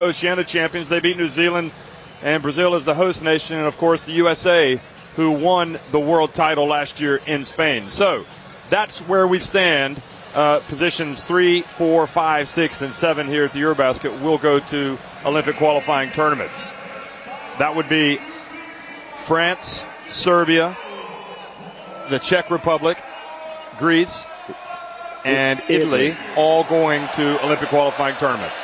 Oceania champions. They beat New Zealand, and Brazil is the host nation, and of course the USA, who won the world title last year in Spain. So that's where we stand. Positions 3, 4, 5, 6, and 7 here at the Eurobasket will go to Olympic qualifying tournaments. That would be France, Serbia, the Czech Republic, Greece, and Italy, all going to Olympic qualifying tournaments.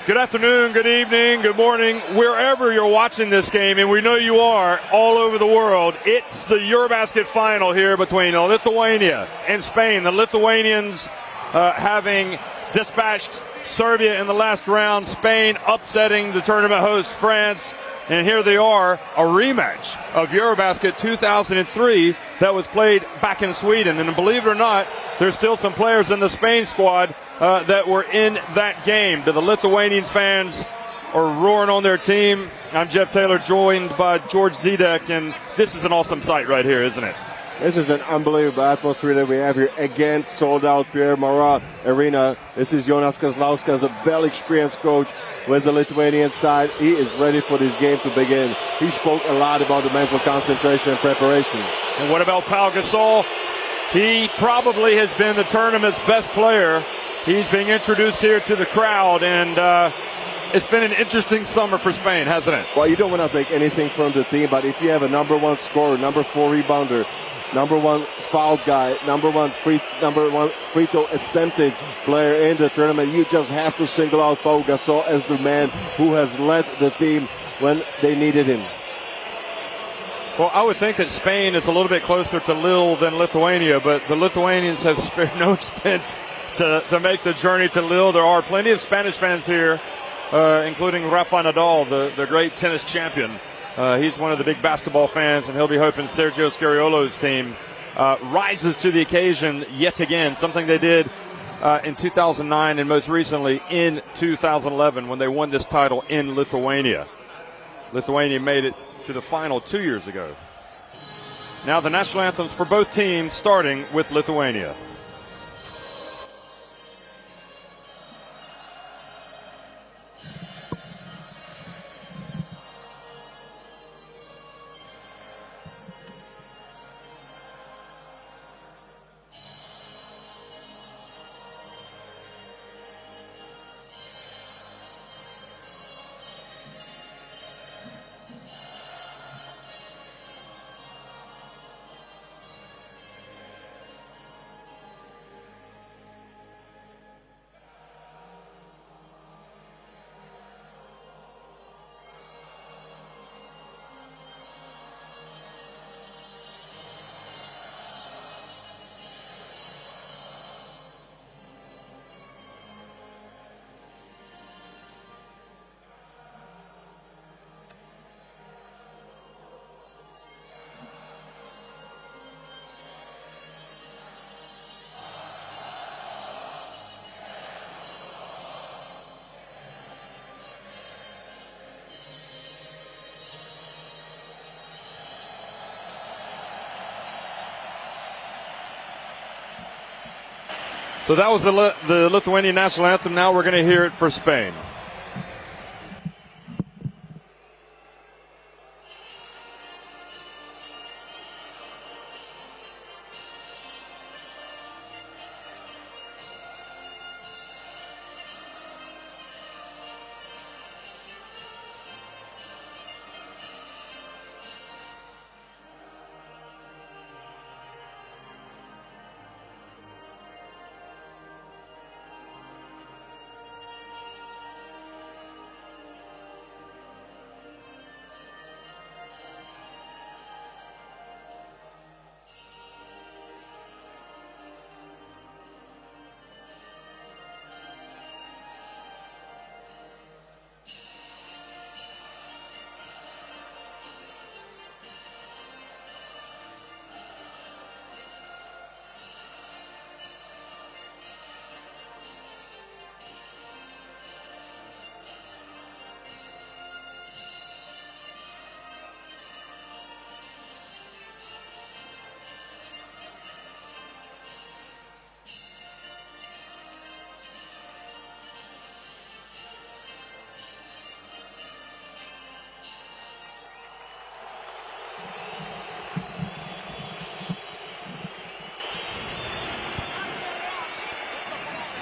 Good afternoon, good evening, good morning, wherever you're watching this game, and we know you are all over the world. It's the Eurobasket final here between Lithuania and Spain. The Lithuanians having dispatched Serbia in the last round, Spain upsetting the tournament host France, and here they are, a rematch of Eurobasket 2003 that was played back in Sweden. And believe it or not, there's still some players in the Spain squad that were in that game. The Lithuanian fans are roaring on their team. I'm Jeff Taylor, joined by George Zedek, and this is an awesome sight right here, isn't it? This is an unbelievable atmosphere that we have here. Again, sold out Pierre Marat Arena. This is Jonas Kazlauskas, a well-experienced coach with the Lithuanian side. He is ready for this game to begin. He spoke a lot about the mental concentration and preparation. And what about Pau Gasol? He probably has been the tournament's best player. He's being introduced here to the crowd, and it's been an interesting summer for Spain, hasn't it? Well, you don't want to take anything from the team, but if you have a number one scorer, number 4 rebounder, number 1 foul guy, number one free throw attempted player in the tournament, you just have to single out Pau Gasol as the man who has led the team when they needed him. Well, I would think that Spain is a little bit closer to Lille than Lithuania, but the Lithuanians have spared no expense to make the journey to Lille. There are plenty of Spanish fans here, including Rafa Nadal, the great tennis champion. He's one of the big basketball fans, and he'll be hoping Sergio Scariolo's team rises to the occasion yet again, something they did in 2009 and most recently in 2011 when they won this title in Lithuania. Lithuania made it to the final 2 years ago. Now the national anthems for both teams, starting with Lithuania. So that was the Lithuanian national anthem. Now we're going to hear it for Spain.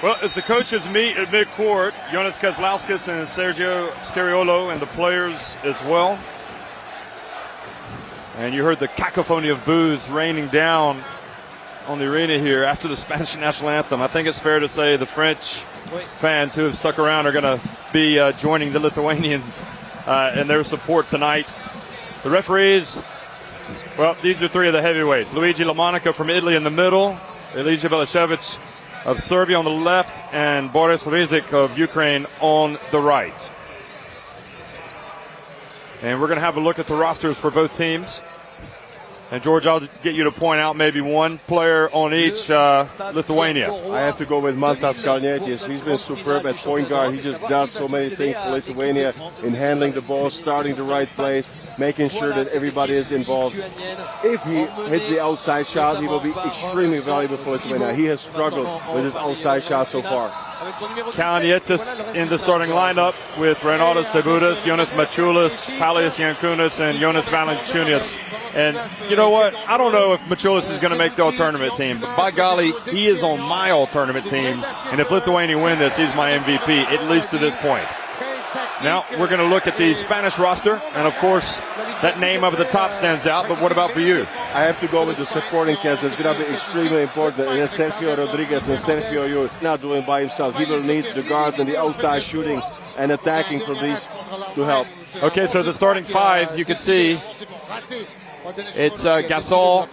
Well, as the coaches meet at midcourt, Jonas Kozlauskas and Sergio Scariolo, and the players as well. And you heard the cacophony of boos raining down on the arena here after the Spanish national anthem. I think it's fair to say the French fans who have stuck around are going to be joining the Lithuanians in their support tonight. The referees, well, these are three of the heavyweights. Luigi LaMonica from Italy in the middle, Elija Belišević of Serbia on the left, and Boris Rizik of Ukraine on the right. And we're going to have a look at the rosters for both teams. And George, I'll get you to point out maybe one player on each Lithuania. I have to go with Mantas Kalnietis. He's been superb at point guard. He just does so many things for Lithuania in handling the ball, starting the right place, making sure that everybody is involved. If he hits the outside shot, he will be extremely valuable for Lithuania. He has struggled with his outside shot so far. Kalnietis in the starting lineup with Renaldas Sebudas, Jonas Mačiulis, Palias Jankūnas, and Jonas Valanciunas. And you know what? I don't know if Mačiulis is going to make the all-tournament team, but by golly, he is on my all-tournament team. And if Lithuania win this, he's my MVP, at least to this point. Now, we're going to look at the Spanish roster, and of course, that name up at the top stands out, but what about for you? I have to go with the supporting cast. That's going to be extremely important. And Sergio Rodriguez and Sergio Llull not doing by himself. He will need the guards and the outside shooting and attacking from these to help. Okay, so the starting five, you can see it's Gasol,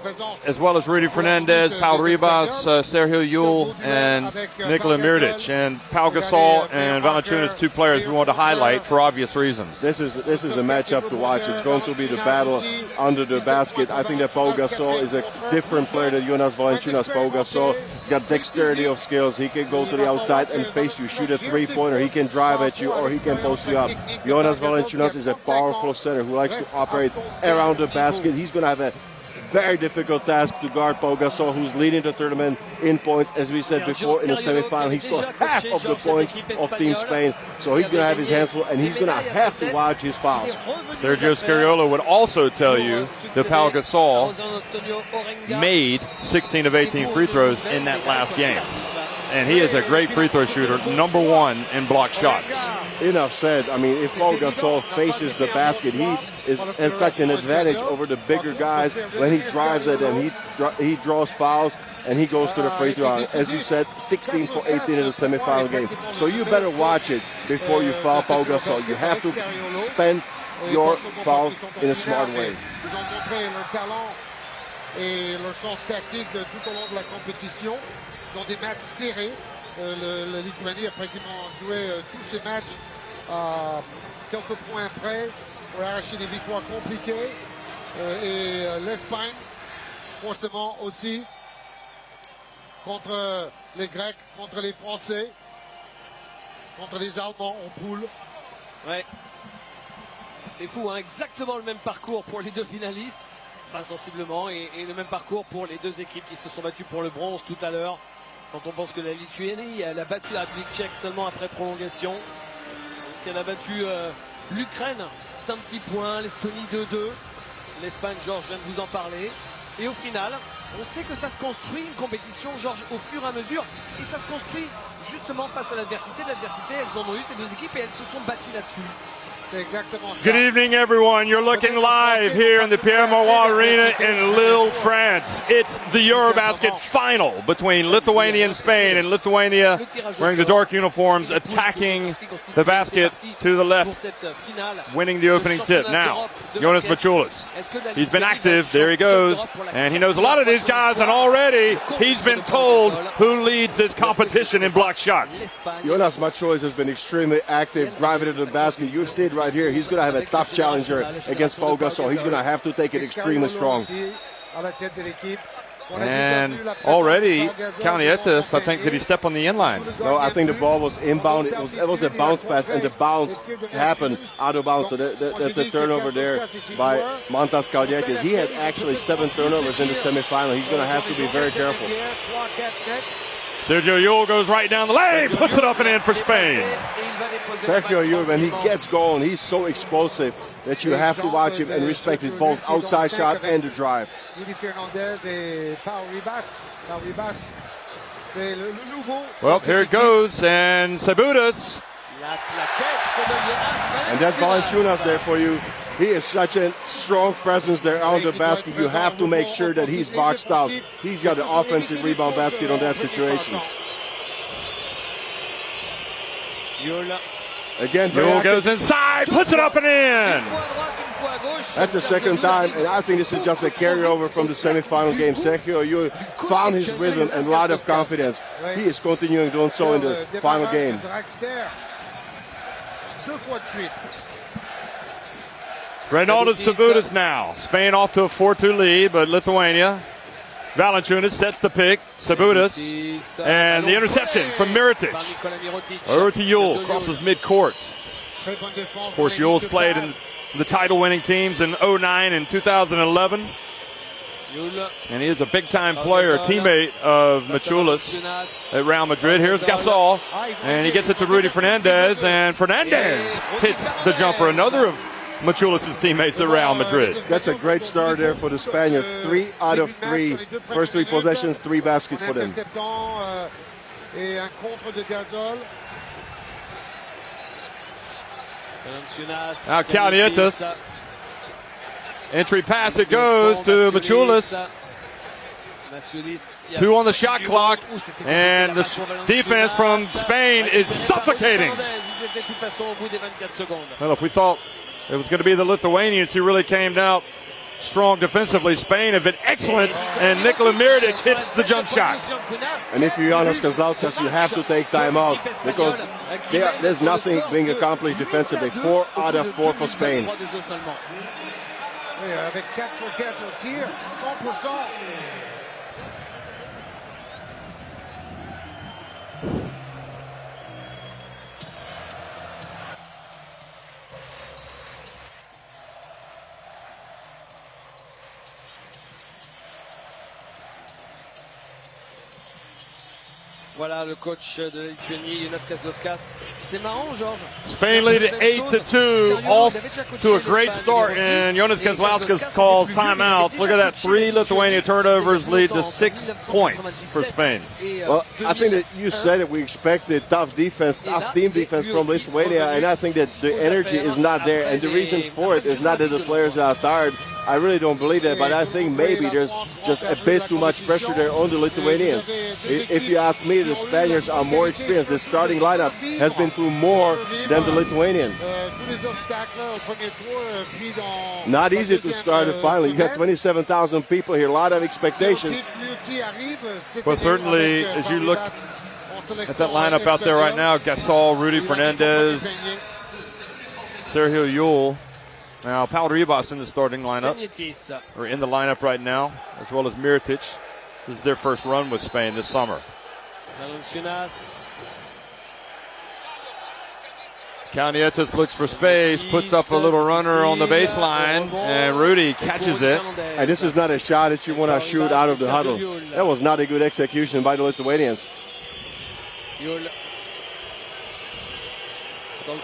as well as Rudy Fernandez, Paul Ribas, Sergio Llull, and Nikola Mirotic. And Pau Gasol and Valanciunas, two players we want to highlight for obvious reasons. This is a matchup to watch. It's going to be the battle under the basket. I think that Pau Gasol is a different player than Jonas Valanciunas. Pau Gasol has got dexterity of skills. He can go to the outside and face you, shoot a three-pointer. He can drive at you, or he can post you up. Jonas Valanciunas is a powerful center who likes to operate around the basket. He's going to have a very difficult task to guard Pau Gasol, who's leading the tournament in points. As we said before, in the semifinal, he scored half of the points of Team Spain. So he's going to have his hands full, and he's going to have to watch his fouls. Sergio Scariolo would also tell you that Pau Gasol made 16 of 18 free throws in that last game. And he is a great free throw shooter, number one in block shots. Enough said. I mean, if Pau Gasol faces the basket, he has such an advantage over the bigger guys when he drives it and he draws fouls and he goes to the free throw line. As you said, 16 for 18 in the semifinal game. So you better watch it before you foul Pau Gasol. You have to spend your fouls in a smart way. Dans des matchs serrés, la Lituanie, après qu'ils ont joué tous ces matchs à quelques points près, pour arracher des victoires compliquées. Et l'Espagne, forcément aussi, contre les Grecs, contre les Français, contre les Allemands en poule. Ouais, c'est fou, hein, exactement le même parcours pour les deux finalistes, enfin sensiblement, et le même parcours pour les deux équipes qui se sont battues pour le bronze tout à l'heure. Quand on pense que la Lituanie, elle a battu la République tchèque seulement après prolongation, qu'elle a battu l'Ukraine d'un petit point, l'Estonie 2-2, l'Espagne, Georges vient de vous en parler. Et au final, on sait que ça se construit, une compétition, Georges, au fur et à mesure, et ça se construit justement face à l'adversité. L'adversité, elles en ont eu, ces deux équipes, et elles se sont battues là-dessus. Good evening, everyone. You're looking live here in the Pierre-Mauroy Arena in Lille, France. It's the Eurobasket final between Lithuania and Spain, and Lithuania wearing the dark uniforms attacking the basket to the left, winning the opening tip. Now, Jonas Mačiulis. He's been active. There he goes. And he knows a lot of these guys, and already he's been told who leads this competition in block shots. Jonas Mačiulis has been extremely active, driving to the basket. You see it right here. He's going to have a tough challenger against Pau Gasol. He's going to have to take it extremely strong. And already, Kalnietis, I think, did he step on the inline? No, I think the ball was inbound. It was a bounce pass, and the bounce happened out of bounds. So that's a turnover there by Mantas Kalnietis. He had actually 7 turnovers in the semifinal. He's going to have to be very careful. Sergio Llull goes right down the lane, puts it up and in for Spain. Sergio Llull, when he gets going, he's so explosive that you have to watch him and respect his both outside shot and the drive. C'est le nouveau. Well, here it goes, and Sabudas. La claquette de Jonas And that's Valanciunas there for you. He is such a strong presence there on the basket. You have to make sure that he's boxed out. He's got the offensive rebound basket on that situation. Yul. Again, Yul goes inside, puts it up and in. That's the second time, and I think this is just a carryover from the semifinal game. Sergio Yul found his rhythm and a lot of confidence. He is continuing doing so in the final game. Reynaldo Sabudas now. Spain off to a 4-2 lead, but Lithuania. Valanciunas sets the pick. Sabudas. And the interception from Mirotic. Over to Yul. Crosses midcourt. Of course, Yul's played in the title-winning teams in 2009 and 2011. And he is a big-time player, a teammate of Machulas at Real Madrid. Here's Gasol, and he gets it to Rudy Fernandez, and Fernandez hits the jumper. Another of Machulas' teammates at Real Madrid. That's a great start there for the Spaniards. 3 out of 3. First 3 possessions, 3 baskets for them. Now Calientas. Entry pass, it goes to Machulas. 2 on the shot clock, and the defense from Spain is suffocating. Well, if we thought it was going to be the Lithuanians who really came out strong defensively, Spain have been excellent, and Nikola Mirotic hits the jump shot. And if you're Janos Kazlauskas, you have to take time out because there's nothing being accomplished defensively. 4 out of 4 for Spain. Avec 4 sur 4 au tir, 100%. Voilà le coach de la Lituanie, Jonas Kazlauskas. C'est marrant, Georges. Spain lead at 8-2, off to a great start, and Jonas Kazlauskas calls timeouts. Look at that, 3 Lithuania turnovers lead to 6 points for Spain. Well, I think that you said it. We expected tough defense, tough team defense from Lithuania, and I think that the energy is not there. And the reason for it is not that the players are tired. I really don't believe that, but I think maybe there's just a bit too much pressure there on the Lithuanians. If you ask me, the Spaniards are more experienced. The starting lineup has been through more than the Lithuanian. Not easy to start a final. You got 27,000 people here, a lot of expectations. Well, certainly, as you look at that lineup out there right now, Gasol, Rudy Fernandez, Sergio Yul. Now, Paul Ribas in the starting lineup, or in the lineup right now, as well as Mirotic. This is their first run with Spain this summer. Calientas looks for space, puts up a little runner on the baseline, and Rudy catches it. And this is not a shot that you want to shoot out of the huddle. That was not a good execution by the Lithuanians.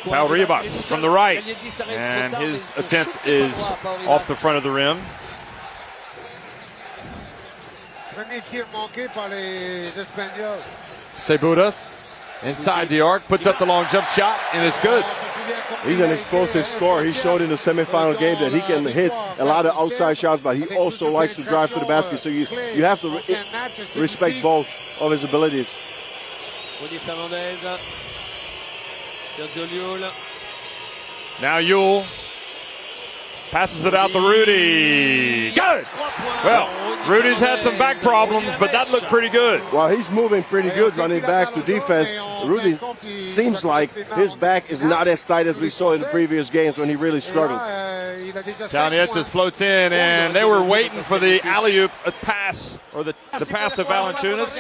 Paul Ribas from the right, and his attempt is off the front of the rim. Sabudas inside the arc, puts up the long jump shot, and it's good. He's an explosive scorer. He showed in the semifinal game that he can hit a lot of outside shots, but he also likes to drive to the basket. So you have to respect both of his abilities. Now Yul passes it out to Rudy. Good! Well, Rudy's had some back problems, but that looked pretty good. Well, he's moving pretty good running back to defense. Rudy seems like his back is not as tight as we saw in the previous games when he really struggled. Calientas floats in, and they were waiting for the alley-oop pass, or the pass to Valanciunas,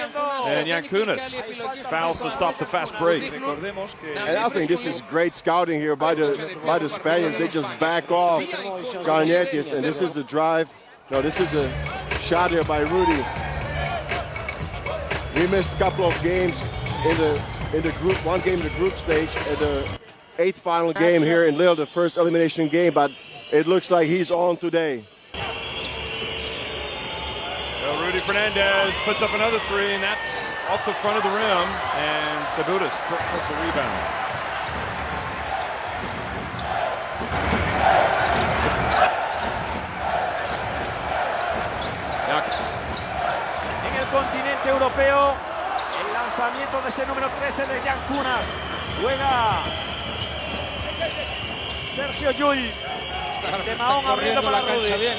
and Yankunas fouls to stop the fast break. And I think this is great scouting here by the Spaniards. They just back off Calientas, and this is the drive. No, this is the shot here by Rudy. We missed a couple of games in the group, one game in the group stage, and the 8th final game here in Lille, the first elimination game, but it looks like he's on today. Well, Rudy Fernandez puts up another 3, and that's off the front of the rim, and Sabutis gets the rebound. En el continente europeo, el lanzamiento de ese número 13 de Jan Kunas. Juega Sergio Llull. De Mahón abriendo para Rudy. Bien.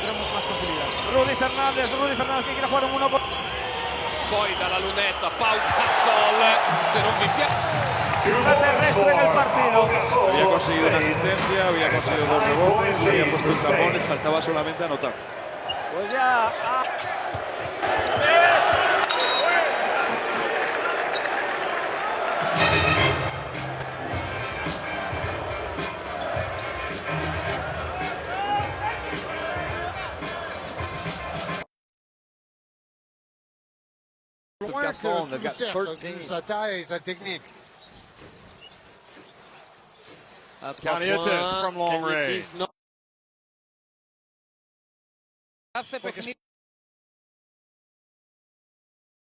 Tenemos más facilidad. Rudy Fernández que quiere jugar un 1 por... Poi dalla lunetta Pau Gasol, se non vi piace. La terrestre en el partido. Había conseguido una asistencia, había conseguido 2 rebotes, había puesto un tapón, les faltaba solamente anotar. Pues ya... Gasol, they've got 13. Sa taille et sa technique. Caniotis from long range.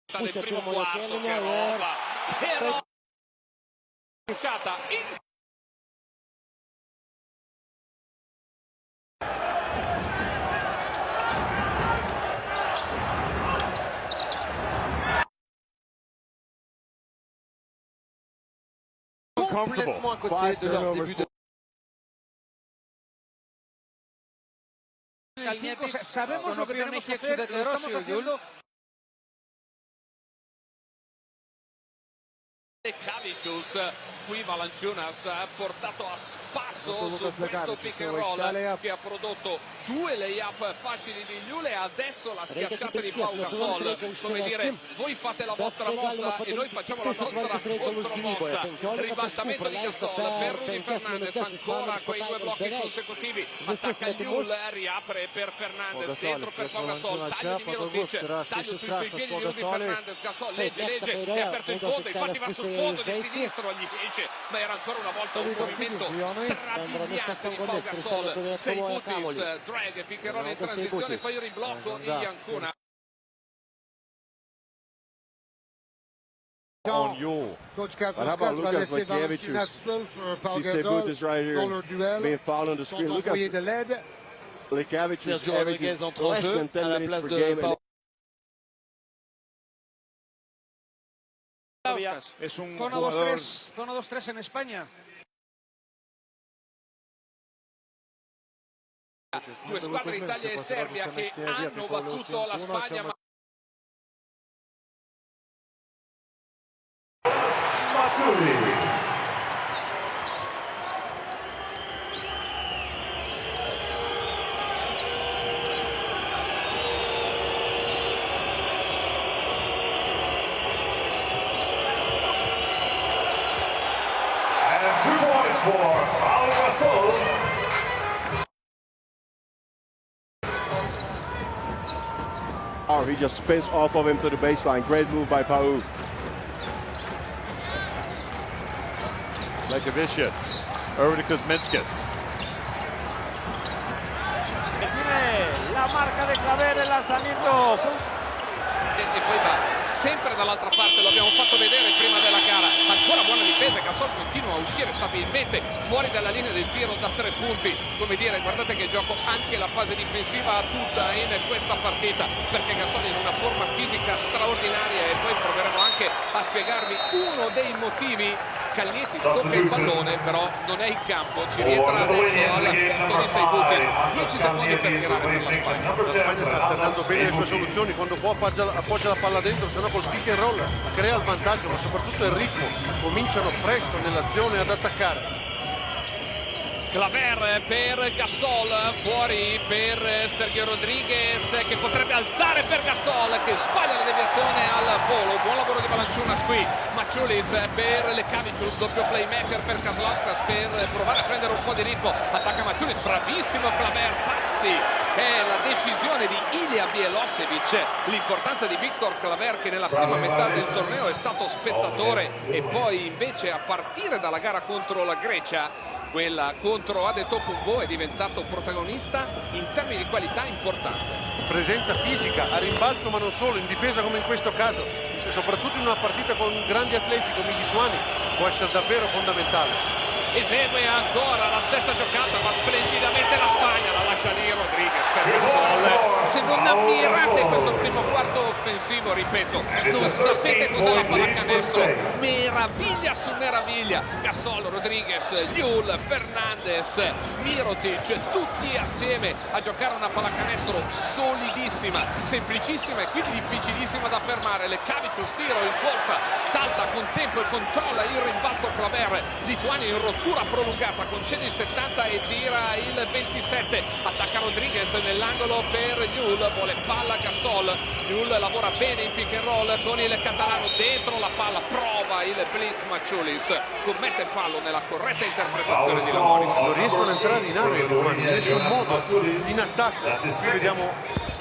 Del primo quarto che roba, che roba. Complètement à côté de leur début de... Sabemos lo que tenemos que hacer, lo estamos haciendo. Cavicius, qui Valanciunas ha portato a spasso su questo pick and roll che ha prodotto 2 layup facili di Lule, adesso la schiacciata di Pau Gasol, come dire voi fate la vostra mossa e noi facciamo la nostra contromossa. Ribaltamento di Gasol per Rudy Fernandez, ancora quei 2 blocchi consecutivi, attacca Lule, riapre per Fernandez, dentro per Pau Gasol, taglio di Mirotic, taglio sui suoi piedi di Rudy Fernandez, Gasol legge, è aperto in fondo, infatti va sul fondo di sinistro, gli esce, ma era ancora una volta un movimento strabiliante di Pau Gasol. 6 Butis, drag, pick and roll in transizione, poi riblocco di Ancuna. Coach Kazuskas va laisser Valanciunas seul sur Pau Gasol dans leur duel. Sont envoyés de l'aide. Sergio Rodriguez entre en jeu à la place de Pau. Es un Zona jugador 2-3, zona 2-3 en España. 2 squadre Italia e Serbia che hanno battuto la Spagna. And 2 points for Pau Gasol. He just spins off of him to the baseline. Great move by Pau. Lekavicius over to Kuzminskis. Tiene la marca de Claver, el lanzamiento. E poi va sempre dall'altra parte, lo abbiamo fatto vedere prima della gara, ancora buona difesa, Gasol continua a uscire stabilmente fuori dalla linea del tiro da 3 punti, come dire, guardate che gioco anche la fase difensiva tutta in questa partita, perché Gasol è in una forma fisica straordinaria e poi proveremo anche a spiegarvi uno dei motivi. Calnietti scoppia il pallone, però non è in campo, ci rientra adesso alla posto di 6 punti, 10 secondi per tirare per la Spagna. La Spagna sta alternando bene le sue soluzioni, quando può appoggia la palla dentro, se no col pick and roll crea il vantaggio, ma soprattutto il ritmo, cominciano presto nell'azione ad attaccare. Claver per Gasol, fuori per Sergio Rodriguez che potrebbe alzare per Gasol che sbaglia la deviazione al volo. Buon lavoro di Valanciunas qui, Maciulis per Lekavicius, doppio playmaker per Kazlauskas per provare a prendere un po' di ritmo, attacca Maciulis, bravissimo Claver, passi, è la decisione di Ilija Bielosevic, l'importanza di Viktor Claver che nella prima metà del torneo è stato spettatore e poi invece a partire dalla gara contro la Grecia quella contro Adetokounmpo, è diventato protagonista in termini di qualità importante. Presenza fisica, a rimbalzo ma non solo, in difesa come in questo caso, e soprattutto in una partita con grandi atleti come i lituani può essere davvero fondamentale. Esegue ancora la stessa giocata, ma splendidamente la Spagna, la lascia lì Rodriguez per Gasol. Se non ammirate questo primo quarto offensivo, ripeto, non sapete cos'è la pallacanestro, meraviglia su meraviglia. Gasol, Rodriguez, Yul, Fernandez, Mirotic, tutti assieme a giocare una pallacanestro solidissima, semplicissima e quindi difficilissima da fermare. Le Cavicius tiro in corsa, salta con tempo e controlla il rimbalzo Claver. Lituania in rottura prolungata, concede il 70 e tira il 27. Attacca Rodriguez nell'angolo per Yul, vuole palla Gasol. Yul lavora bene in pick and roll con il catalano dentro la palla, prova il blitz, Maciulis commette fallo nella corretta interpretazione di Lamoni. Non riescono a entrare in area in nessun modo in attacco. Qui vediamo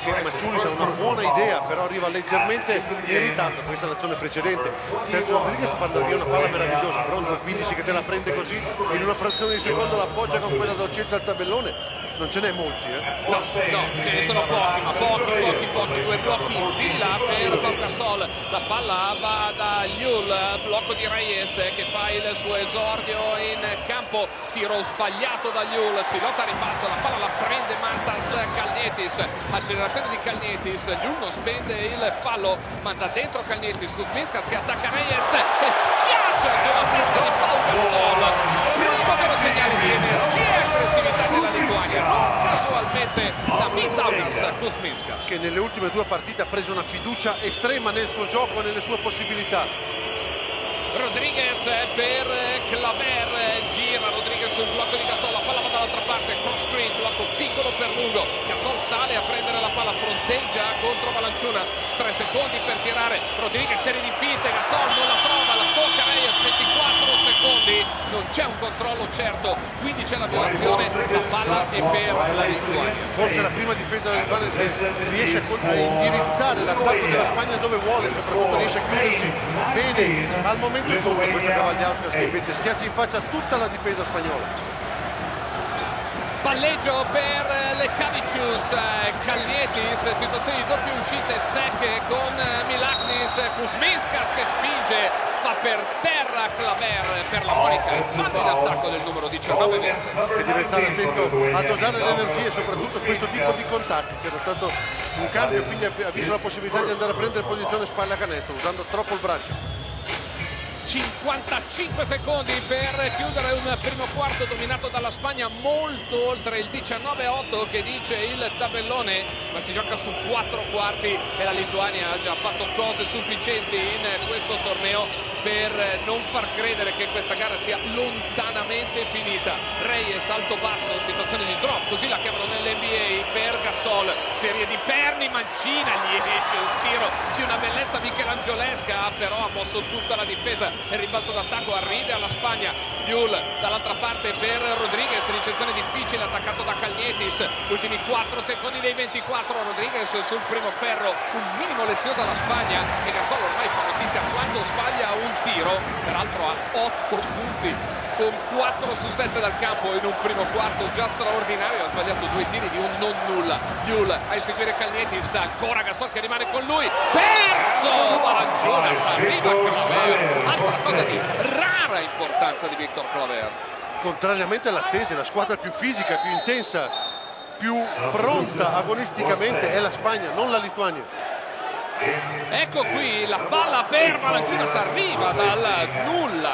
che Maciulis ha una buona idea, però arriva leggermente in ritardo. Questa è l'azione precedente. Sergio Rodriguez fa andare via una palla meravigliosa, però non 15 che te la prende così in una frazione di secondo, la appoggia con quella dolcezza al tabellone. Non ce n'è molti, No, ce ne sono pochi, ma pochi, due blocchi in fila per Pau Gasol. La palla va da Yul, blocco di Reyes che fa il suo esordio in campo, tiro sbagliato da Yul, si lotta a rimbalzo, la palla la prende Mantas Kalnietis, accelerazione di Kalnietis, Yul non spende il fallo, manda dentro Kalnietis, Kuzminskas che attacca Reyes e schiaccia sulla testa di Pau Gasol. Primo vero segnale di energia e aggressività della Lituania, non casualmente da Mitaunas Kuzminskas, che nelle ultime due partite ha preso una fiducia estrema nel suo gioco e nelle sue possibilità. Rodriguez per Claver, gira Rodriguez sul blocco di Gasol, la palla va dall'altra parte, cross screen, blocco piccolo per lungo, Gasol sale a prendere la palla, fronteggia contro Valanciunas, 3 secondi per tirare, Rodriguez serie di finte, Gasol non la trova, la tocca Reyes, 24 secondi, non c'è un controllo certo, quindi c'è la violazione, la palla è per la Lituania. Forse la prima difesa della Lituania riesce a indirizzare l'attacco della Spagna dove vuole, soprattutto riesce a chiuderci bene al momento giusto, questa Cavagliauskas che invece schiaccia in faccia tutta la difesa spagnola. Palleggio per le Cavicius, Kalnietis, situazione di doppie uscite secche con Milaknis, Kuzminskas che spinge, fa per terra Claver per la Monica, fallo in attacco del numero 19. E deve stare attento a dosare le energie, soprattutto questo tipo di contatti. C'era stato un cambio, quindi ha visto la possibilità di andare a prendere posizione spalla canestro usando troppo il braccio. 55 secondi per chiudere un primo quarto dominato dalla Spagna molto oltre il 19-8 che dice il tabellone, ma si gioca su 4 quarti e la Lituania ha già fatto cose sufficienti in questo torneo per non far credere che questa gara sia lontanamente finita. Reyes alto basso, situazione di drop, così la chiamano nell'NBA per Gasol, serie di perni, mancina, gli esce un tiro di una bellezza michelangiolesca, però ha mosso tutta la difesa. Il rimbalzo d'attacco arriva alla Spagna. Yul dall'altra parte per Rodriguez, ricezione difficile, attaccato da Kalnietis, ultimi 4 secondi dei 24. Rodriguez sul primo ferro, un minimo lezioso alla Spagna e Gasol ormai fa notizia quando sbaglia un tiro, peraltro ha 8 punti con 4 su 7 dal campo in un primo quarto già straordinario, ha sbagliato 2 tiri di un non nulla. Yul a eseguire Kalnietis, ancora Gasol che rimane con lui, perso Valanciunas, arriva Claver, altra cosa di rara importanza di Victor Claver. Contrariamente all'attesa, la squadra più fisica, più intensa, più pronta agonisticamente è la Spagna, non la Lituania. Ecco qui la palla per Valanciunas, arriva dal nulla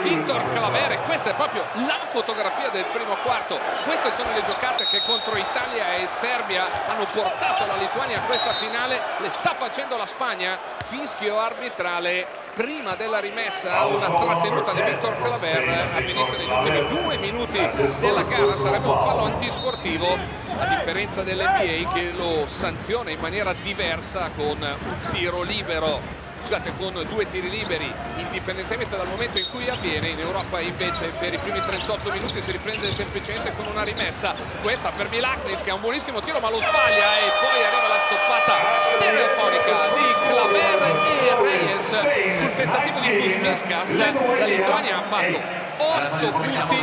Victor Claver, questa è proprio la fotografia del primo quarto. Queste sono le giocate che contro Italia e Serbia hanno portato la Lituania a questa finale, le sta facendo la Spagna. Fischio arbitrale prima della rimessa, una trattenuta di Victor Claver avvenisse negli ultimi 2 minuti della gara, sarebbe un fallo antisportivo, a differenza dell'NBA che lo sanziona in maniera diversa con un tiro libero, scusate, con 2 tiri liberi indipendentemente dal momento in cui avviene. In Europa invece per i primi 38 minuti si riprende semplicemente con una rimessa, questa per Milaknis che ha un buonissimo tiro ma lo sbaglia e poi arriva la stoppata stereofonica di Claver e Reyes sul tentativo di Kuzminskas. La Lituania ha fatto 8 punti con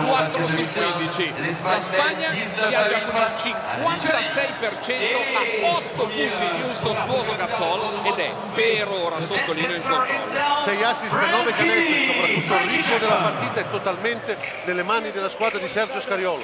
4 su 15. La Spagna viaggia con il 56% a 8 punti di un sontuoso Gasol ed è per ora, sottolineo, in controllo. 6 assist per 9 canestri, soprattutto il ritmo della partita è totalmente nelle mani della squadra di Sergio Scariolo.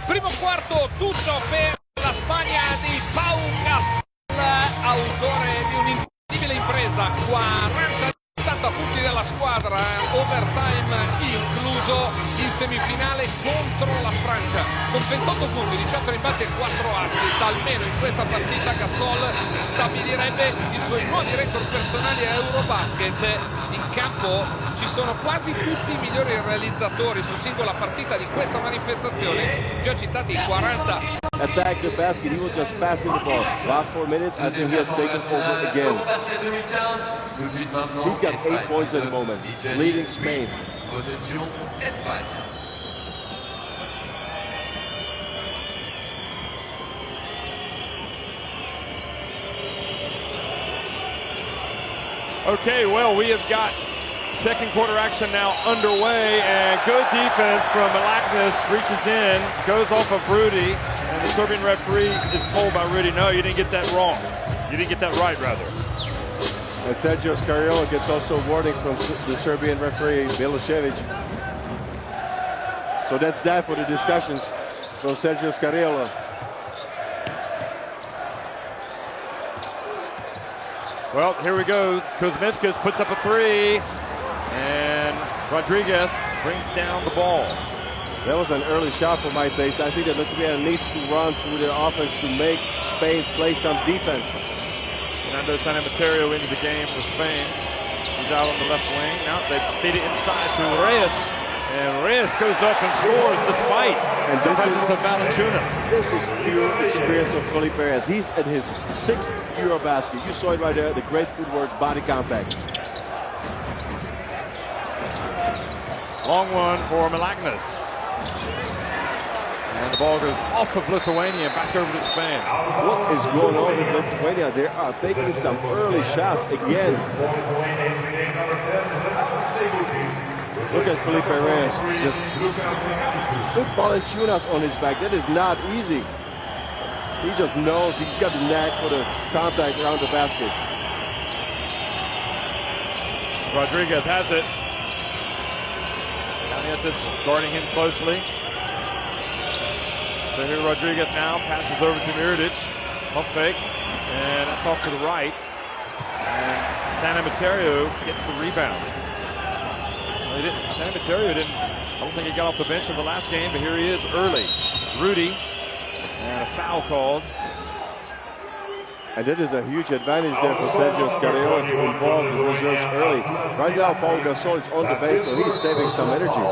Primo quarto tutto per la Spagna di Pau Gasol, autore di un'incredibile impresa, 40 punti della squadra, overtime incluso in semifinale contro la Francia. Con 28 punti, 18 rimbalzi e 4 assist, almeno in questa partita Gasol stabilirebbe i suoi nuovi record personali a Eurobasket. In campo ci sono quasi tutti i migliori realizzatori su singola partita di questa manifestazione, già citati i 40. Attack the basket, he was just passing the ball. Last 4 minutes, I think he has taken over again. He's got 8 points at the moment, leading Spain. Okay, well, we have got second quarter action now underway, and good defense from Malaknis, reaches in, goes off of Rudy, and the Serbian referee is told by Rudy, no, you didn't get that wrong. You didn't get that right, rather. And Sergio Scariolo gets also a warning from the Serbian referee, Milicevic. So that's that for the discussions from Sergio Scariolo. Well, here we go. Kuzminskas puts up a three, and Rodriguez brings down the ball. That was an early shot for my taste. I think that Lithuania needs to run through their offense to make Spain play some defense. Fernando Sanamaterio into the game for Spain. He's out on the left wing. Now they feed it inside to Reyes. And Reyes goes up and scores despite the presence of Valanciunas. This is pure experience of Felipe Reyes. He's at his 6th Eurobasket. You saw it right there, the great footwork, body contact. Long one for Malaknis. And the ball goes off of Lithuania back over to Spain. What is going on with Lithuania? They are taking some early shots again. Look at Felipe Reyes, just put Valanciunas on his back. That is not easy. He just knows he's got the knack for the contact around the basket. Rodriguez has it. Yannitis guarding him closely. So here Rodriguez now passes over to Mirotic. Pump fake, and that's off to the right. And Sanamaterio gets the rebound. Sanamaterio didn't, I don't think he got off the bench in the last game, but here he is early. Rudy, and a foul called. And that is a huge advantage there for Sergio Scariolo to involve the reserves early. Right now, Pau Gasol is on the bench, so he's saving some energy.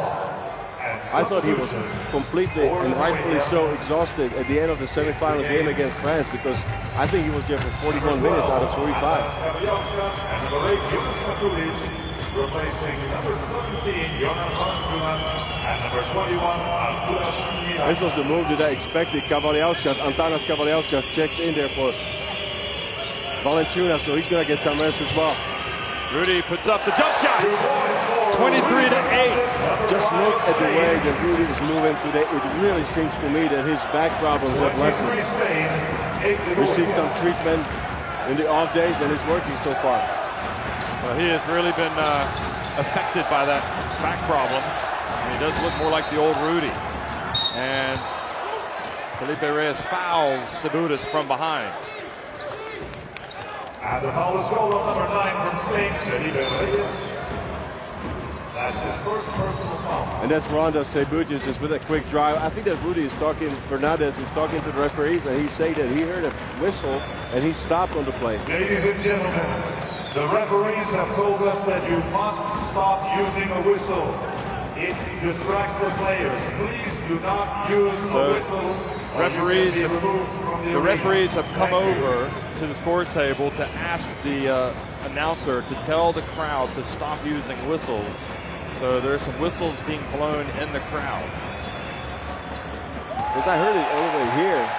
I thought he was completely and rightfully so exhausted at the end of the semifinal game against France, because I think he was there for 41 minutes out of 45. Replacing number 17, Jonas Valanciunas, and number 21, Arturas Milan. This was the move that I expected. Antanas Kavaliauskas checks in there for Valanciunas, so he's going to get some rest as well. Rudy puts up the jump shot. 23-8. Just look at the way that Rudy is moving today. It really seems to me that his back problems have lessened. Received some treatment in the off days, and it's working so far. Well, he has really been affected by that back problem. And he does look more like the old Rudy. And Felipe Reyes fouls Sabutis from behind. And the foul is called on number 9 from Spain, Felipe Reyes. That's his first personal foul. And that's Ronda Ceballos just with a quick drive. I think that Fernandez is talking to the referees, and he said that he heard a whistle and he stopped on the play. Ladies and gentlemen, the referees have told us that you must stop using a whistle. It distracts the players. Please do not use a whistle. The referees have come over to the scores table to ask the announcer to tell the crowd to stop using whistles. So there's some whistles being blown in the crowd. Because I heard it all the way here.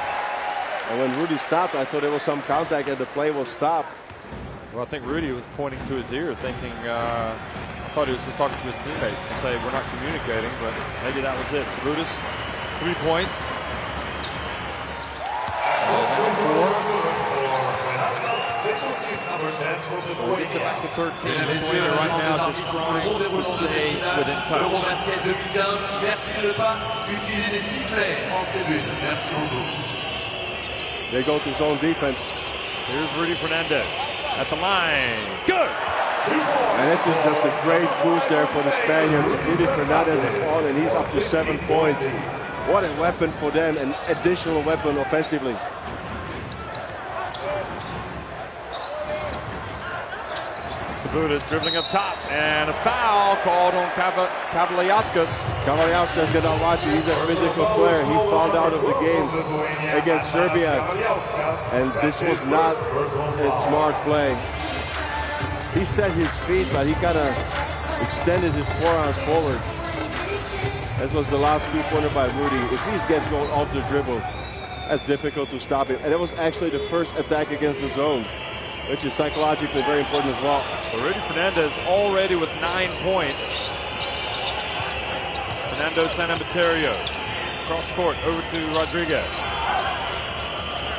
And when Rudy stopped, I thought there was some contact and the play was stopped. Well, I think Rudy was pointing to his ear thinking, I thought he was just talking to his teammates to say we're not communicating, but maybe that was it. Ceballos, 3 points. So he gets it back to 13. Lithuania right now just trying to stay within touch. Eurobasket 2015, merci de pas utiliser des sifflets en tribune. Merci beaucoup. They go to zone defense. Here's Rudy Fernandez at the line. Good! And this is just a great boost there for the Spaniards. Rudy Fernandez is on and he's up to 7 points. What a weapon for them, an additional weapon offensively. Ceballos dribbling up top, and a foul called on Kavaliauskas. Kavaliauskas, get out watching. He's a physical player. He fouled out of the game against Serbia, and this was not a smart play. He set his feet, but he kind of extended his forearms forward. This was the last two-pointer by Rudy. If he gets going off the dribble, that's difficult to stop him. And it was actually the first attack against the zone, which is psychologically very important as well. So Rudy Fernandez already with 9 points. Fernando Sanamaterio, cross court over to Rodriguez.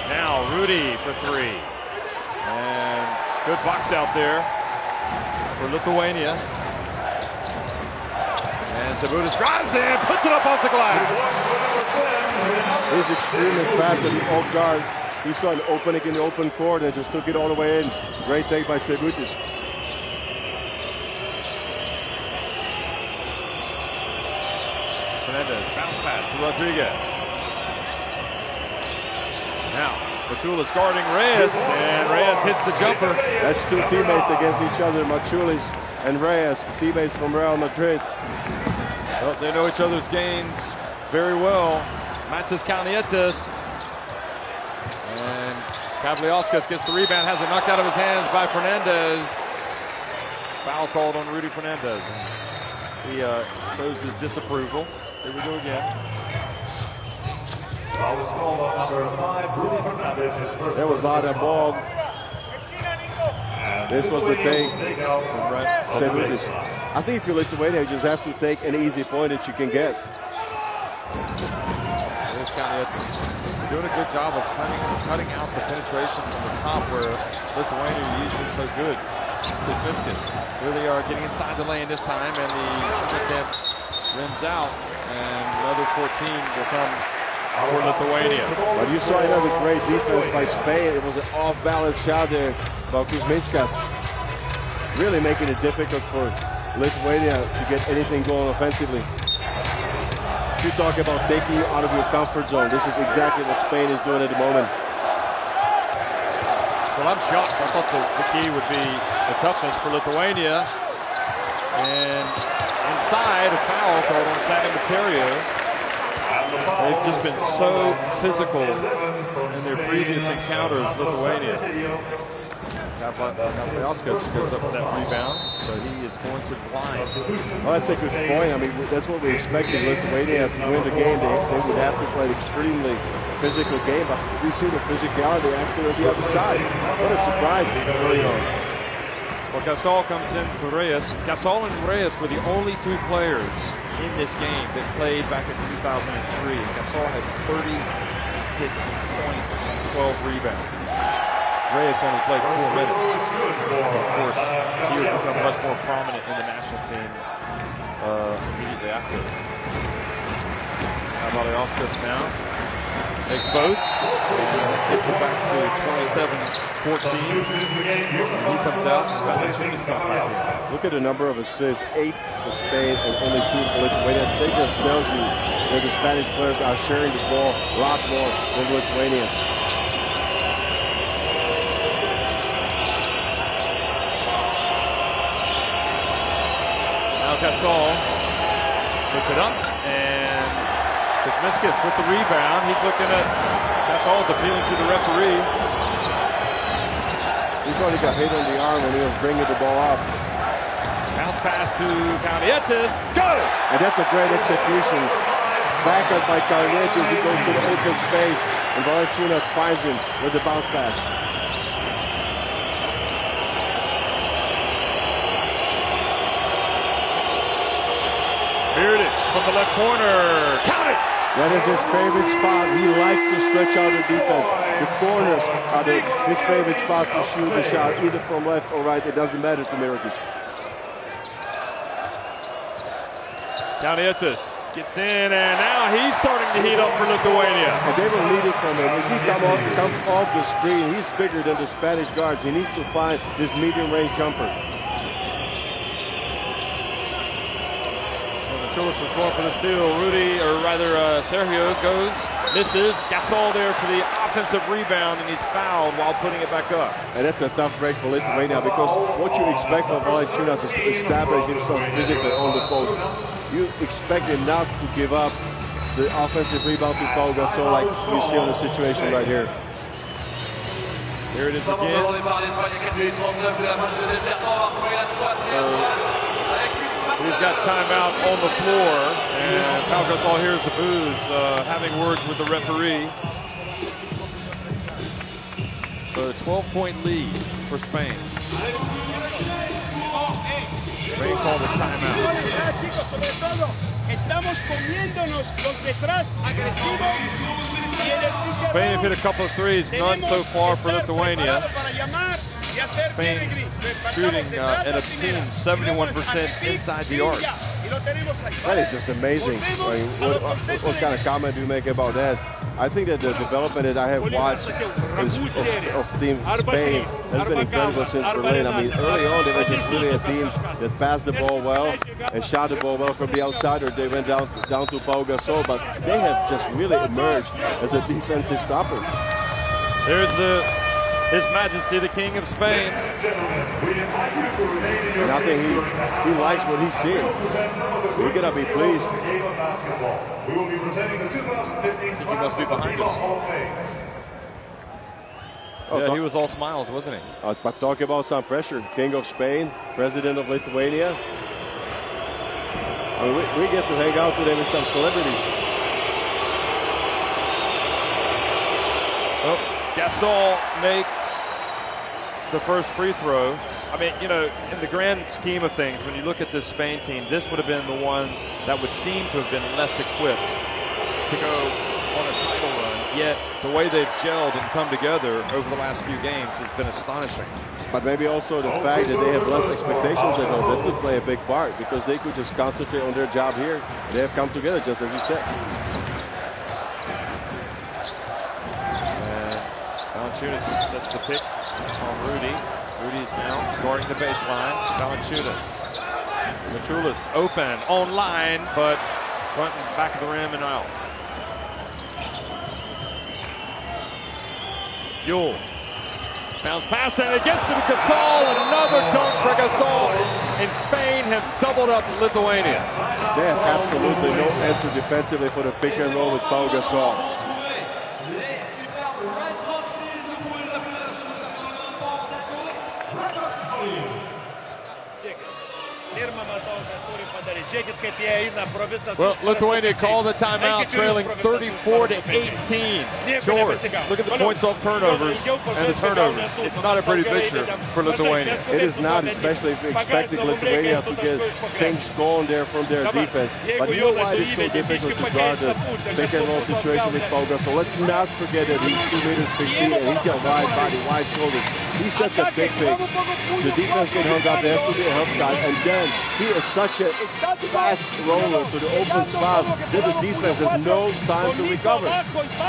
Now Rudy for 3. And good box out there for Lithuania. And Ceballos drives in, puts it up off the glass. He's extremely fast at the off guard. He saw an opening in the open court and just took it all the way in. Great take by Ceballos. Fernandez, bounce pass to Rodriguez. Now, Machulis guarding Reyes, and Reyes hits the jumper. That's two teammates against each other, Machulis and Reyes, teammates from Real Madrid. Well, they know each other's games very well. Matas Kalnietis. And Kavaliauskas gets the rebound, has it knocked out of his hands by Fernandez. Foul called on Rudy Fernandez. He shows his disapproval. Here we go again. Foul is called on number 5, Rudy Fernandez. His first There was not a ball. This was the take from Ceballos. I think if you're Lithuania, you just have to take an easy point that you can get. There's Kalnietis doing a good job of cutting out the penetration from the top where Lithuania are usually so good. Kuzmiskis, here they are getting inside the lane this time, and the shot attempt rims out, and another 14 will come for Lithuania. But you saw another great defense by Spain. It was an off-balance shot there by Kuzminskas. Really making it difficult for Lithuania to get anything going offensively. You talk about taking you out of your comfort zone. This is exactly what Spain is doing at the moment. Well, I'm shocked. I thought the key would be the toughness for Lithuania. And inside, a foul called on Sanamaterio. They've just been so physical in their previous encounters, Lithuania. Kavaliauskas goes up with that rebound, so he is going to blind. Well, that's a good point. I mean, that's what we expected. Lithuania to win the game. They would have to play an extremely physical game, but we see the physicality actually on the other side. What a surprise early on. Well, Gasol comes in for Reyes. Gasol and Reyes were the only 2 players in this game that played back in 2003. Gasol had 36 points and 12 rebounds. Reyes only played 4 minutes. Of course, he would become much more prominent in the national team immediately after. Kavaliauskas now takes both and gets it back to 14. He comes out and Valanciunas comes back in. Look at the number of assists, 8 for Spain and only 2 for Lithuania. They just tells you that the Spanish players are sharing the ball a lot more than the Lithuanians. Now Gasol puts it up, and Kuzminskas with the rebound. He's looking at Gasol's appealing to the referee. He thought he got hit on the arm when he was bringing the ball up. Bounce pass to Kalnietis. Go! And that's a great execution. Back up by Kalnietis. He goes to the open space, and Valanciunas finds him with the bounce pass. Mirotic from the left corner. Count it! That is his favorite spot. He likes to stretch out the defense. The corners are his favorite spots to shoot the shot, either from left or right. It doesn't matter to Mirotic. Kalnietis gets in, and now he's starting to heat up for Lithuania. And they will need it from him. If he comes off the screen, he's bigger than the Spanish guards. He needs to find this medium-range jumper. Chulis was going for the steal. Rudy, or rather Sergio, goes, misses. Gasol there for the offensive rebound, and he's fouled while putting it back up. And that's a tough break for Lithuania, because what you expect from Valanciunas is to establish himself physically on the post. You expect him not to give up the offensive rebound to Pau Gasol like we see on the situation right here. Here it is again. We've got timeout on the floor, and Pau Gasol hears the boos, having words with the referee. So a 12-point lead for Spain. Spain called a timeout. Spain have hit a couple of threes, none so far for Lithuania. Spain shooting an obscene 71% inside the arc. That is just amazing. I mean, what kind of comment do you make about that? I think that the development that I have watched of Team Spain has been incredible since Berlin. I mean, early on they were just really a team that passed the ball well and shot the ball well from the outside, or they went down to Pau Gasol, but they have just really emerged as a defensive stopper. There's His Majesty, the King of Spain. And I think he likes what he's seeing. We're going to be pleased. He must be behind us. Yeah, he was all smiles, wasn't he? But talk about some pressure. King of Spain, President of Lithuania. I mean, we get to hang out today with some celebrities. Oh, Gasol makes the first free throw. I mean, you know, in the grand scheme of things, when you look at this Spain team, this would have been the one that would seem to have been less equipped to go on a title run. Yet, the way they've gelled and come together over the last few games has been astonishing. But maybe also the fact that they have less expectations at home, that could play a big part, because they could just concentrate on their job here. They have come together, just as you said. And Valanciunas sets the pick on Rudy. Rudy's now guarding the baseline. Valanciunas. Machulis open, on line, but front and back of the rim and out. Yule. Bounce pass, and it gets to Gasol. Another dunk for Gasol. And Spain have doubled up Lithuania. They have absolutely no answer defensively for the pick and roll with Pau Gasol. Well, Lithuania called the timeout, trailing 34-18. George, look at the points off turnovers and the turnovers. It's not a pretty picture for Lithuania. It is not, especially if you expecting Lithuania to get things going there from their defense. But you know why it is so difficult to guard the pick and roll situation with Pau Gasol? Let's not forget that he's 2'15" and he's got wide body, wide shoulders. He sets a big pick. The defense get hung up. There has to be a help side, and then he is such a fast roller to the open spot, then the defense has no time to recover.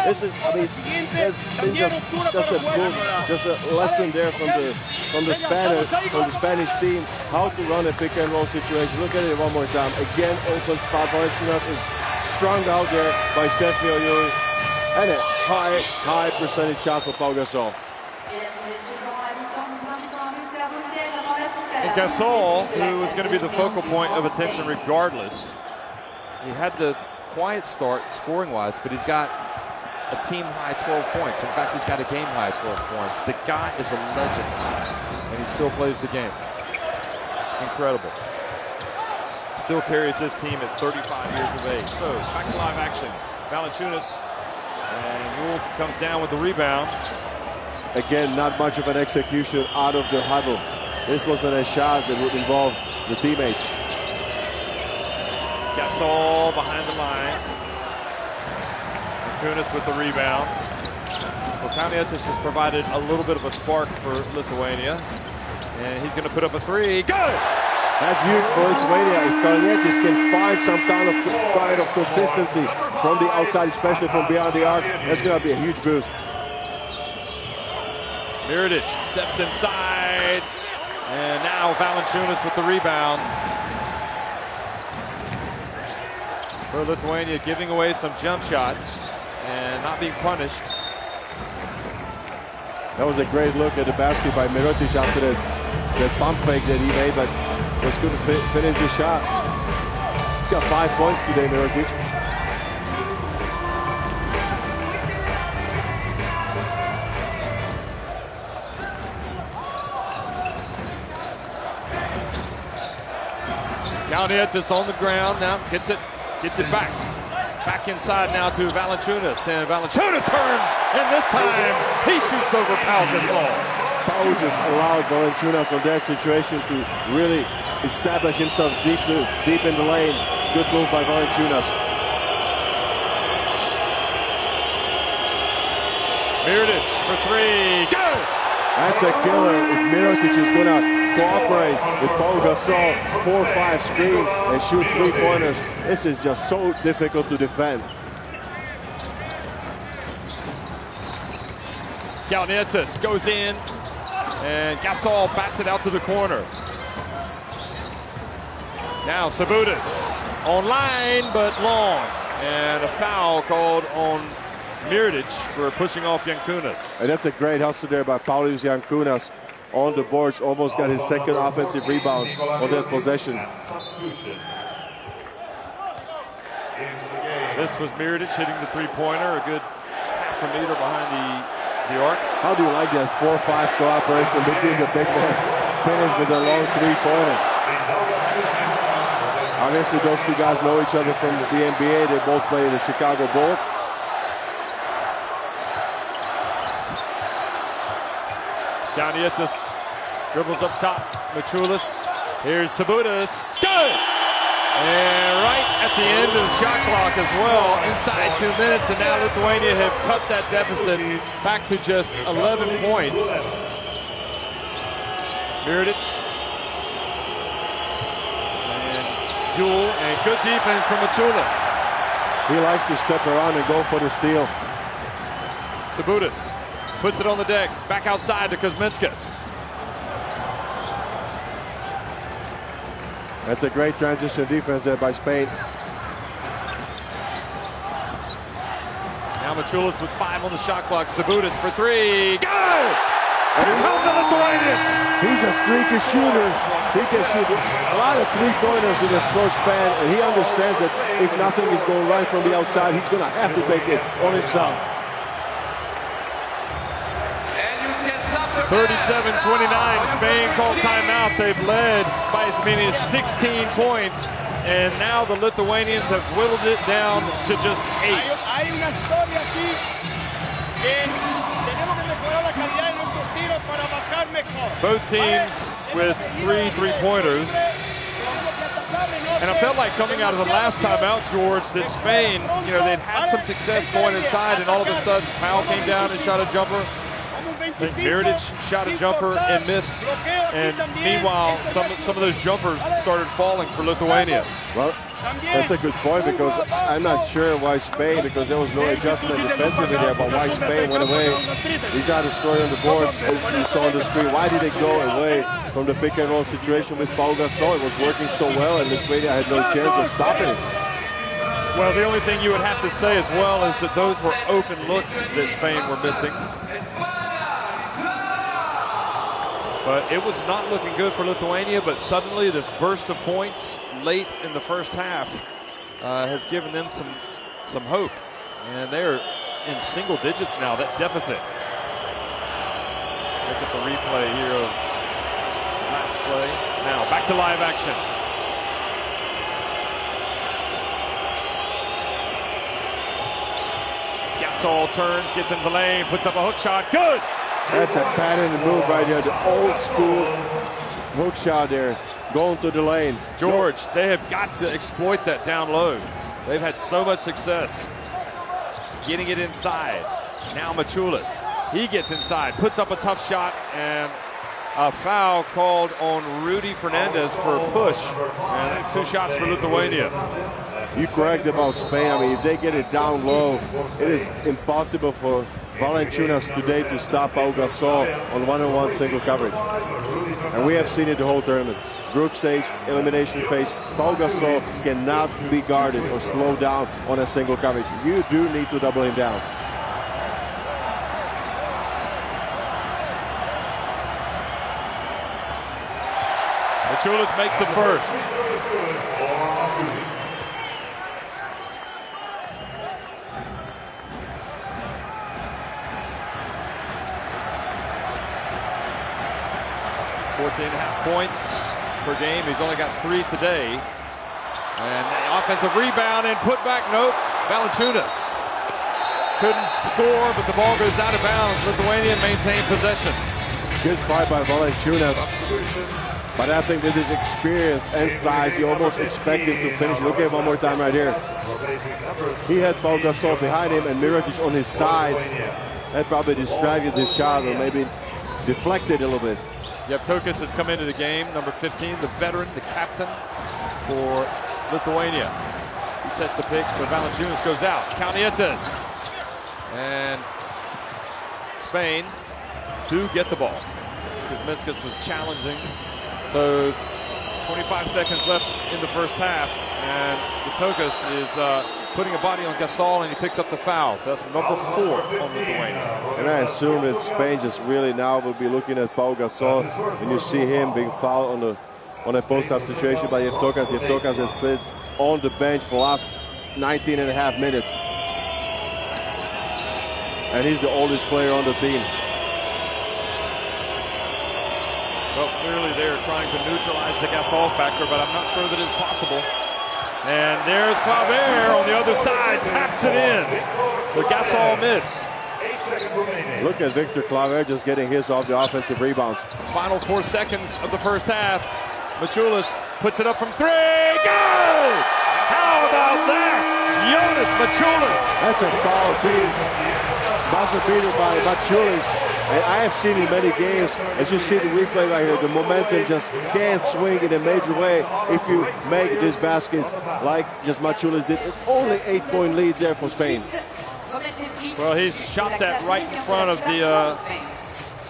This is, I mean, there's been just a lesson there from the Spanish team how to run a pick and roll situation. Look at it one more time. Again, open spot. Valenciunas is strung out there by Sergio Yuri, and a high percentage shot for Pau Gasol. And Gasol, who was going to be the focal point of attention regardless, he had the quiet start scoring-wise, but he's got a team-high 12 points. In fact, he's got a game-high 12 points. The guy is a legend, and he still plays the game. Incredible. Still carries his team at 35 years of age. So, back to live action. Valanciunas, and Rule comes down with the rebound. Again, not much of an execution out of the huddle. This wasn't a shot that would involve the teammates. Gasol behind the line. Kunis with the rebound. Well, Kalnietis has provided a little bit of a spark for Lithuania. And he's going to put up a three. Good! That's huge for Lithuania. If Kalnietis can find some kind of consistency from the outside, especially from beyond the arc, that's going to be a huge boost. Mirotic steps inside. And now Valanciunas with the rebound. For Lithuania, giving away some jump shots and not being punished. That was a great look at the basket by Mirotic after that pump fake that he made, but was good to finish the shot. He's got 5 points today, Mirotic. Kalnietis on the ground now, gets it back. Back inside now to Valanciunas, and Valanciunas turns, and this time he shoots over Pau Gasol. Pau just allowed Valanciunas on that situation to really establish himself deep in the lane. Good move by Valanciunas. Mirotic for three, good! That's a killer if Mirotic is gonna cooperate with Pau Gasol, 4-5 screen and shoot 3-pointers. This is just so difficult to defend. Kalnietis goes in, and Gasol bats it out to the corner. Now Sabonis online but long, and a foul called on Mirotic for pushing off Yankunas. And that's a great hustle there by Paulius Yankunas on the boards, almost got his second offensive rebound on that possession. This was Mirotic hitting the three-pointer, a good half a meter behind the arc. How do you like that 4-5 cooperation between the big men? Finish with a long three-pointer. Obviously, those two guys know each other from the NBA. They both play in the Chicago Bulls. Kalnietis dribbles up top. Machulis. Here's Sabonis. Good! And right at the end of the shot clock as well, inside 2 minutes, and now Lithuania have cut that deficit back to just 11 points. Mirotic. And Yule, and good defense from Machulis. He likes to step around and go for the steal. Sabonis puts it on the deck, back outside to Kuzminskas. That's a great transition defense there by Spain. Now Machulis with 5 on the shot clock. Sabonis for three. Good! Here come the Lithuanians! He's a streaky shooter. He can shoot a lot of three-pointers in a short span, and he understands that if nothing is going right from the outside, he's going to have to take it on himself. 37-29, Spain called timeout. They've led by as many as 16 points, and now the Lithuanians have whittled it down to just 8. Both teams with 3 three-pointers. And I felt like coming out of the last timeout, George, that Spain, they'd had some success going inside, and all of a sudden Powell came down and shot a jumper. Mirotic shot a jumper and missed, and meanwhile, some of those jumpers started falling for Lithuania. Well, that's a good point, because I'm not sure why Spain, because there was no adjustment defensively there, but why Spain went away. These are the story on the boards, as you saw on the screen. Why did they go away from the pick and roll situation with Pau Gasol? It was working so well, and Lithuania had no chance of stopping it. Well, the only thing you would have to say as well is that those were open looks that Spain were missing. But it was not looking good for Lithuania, but suddenly this burst of points late in the first half has given them some hope. And they're in single digits now, that deficit. Look at the replay here of last play. Now back to live action. Gasol turns, gets in the lane, puts up a hook shot, good! That's a patented move right here, the old school hook shot there, going to the lane. George, they have got to exploit that down low. They've had so much success getting it inside. Now Maciulis, he gets inside, puts up a tough shot, and a foul called on Rudy Fernandez for a push. And that's 2 shots for Lithuania. You're correct about Spain. I mean, if they get it down low, it is impossible for Valanciunas today to stop Pau Gasol on one-on-one single coverage. And we have seen it the whole tournament. Group stage, elimination phase, Pau Gasol cannot be guarded or slowed down on a single coverage. You do need to double him down. Maciulis makes the first. Points per game. He's only got 3 today. And the offensive rebound and put back. Nope. Valanciunas couldn't score, but the ball goes out of bounds. Lithuania maintained possession. Good fight by Valanciunas. But I think with his experience and size, you almost expect him to finish. Look at it one more time right here. He had Pau Gasol behind him and Mirotic on his side. That probably distracted his shot, or maybe deflected a little bit. Tokas has come into the game, number 15, the veteran, the captain for Lithuania. He sets the pick, so Valanciunas goes out. Kalnietis. And Spain do get the ball, because Miskas was challenging. So 25 seconds left in the first half, and Tokas is putting a body on Gasol, and he picks up the foul. So that's number 4 on Lithuania. And I assume that Spain just really now will be looking at Pau Gasol, and you see him being fouled on a post-up situation by Jevtokas. Jevtokas has slid on the bench for the last 19.5 minutes. And he's the oldest player on the team. Well, clearly they are trying to neutralize the Gasol factor, but I'm not sure that it's possible. And there's Claver on the other side, taps it in. So Gasol miss. Look at Victor Claver just getting his off the offensive rebounds. Final 4 seconds of the first half. Maciulis puts it up from 3. Good! How about that? Jonas Maciulis. That's a foul buzzer beater by Maciulis. And I have seen in many games, as you see the replay right here, the momentum just can't swing in a major way if you make this basket like just Maciulis did. It's only 8-point lead there for Spain. Well, he's shot that right in front of the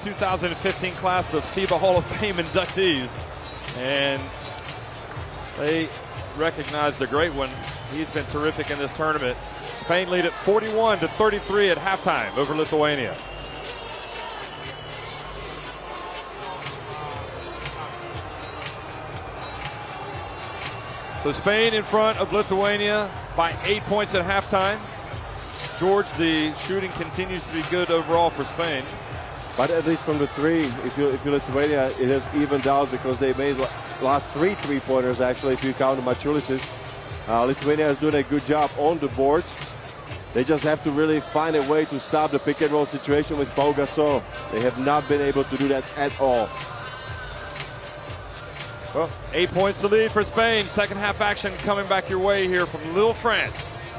2015 class of FIBA Hall of Fame inductees. And they recognize the great one. He's been terrific in this tournament. Spain lead at 41-33 at halftime over Lithuania. So Spain in front of Lithuania by 8 points at halftime. George, the shooting continues to be good overall for Spain. But at least from the 3, if you Lithuania, it has evened out, because they made last 3 3-pointers actually, if you count the Maciulis's. Lithuania is doing a good job on the boards. They just have to really find a way to stop the pick and roll situation with Pau Gasol. They have not been able to do that at all. Well, 8 points to lead for Spain. Second half action coming back your way here from Lille, France.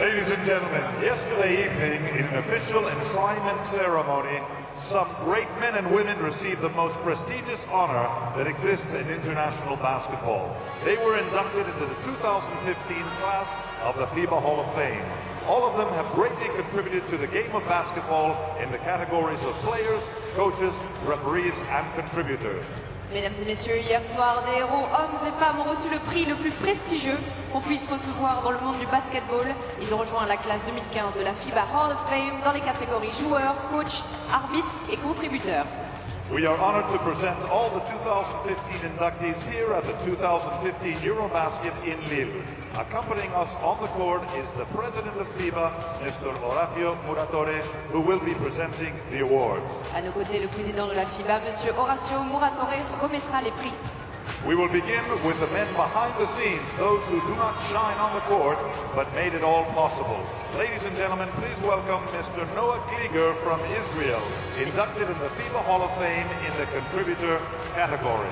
Ladies and gentlemen, yesterday evening, in an official enshrinement ceremony, some great men and women received the most prestigious honor that exists in international basketball. They were inducted into the 2015 class of the FIBA Hall of Fame. All of them have greatly contributed to the game of basketball in the categories of players, coaches, referees, and contributors. Mesdames et messieurs, hier soir, des héros, hommes et femmes, ont reçu le prix le plus prestigieux qu'on puisse recevoir dans le monde du basketball. Ils ont rejoint la classe 2015 de la FIBA Hall of Fame dans les catégories joueurs, coach, arbitre et contributeurs. We are honored to present all the 2015 inductees here at the 2015 Eurobasket in Lille. Accompanying us on the court is the president of FIBA, Mr. Horacio Muratore, who will be presenting the awards. À nos côtés, le président de la FIBA, Monsieur Horacio Muratore, remettra les prix. We will begin with the men behind the scenes, those who do not shine on the court, but made it all possible. Ladies and gentlemen, please welcome Mr. Noah Klieger from Israel, inducted in the FIBA Hall of Fame in the contributor category.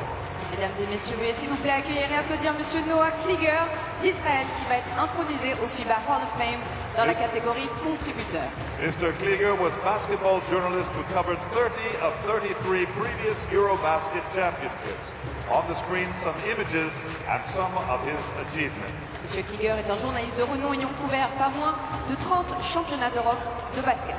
Mesdames et messieurs, veuillez s'il vous plaît accueillir et applaudir Monsieur Noah Klieger d'Israël qui va être intronisé au FIBA Hall of Fame dans la catégorie contributeur. Mr. Klieger was basketball journalist who covered 30 of 33 previous Eurobasket championships. On the screen, some images and some of his achievements. Monsieur Klieger est un journaliste de renom ayant couvert pas moins de 30 championnats d'Europe de basket.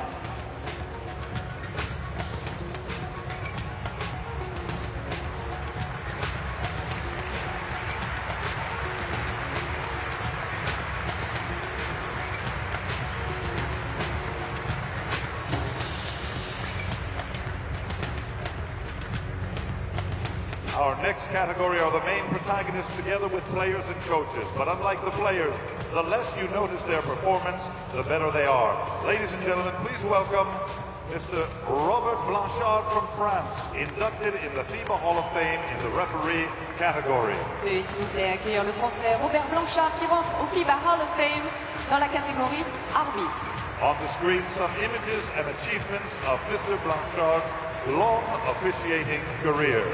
Our next category are the main protagonists together with players and coaches. But unlike the players, the less you notice their performance, the better they are. Ladies and gentlemen, please welcome Mr. Robert Blanchard from France, inducted in the FIBA Hall of Fame in the referee category. Veuillez s'il vous plaît accueillir le français Robert Blanchard qui rentre au FIBA Hall of Fame dans la catégorie arbitre. On the screen, some images and achievements of Mr. Blanchard's long officiating career.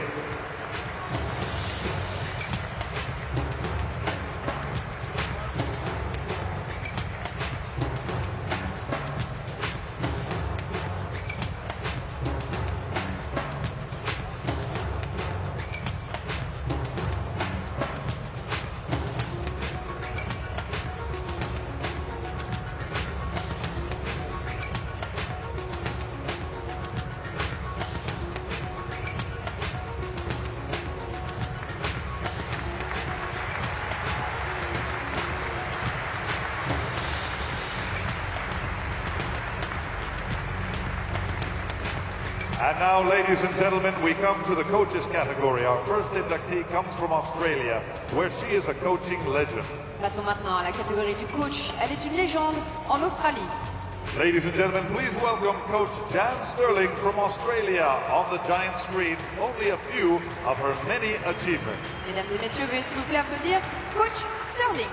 And now, ladies and gentlemen, we come to the coaches category. Our first inductee comes from Australia, where she is a coaching legend. Passons maintenant à la catégorie du coach. Elle est une légende en Australie. Ladies and gentlemen, please welcome Coach Jan Sterling from Australia. On the giant screens, only a few of her many achievements. Mesdames et messieurs, veuillez s'il vous plaît applaudir Coach Sterling.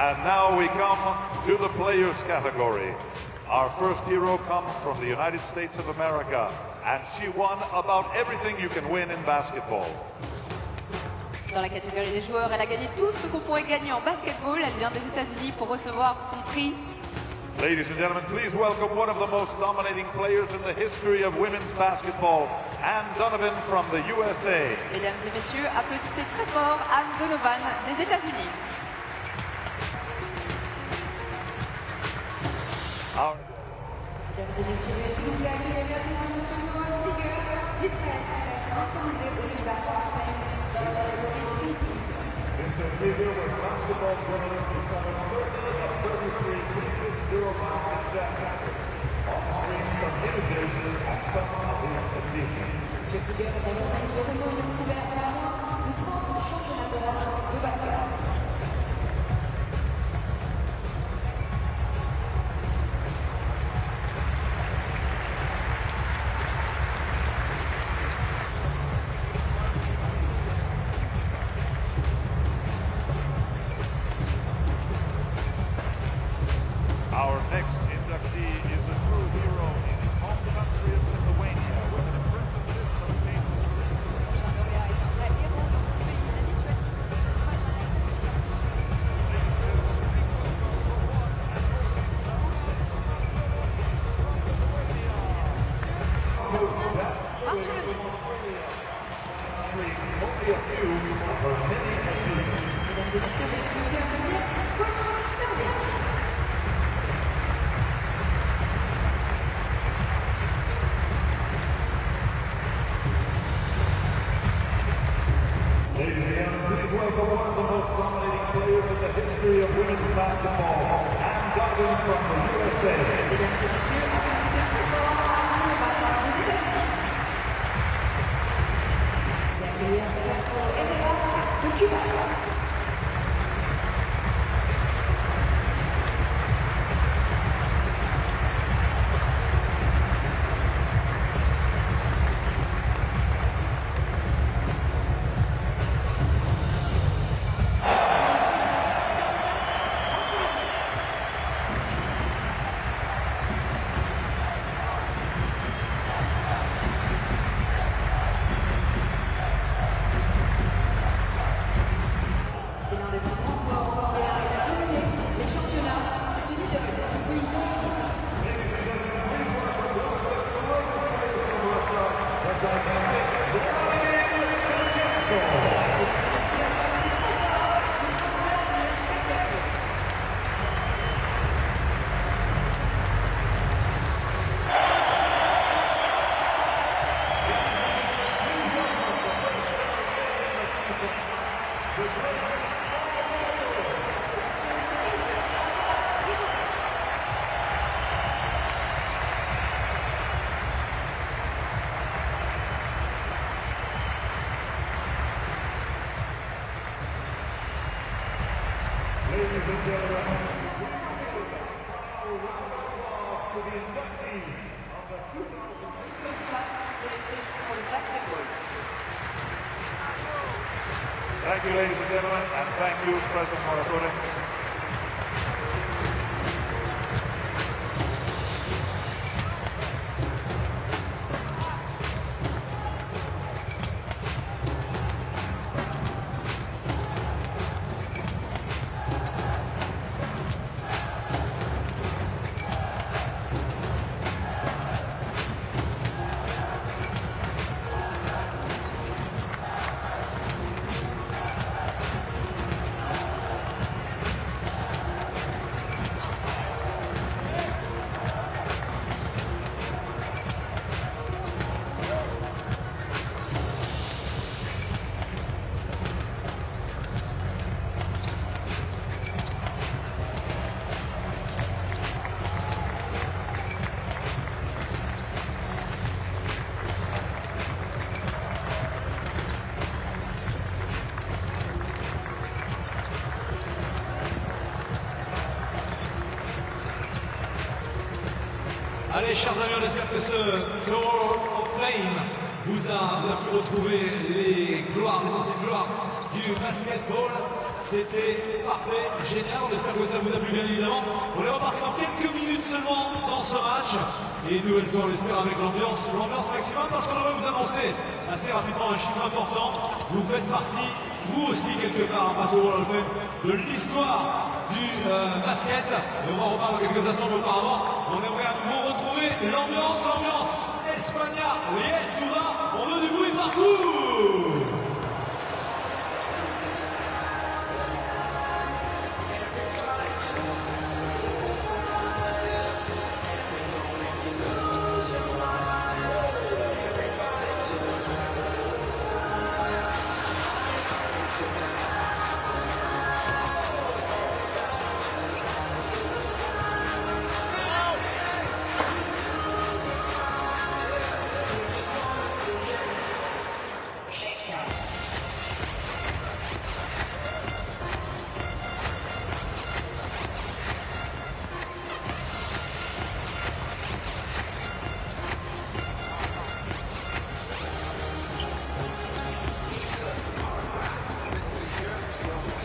And now we come to the players category. Our first hero comes from the United States of America, and she won about everything you can win in basketball. Dans la catégorie des joueurs, elle a gagné tout ce qu'on pourrait gagner en basketball. Elle vient des États-Unis pour recevoir son prix. Ladies and gentlemen, please welcome one of the most dominating players in the history of women's basketball, Anne Donovan from the USA. Mesdames et messieurs, applaudissez très fort Anne Donovan des États-Unis. Mesdames et messieurs, s'il vous plaît, accueillez maintenant Monsieur Noah Klieger d'Israël, intronisé au FIBA Hall of Fame dans la catégorie contributeur. Mr. Klieger was basketball journalist who covered 30 of 33 previous Eurobasket championships. On the screen, some images and some of his achievements. Monsieur Klieger est un journaliste de renom ayant couvert pas moins de 30 championnats d'Europe de basket. Our next inductee is a true hero in his home country of Lithuania with an Arriving from the USA. Thank you, ladies and gentlemen, and thank you, President Moratore. Allez, chers amis, on espère que ce Hall of Fame vous a pu retrouver les gloires, les anciennes gloires du basketball. C'était parfait, génial, on espère que ça vous a plu bien évidemment. On est reparti dans quelques minutes seulement dans ce match. Et une nouvelle fois, on l'espère avec l'ambiance maximum, parce qu'on va vous annoncer assez rapidement un chiffre important. Vous faites partie, vous aussi quelque part, face au Hall of Fame, de l'histoire du basket. Et on va en reparler quelques instants auparavant. On aimerait à nouveau retrouver l'ambiance España-Lituania. On veut du bruit partout.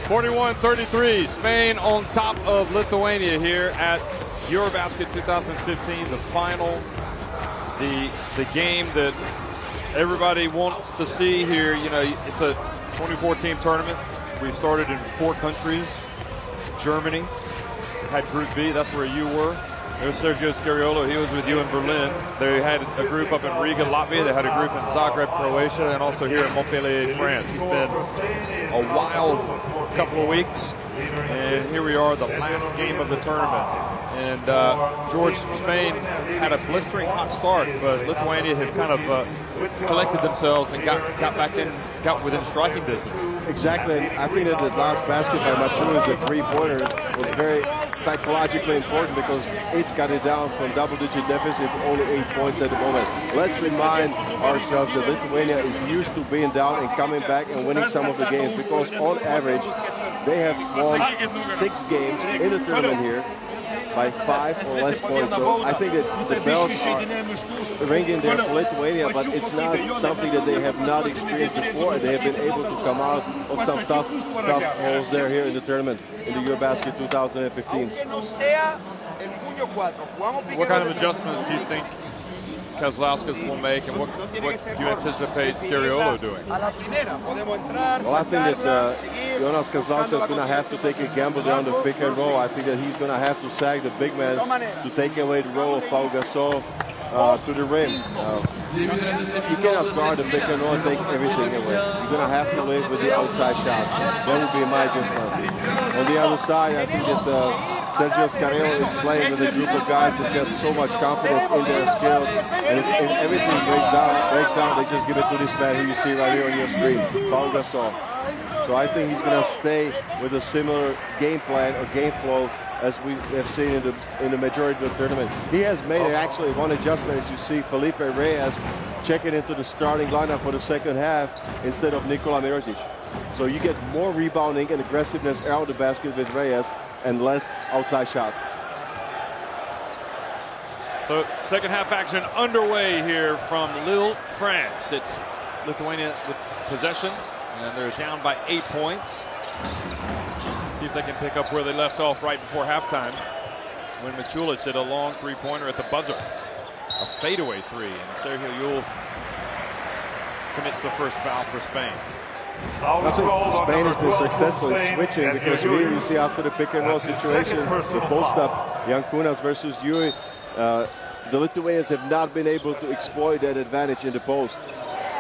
(41-33), Spain on top of Lithuania here at Eurobasket 2015, the final, the game that everybody wants to see here. You know, it's a 24-team tournament. We started in 4 countries. Germany had Group B, that's where you were. There's Sergio Scariolo, he was with you in Berlin. They had a group up in Riga, Latvia. They had a group in Zagreb, Croatia, and also here in Montpellier, France. It's been a wild couple of weeks, and here we are, the last game of the tournament. And George, Spain had a blistering hot start, but Lithuania have kind of collected themselves and got back in, got within striking distance. Exactly, and I think that the last basket by Machunas, the three-pointer, was very psychologically important because it got it down from double-digit deficit to only 8 points at the moment. Let's remind ourselves that Lithuania is used to being down and coming back and winning some of the games because on average they have won 6 games in the tournament here by 5 or less points. So I think that the bells are ringing there for Lithuania, but it's not something that they have not experienced before, and they have been able to come out of some tough holes there here in the tournament in the Eurobasket 2015. What kind of adjustments do you think Kazlauskas will make, and what do you anticipate Steriolo doing? Well, I think that Jonas Kazlauskas is going to have to take a gamble down the pick and roll. I think that he's going to have to sag the big man to take away the role of Pau Gasol to the rim. You cannot guard the pick and roll and take everything away. You're going to have to live with the outside shot. That would be my adjustment. On the other side, I think that Sergio Scarello is playing with a group of guys that get so much confidence in their skills, and if everything breaks down, they just give it to this man who you see right here on your screen, Pau Gasol. So I think he's going to stay with a similar game plan or game flow as we have seen in the majority of the tournament. He has made actually one adjustment, as you see Felipe Reyes checking into the starting lineup for the second half instead of Nikola Mirotic. So you get more rebounding and aggressiveness around the basket with Reyes and less outside shot. So second half action underway here from Lille, France. It's Lithuania with possession, and they're down by 8 points. See if they can pick up where they left off right before halftime when Machulis hit a long three-pointer at the buzzer. A fadeaway three, and Sergio Yul commits the first foul for Spain. I think Spain has been successful in switching because here you see after the pick and roll situation, the post up, Jankunas versus Yui, the Lithuanians have not been able to exploit that advantage in the post.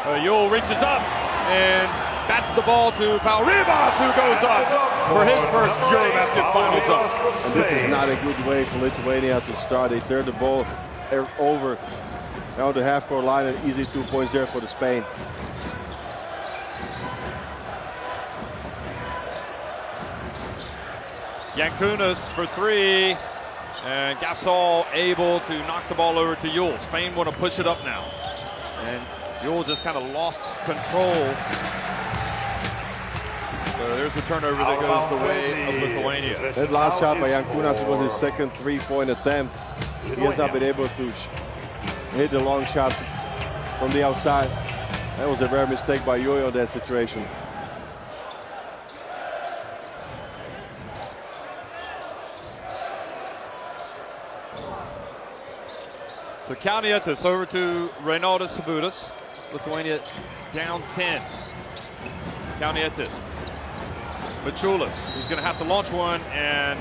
Yul reaches up and bats the ball to Pau Ribas, who goes up for his first Eurobasket final dunk. And this is not a good way for Lithuania to start. They turn the ball over down the half-court line, and easy 2 points there for the Spain. Jankunas for three, and Gasol able to knock the ball over to Yul. Spain want to push it up now, and Yul just kind of lost control. So there's a turnover that goes the way of Lithuania. That last shot by Jankunas was his second three-point attempt. He has not been able to hit the long shot from the outside. That was a rare mistake by Yoyo in that situation. So Kalnietis over to Reinaldas Sabudas. Lithuania down 10. Kalnietis. Machulis. He's going to have to launch one, and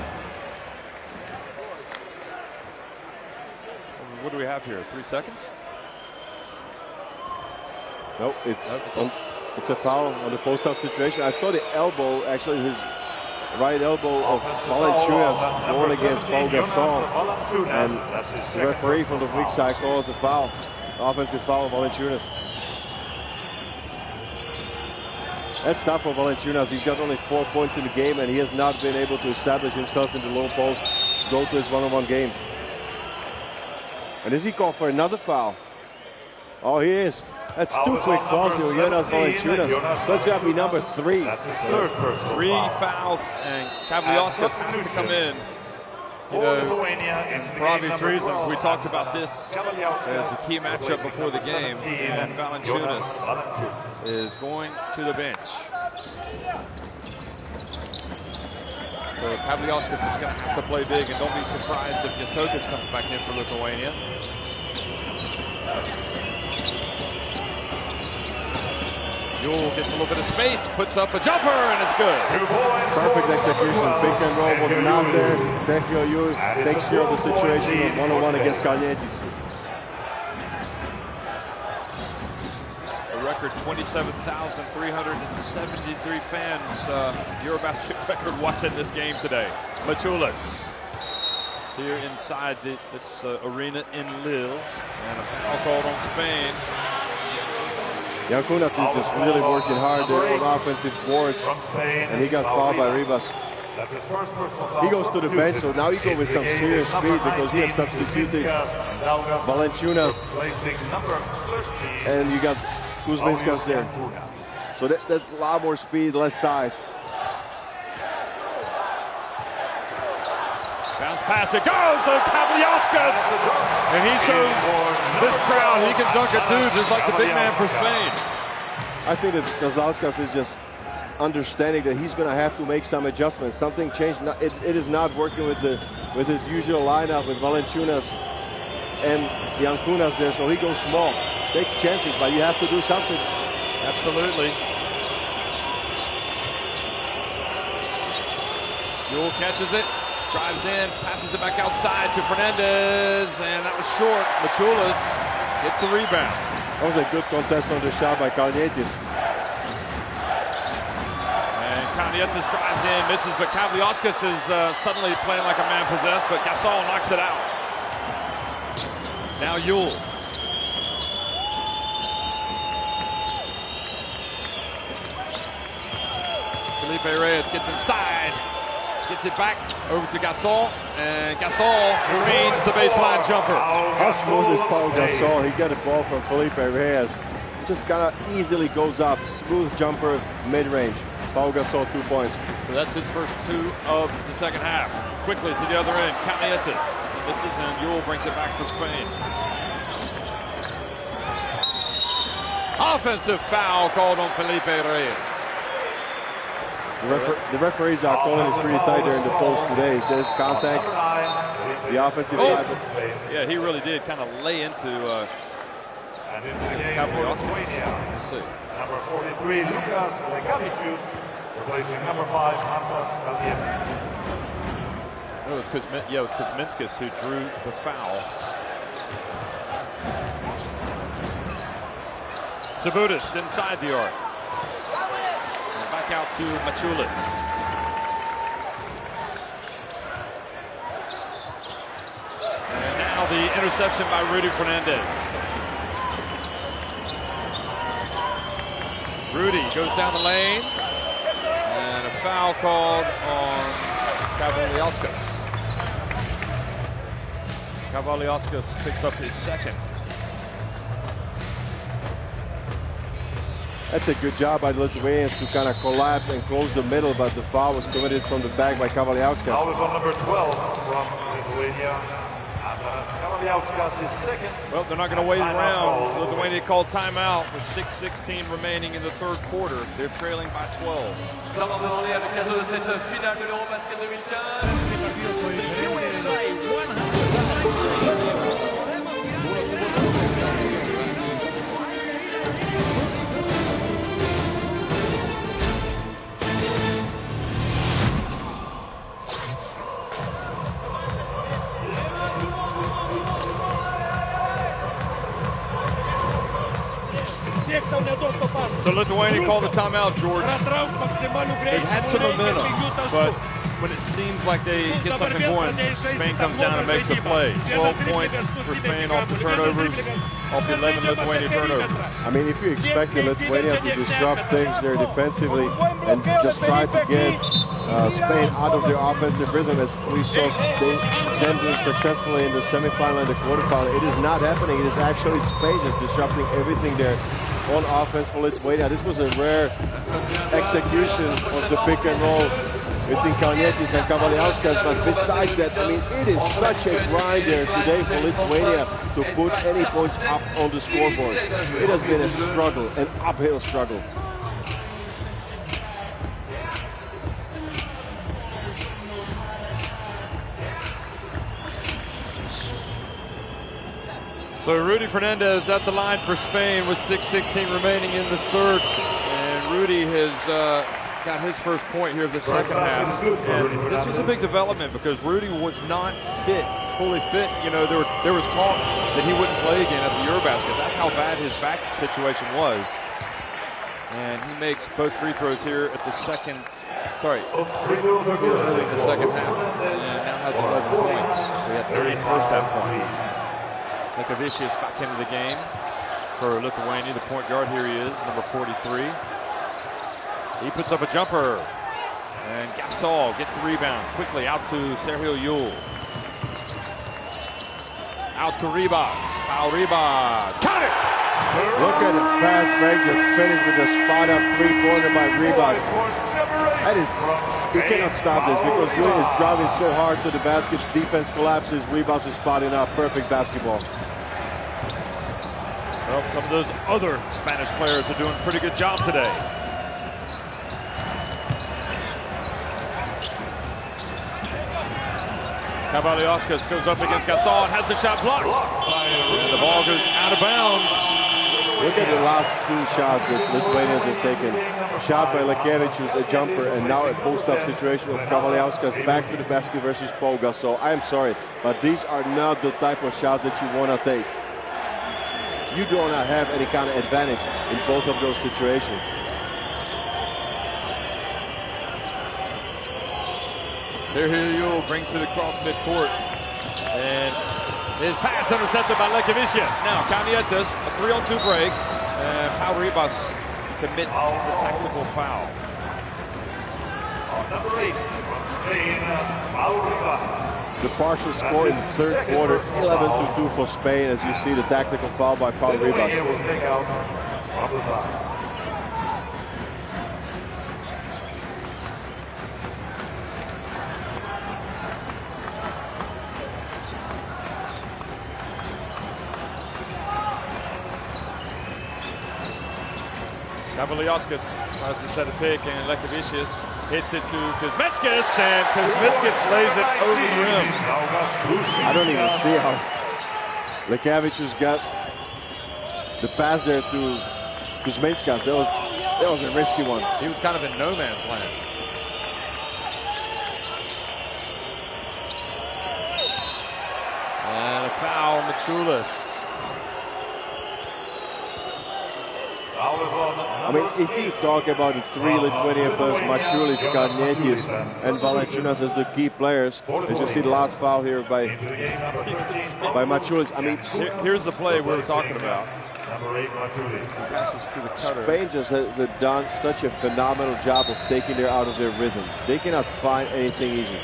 what do we have here? 3 seconds? Nope, it's a foul on the post-up situation. I saw the elbow, actually his right elbow of Valanciunas going against Pau Gasol, and the referee from the weak side calls a foul, offensive foul of Valanciunas. That's tough for Valanciunas. He's got only 4 points in the game, and he has not been able to establish himself in the low post, go to his one-on-one game. And is he called for another foul? Oh, he is. That's 2 quick fouls here, Jonas Valanciunas. That's got to be number 3. That's his third personal 3 fouls, and Kavliauskas has to come in. You know, for obvious reasons, we talked about this as a key matchup before the game, and Valanciunas is going to the bench. So Kavliauskas is going to have to play big, and don't be surprised if Jatokas comes back in for Lithuania. Yul gets a little bit of space, puts up a jumper, and it's good. Perfect execution. Pick and roll was not there. Sergio Yul takes care of the situation one-on-one against Kalnietis. A record 27,373 fans, Eurobasket record watching this game today. Machulis here inside this arena in Lille, and a foul called on Spain. Jankunas is just really working hard there on offensive boards, and he got fouled by Ribas. That's his first personal foul. He goes to the bench, so now you go with some serious speed because you have substituted Valanciunas and you got Kuzminskas there. So that's a lot more speed, less size. Bounce pass, it goes to Kavaliauskas! And he shows this crowd he can dunk it too, just like the big man for Spain. I think that Kavaliauskas is just understanding that he's going to have to make some adjustments. Something changed. It is not working with his usual lineup with Valanciunas and Yankunas there, so he goes small. Takes chances, but you have to do something. Absolutely. Yule catches it, drives in, passes it back outside to Fernandez, and that was short. Machulis gets the rebound. That was a good contest on the shot by Kalnietis. And Kalnietis drives in, misses, but Kavaliauskas is suddenly playing like a man possessed, but Gasol knocks it out. Now Yule. Felipe Reyes gets inside, gets it back over to Gasol, and Gasol drains the baseline jumper. How smooth is Paul Gasol? He got a ball from Felipe Reyes. Just kind of easily goes up. Smooth jumper, mid-range. Paul Gasol, 2 points. So that's his first 2 of the second half. Quickly to the other end, Kalnietis misses, and Yule brings it back for Spain. Offensive foul called on Felipe Reyes. The referees are calling it's pretty tight there in the post today. There's contact. The offensive side. Yeah, he really did kind of lay into and into the game for Lithuania. Let's see. Number 43, Lukas Lekavicius, replacing number 5, Mantas Kalnietis. It was Kuzminskas who drew the foul. Sabutis inside the arc. Back out to Machulis. And now the interception by Rudy Fernandez. Rudy goes down the lane. And a foul called on Kavaliauskas. Kavaliauskas picks up his second. That's a good job by the Lithuanians to kind of collapse and close the middle, but the foul was committed from the back by Kavaliauskas. Foul was on number 12 from Lithuania. Kavaliauskas is second. Well, they're not going to wait around. Lithuania called timeout with 6:16 remaining in the third quarter. They're trailing by 12. Nous allons demander à l'occasion de cette finale de l'Eurobasket 2015. USA 119. So Lithuania called the timeout, George. They've had some momentum, but when it seems like they get something going, Spain comes down and makes a play. 12 points for Spain off the turnovers, off the 11 Lithuania turnovers. I mean, if you expect the Lithuania to disrupt things there defensively and just try to get Spain out of their offensive rhythm, as we saw them doing successfully in the semifinal and the quarterfinal, it is not happening. It is actually Spain just disrupting everything there on offense for Lithuania. This was a rare execution of the pick and roll between Kalnietis and Kavaliauskas, but besides that, I mean, it is such a grind there today for Lithuania to put any points up on the scoreboard. It has been a struggle, an uphill struggle. So Rudy Fernandez at the line for Spain with 6:16 remaining in the third. And Rudy has got his first point here of the second half. And this was a big development because Rudy was not fully fit. You know, there was talk that he wouldn't play again at the Eurobasket. That's how bad his back situation was. And he makes both free throws here at the second. Sorry, early in the second half. And now has 11 points. So he had 30 first half points. Lekavicius back into the game for Lithuania. The point guard, here he is, number 43. He puts up a jumper. And Gasol gets the rebound quickly out to Sergio Llull. Out to Ribas. Pau Ribas. Count it! Look at the fast break, just finished with a spot up three-pointer by Ribas. That is, you cannot stop this because Llull is driving so hard to the basket. Defense collapses. Ribas is spotting up. Perfect basketball. Well, some of those other Spanish players are doing a pretty good job today. Cavaliauskas goes up against Gasol and has the shot blocked. And the ball goes out of bounds. Look at the last two shots that Lithuanians have taken. Shot by Lekevicius, a jumper, and now a post-up situation of Cavaliauskas back to the basket versus Pau Gasol. I am sorry, but these are not the type of shots that you want to take. You do not have any kind of advantage in both of those situations. Sergio Llull brings it across midcourt. And his pass intercepted by Lekevicius. Now, Canietes, a 3-on-2 break. And Pau Ribas commits the tactical foul. Number 8 from Spain, Pau Ribas. The partial score in the third quarter, 11-2 for Spain, as you see the tactical foul by Pau Ribas. Lithuania will take out from the side. Cavaliauskas tries to set a pick, and Lekevicius hits it to Kuzminskas, and Kuzminskas lays it over the rim. I don't even see how Lekevicius got the pass there to Kuzminskas. That was a risky one. He was kind of in no man's land. And a foul, Machulis. I mean, if you talk about the three Lithuanian players, Machulis, Canietes, and Valančiūnas as the key players, as you see the last foul here by Machulis. I mean, here's the play we were talking about. Passes to the cutter. Spain just has done such a phenomenal job of taking them out of their rhythm. They cannot find anything easy.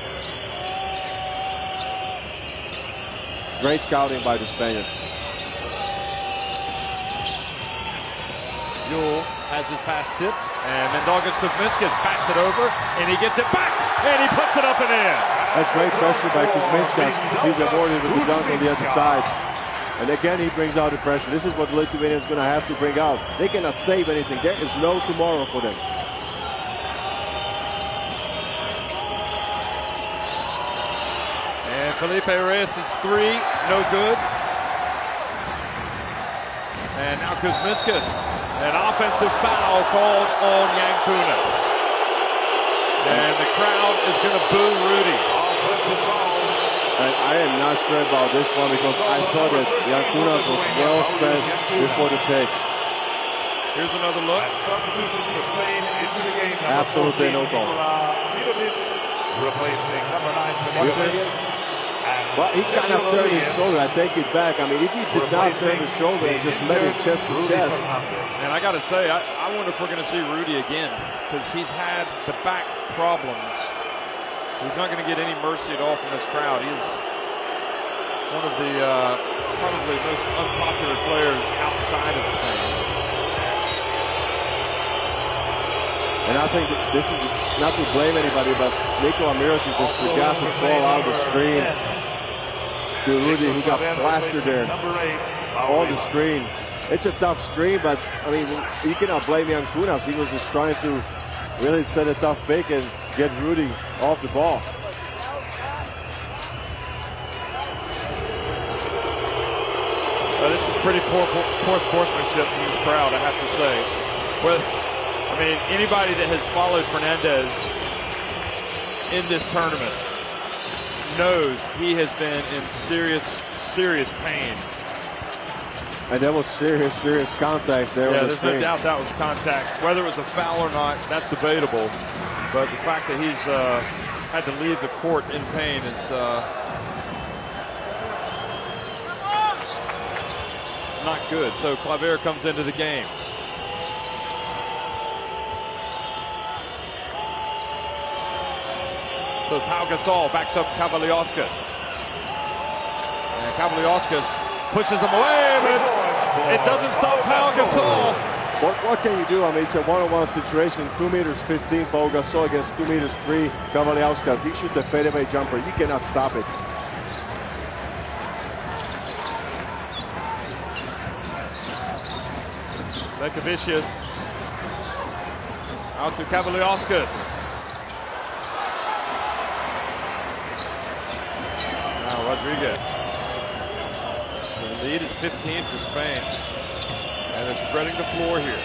Great scouting by the Spaniards. Llull has his pass tipped, and Mindaugas Kuzminskas backs it over, and he gets it back, and he puts it up and in. That's great pressure by Kuzminskas. He's avoided with the dunk on the other side. And again, he brings out the pressure. This is what Lithuania is going to have to bring out. They cannot save anything. There is no tomorrow for them. And Felipe Reyes' three, no good. And now Kuzminskas. An offensive foul called on Yankunas. And the crowd is going to boo Rudy. Offensive foul. And I am not sure about this one because I thought that Yankunas was well set before the take. Here's another look. Substitution for Spain into the game. Absolutely no goal. Replacing number 9 Fernandez. Well, he kind of turned his shoulder. I take it back. I mean, if he did not turn his shoulder and just met him chest to chest. And I got to say, I wonder if we're going to see Rudy again, because he's had the back problems. He's not going to get any mercy at all from this crowd. He is one of the probably most unpopular players outside of Spain. And I think that this is not to blame anybody, but Nikola Mirotic just forgot to call out the screen to Rudy, who got plastered there on the screen. It's a tough screen, but I mean, you cannot blame Yankunas. He was just trying to really set a tough pick and get Rudy off the ball. This is pretty poor sportsmanship from this crowd, I have to say. Well, I mean, anybody that has followed Fernandez in this tournament knows he has been in serious pain. And that was serious contact there. Yeah, with there's no doubt that was contact. Whether it was a foul or not, that's debatable. But the fact that he's had to leave the court in pain is it's not good. So Claver comes into the game. So Pau Gasol backs up Kavaliauskas. And Kavaliauskas pushes him away, but it doesn't stop Pau Gasol. What can you do? I mean, it's a one-on-one situation. 2 meters 15, Pau Gasol against 2 meters 3, Kavaliauskas. He shoots a fadeaway jumper. You cannot stop it. Lekavicius out to Kavaliauskas. Now Rodriguez. The lead is 15 for Spain. And they're spreading the floor here.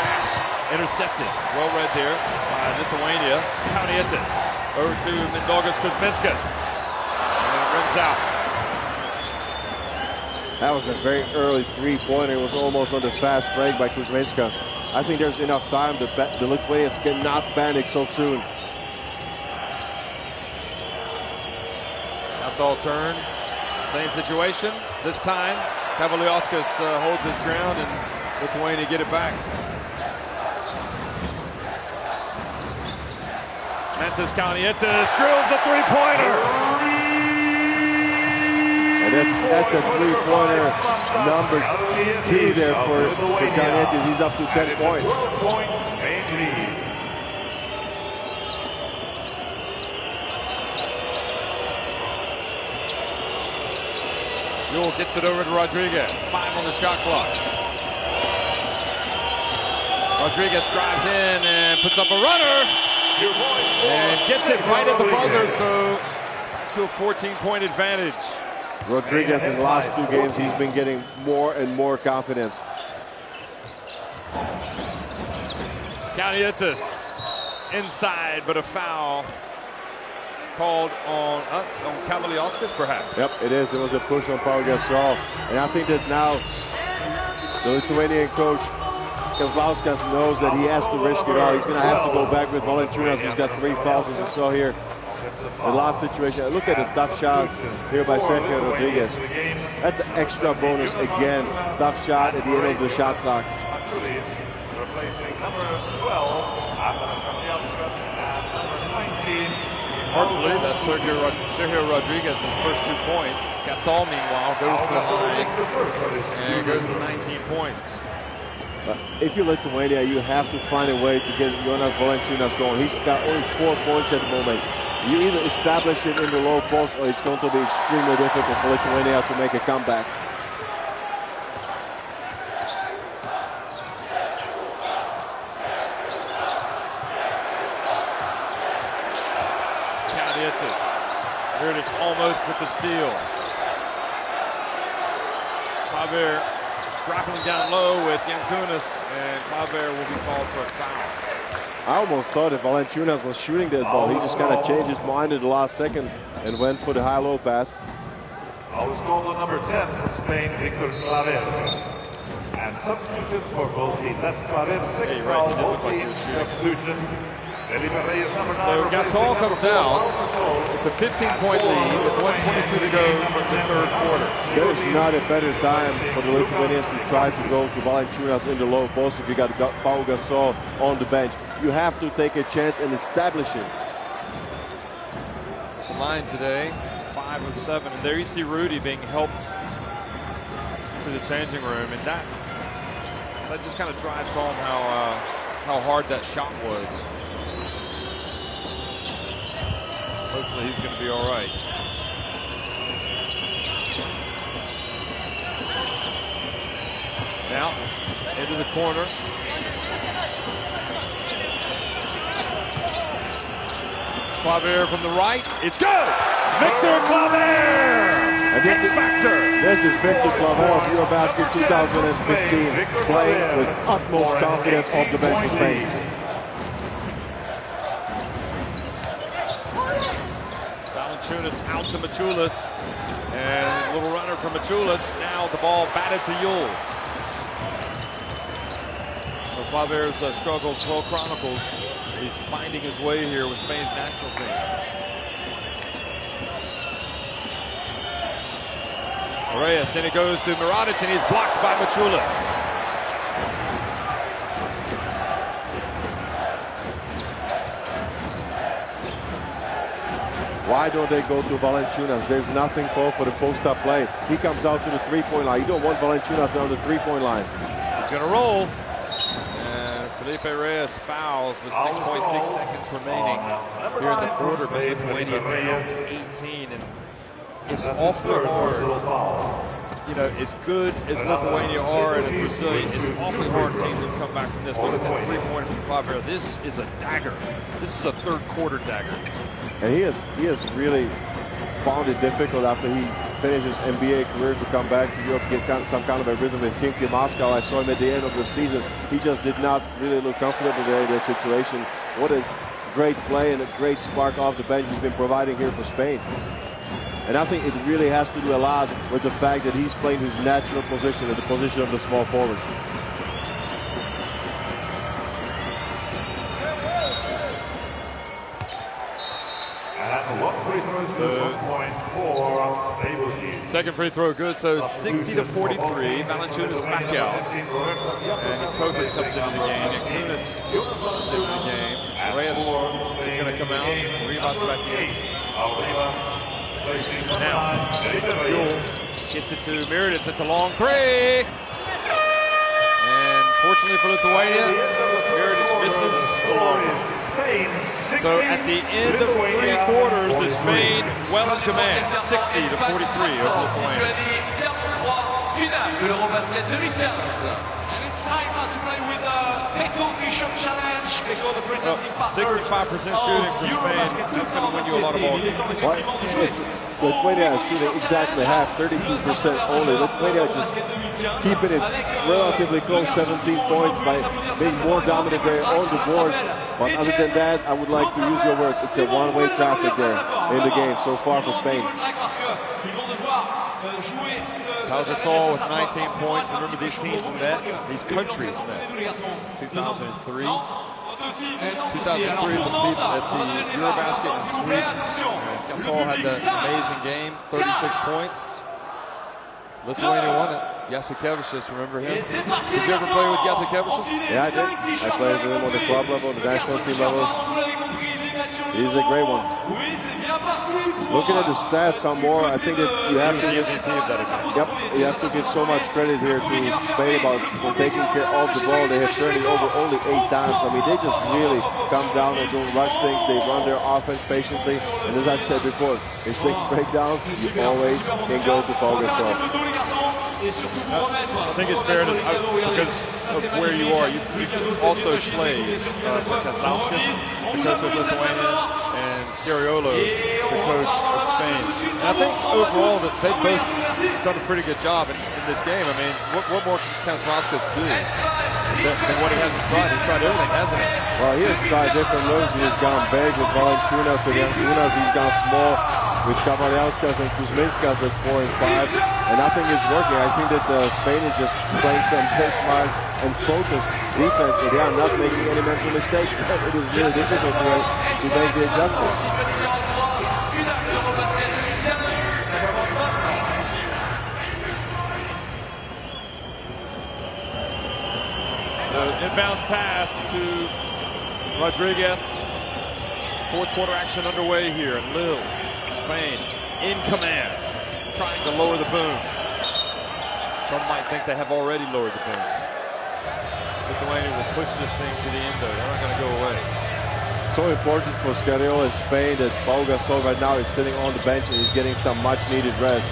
Pass intercepted. Well read there by Lithuania. Kaunietis over to Mindaugas Kuzminskas. And it rims out. That was a very early three-pointer. It was almost on the fast break by Kuzminskas. I think there's enough time. The Lithuanians cannot panic so soon. Gasol turns. Same situation. This time, Kavaliauskas holds his ground and Lithuania get it back. Mantas Kaunietis drills the three-pointer. And that's a three-pointer number 2 there for Kaunietis. He's up to 10 points. Yule gets it over to Rodriguez. 5 on the shot clock. Rodriguez drives in and puts up a runner. And gets it right at the buzzer, so to a 14-point advantage. Rodriguez in the last 2 games, he's been getting more and more confidence. Kaunietis inside, but a foul called on us, on Kavaliauskas perhaps. Yep, it is. It was a push on Pau Gasol. And I think that now the Lithuanian coach, Kazlauskas, knows that he has to risk it all. He's going to have to go back with Valančiūnas, who's got 3 fouls, as you saw here. The last situation, look at the tough shot here by Sergio Rodriguez. That's an extra bonus again. Tough shot at the end of the shot clock. Hard to believe that Sergio Rodriguez's first 2 points. Gasol, meanwhile, goes to the line and goes to 19 points. If you're Lithuania, you have to find a way to get Jonas Valančiūnas going. He's got only 4 points at the moment. You either establish it in the low post or it's going to be extremely difficult for Lithuania to make a comeback. Kaunietis. Here it's almost with the steal. Klaver grappling down low with Jankunas, and Klaver will be called for a foul. I almost thought that Valančiūnas was shooting that ball. He just kind of changed his mind at the last second and went for the high-low pass. Always goal on number 10 from Spain, Victor Klaver. And substitution for goal team. That's Klaver's 6th foul, goal team substitution. So Gasol comes out. It's a 15-point lead with 1:22 to go in the 3rd quarter. There is not a better time for the Lithuanians to try to go to Valančiūnas in the low post if you got Pau Gasol on the bench. You have to take a chance and establish it. The line today, 5 of 7. And there you see Rudy being helped to the changing room. And that just kind of drives home how hard that shot was. Hopefully he's going to be all right. Now, into the corner. Klaver from the right. It's good! Victor Klaver! X Factor! This is Victor Klaver of Eurobasket 2015, playing with utmost confidence off the bench for Spain. Valančiūnas out to Maciulis. And a little runner from Maciulis. Now the ball batted to Yule. So Klaver's struggles well chronicled. He's finding his way here with Spain's national team. Reyes, and it goes to Mirotic, and he's blocked by Maciulis. Why don't they go to Valanciunas? There's nothing called for the post-up play. He comes out to the three-point line. You don't want Valanciunas on the three-point line. He's going to roll. And Felipe Reyes fouls with 6.6 seconds remaining here in the quarter. But Lithuania down 18. And it's awfully hard. You know, as good as Lithuania are and as Brazilian, it's awfully hard seeing them come back from this. Look at that three-pointer from Claver. This is a dagger. This is a third-quarter dagger. And he has really found it difficult after he finished his NBA career to come back to Europe, get some kind of a rhythm with Khimki Moscow. I saw him at the end of the season. He just did not really look comfortable there in that situation. What a great play and a great spark off the bench he's been providing here for Spain. And I think it really has to do a lot with the fact that he's playing his natural position at the position of the small forward. And one free throw is good. 1 point for Sabres. Second free throw good, so 60-43. Valanciunas back out. And Todos comes into the game. And Kunis into the game. Reyes is going to come out. Rivas back in. Now, Yule gets it to Miridis. It's a long three. And fortunately for Lithuania, Miridis misses the long one. So at the end of 3 quarters, is Spain well in command, 60-43 over Lithuania. Eurobasket 2015. And it's time now to play with the Peko Mission Challenge. Peko, the presenting partner 65% shooting for Spain. That's going to win you a lot of ball games. Lithuania is shooting exactly half, 32% only. Lithuania just keeping it relatively close, 17 points by being more dominant there on the boards. But other than that, I would like to use your words. It's a one-way traffic there in the game so far for Spain. Pau Gasol with 19 points. Remember, these teams met, these countries met. 2003. 2003 at the Eurobasket in Sweden. Gasol had that amazing game, 36 points. Lithuania won it. Jasikevicius, remember him? Did you ever play with Jasikevicius? Yeah, I did. I played with him on the club level, the national team level. He's a great one. Looking at the stats some more, I think that you have to you have to give so much credit here to Spain about for taking care of the ball. They have turned it over only 8 times. I mean, they just really come down and don't rush things. They run their offense patiently. And as I said before, if things break down, you always can go to Pau Gasol. I think it's fair to, because of where you are, you also played for Kazlauskas, the coach of Lithuania, and Scariolo, the coach of Spain. And I think overall that they've both done a pretty good job in this game. I mean, what more can Kazlauskas do than what he hasn't tried? He's tried everything, hasn't he? Well, he has tried different looks. He has gone big with Valanciunas and Yankunas. He's gone small with Kavaliauskas and Kuzminskas at 4 and 5. And nothing is working. I think that Spain is just playing some very smart and focused defense. And they are not making any mental mistakes. It is really difficult to make the adjustment. So inbounds pass to Rodriguez. Fourth quarter action underway here in Lille, Spain, in command, trying to lower the boom. Some might think they have already lowered the boom. Lithuania will push this thing to the end, though. They're not going to go away. So important for Scariolo in Spain that Pau Gasol right now is sitting on the bench and he's getting some much-needed rest.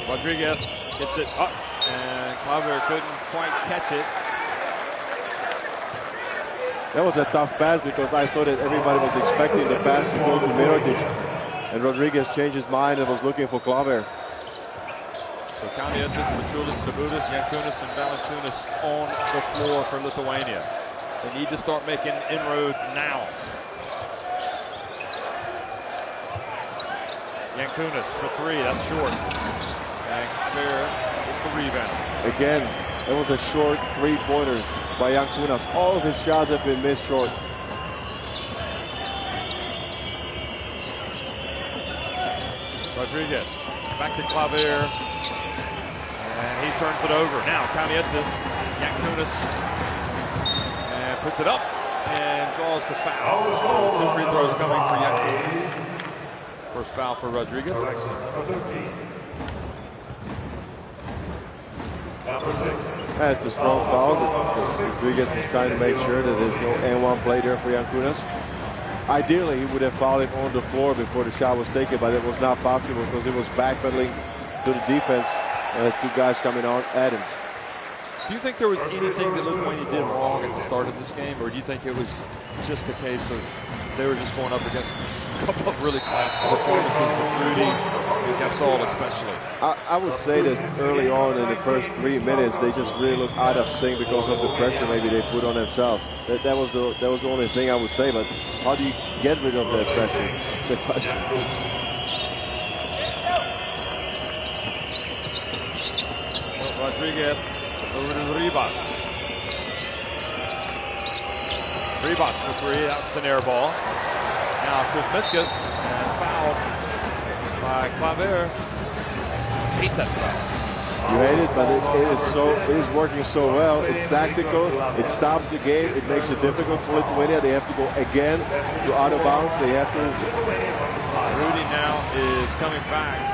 Rodriguez gets it up, and Claver couldn't quite catch it. That was a tough pass because I thought that everybody was expecting the pass to go to Mirotic. And Rodriguez changed his mind and was looking for Claver. So Kamietis, Pachulis, Sabutis, Yankunas, and Valanciunas on the floor for Lithuania. They need to start making inroads now. Yankunas for 3, that's short. And Claver gets the rebound. Again, it was a short three-pointer by Yankunas. All of his shots have been missed short. Rodriguez back to Claver. And he turns it over. Now Kamietis, Yankunas, puts it up and draws the foul. So 2 free throws coming for Yankunas. First foul for Rodriguez. It's a strong foul because Rodriguez was trying to make sure that there's no N1 play there for Yankunas. Ideally, he would have fouled him on the floor before the shot was taken, but it was not possible because it was backpedaling to the defense. 2 guys coming on at him. Do you think there was anything that Lithuania did wrong at the start of this game, or do you think it was just a case of they were just going up against a couple of really classic performances with Rudy and Gasol especially? I would say that early on in the first 3 minutes, they just really looked out of sync because of the pressure maybe they put on themselves. That was the only thing I would say, but how do you get rid of that pressure? It's a question. Rodriguez over to Ribas. Ribas for 3, that's an air ball. Now Kuzmitskas, and fouled by Claver. Hate that foul. You hate it, but it is working so well. It's tactical, it stops the game, it makes it difficult for Lithuania. They have to go again to out of bounds. They have to. Rudy now is coming back.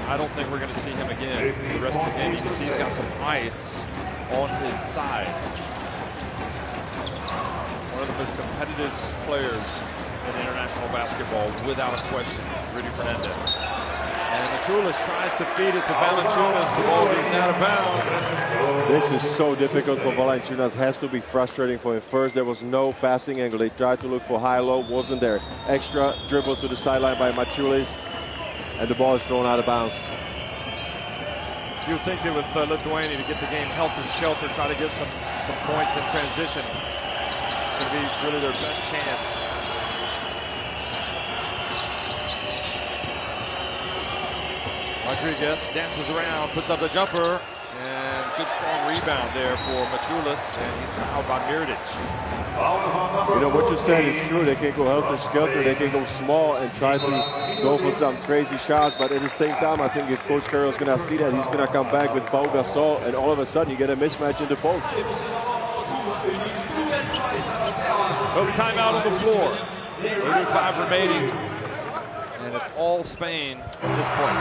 I don't think we're going to see him again for the rest of the game. You can see he's got some ice on his side. One of the most competitive players in international basketball, without a question, Rudy Fernandez. And Machulis tries to feed it to Valanciunas. The ball goes out of bounds. This is so difficult for Valanciunas. Has to be frustrating for him. First, there was no passing angle. They tried to look for high-low, wasn't there. Extra dribble to the sideline by Machulis. And the ball is thrown out of bounds. You would think that with Lithuania to get the game helter-skelter, try to get some points in transition. It's going to be really their best chance. Rodriguez dances around, puts up the jumper, and good strong rebound there for Machulis, and he's fouled by Mirotic. You know, what you said is true. They can go helter-skelter, they can go small and try to go for some crazy shots, but at the same time, I think if Coach Carroll's going to see that, he's going to come back with Pau Gasol, and all of a sudden you get a mismatch in the post. No timeout on the floor. 35 remaining, and it's all Spain at this point.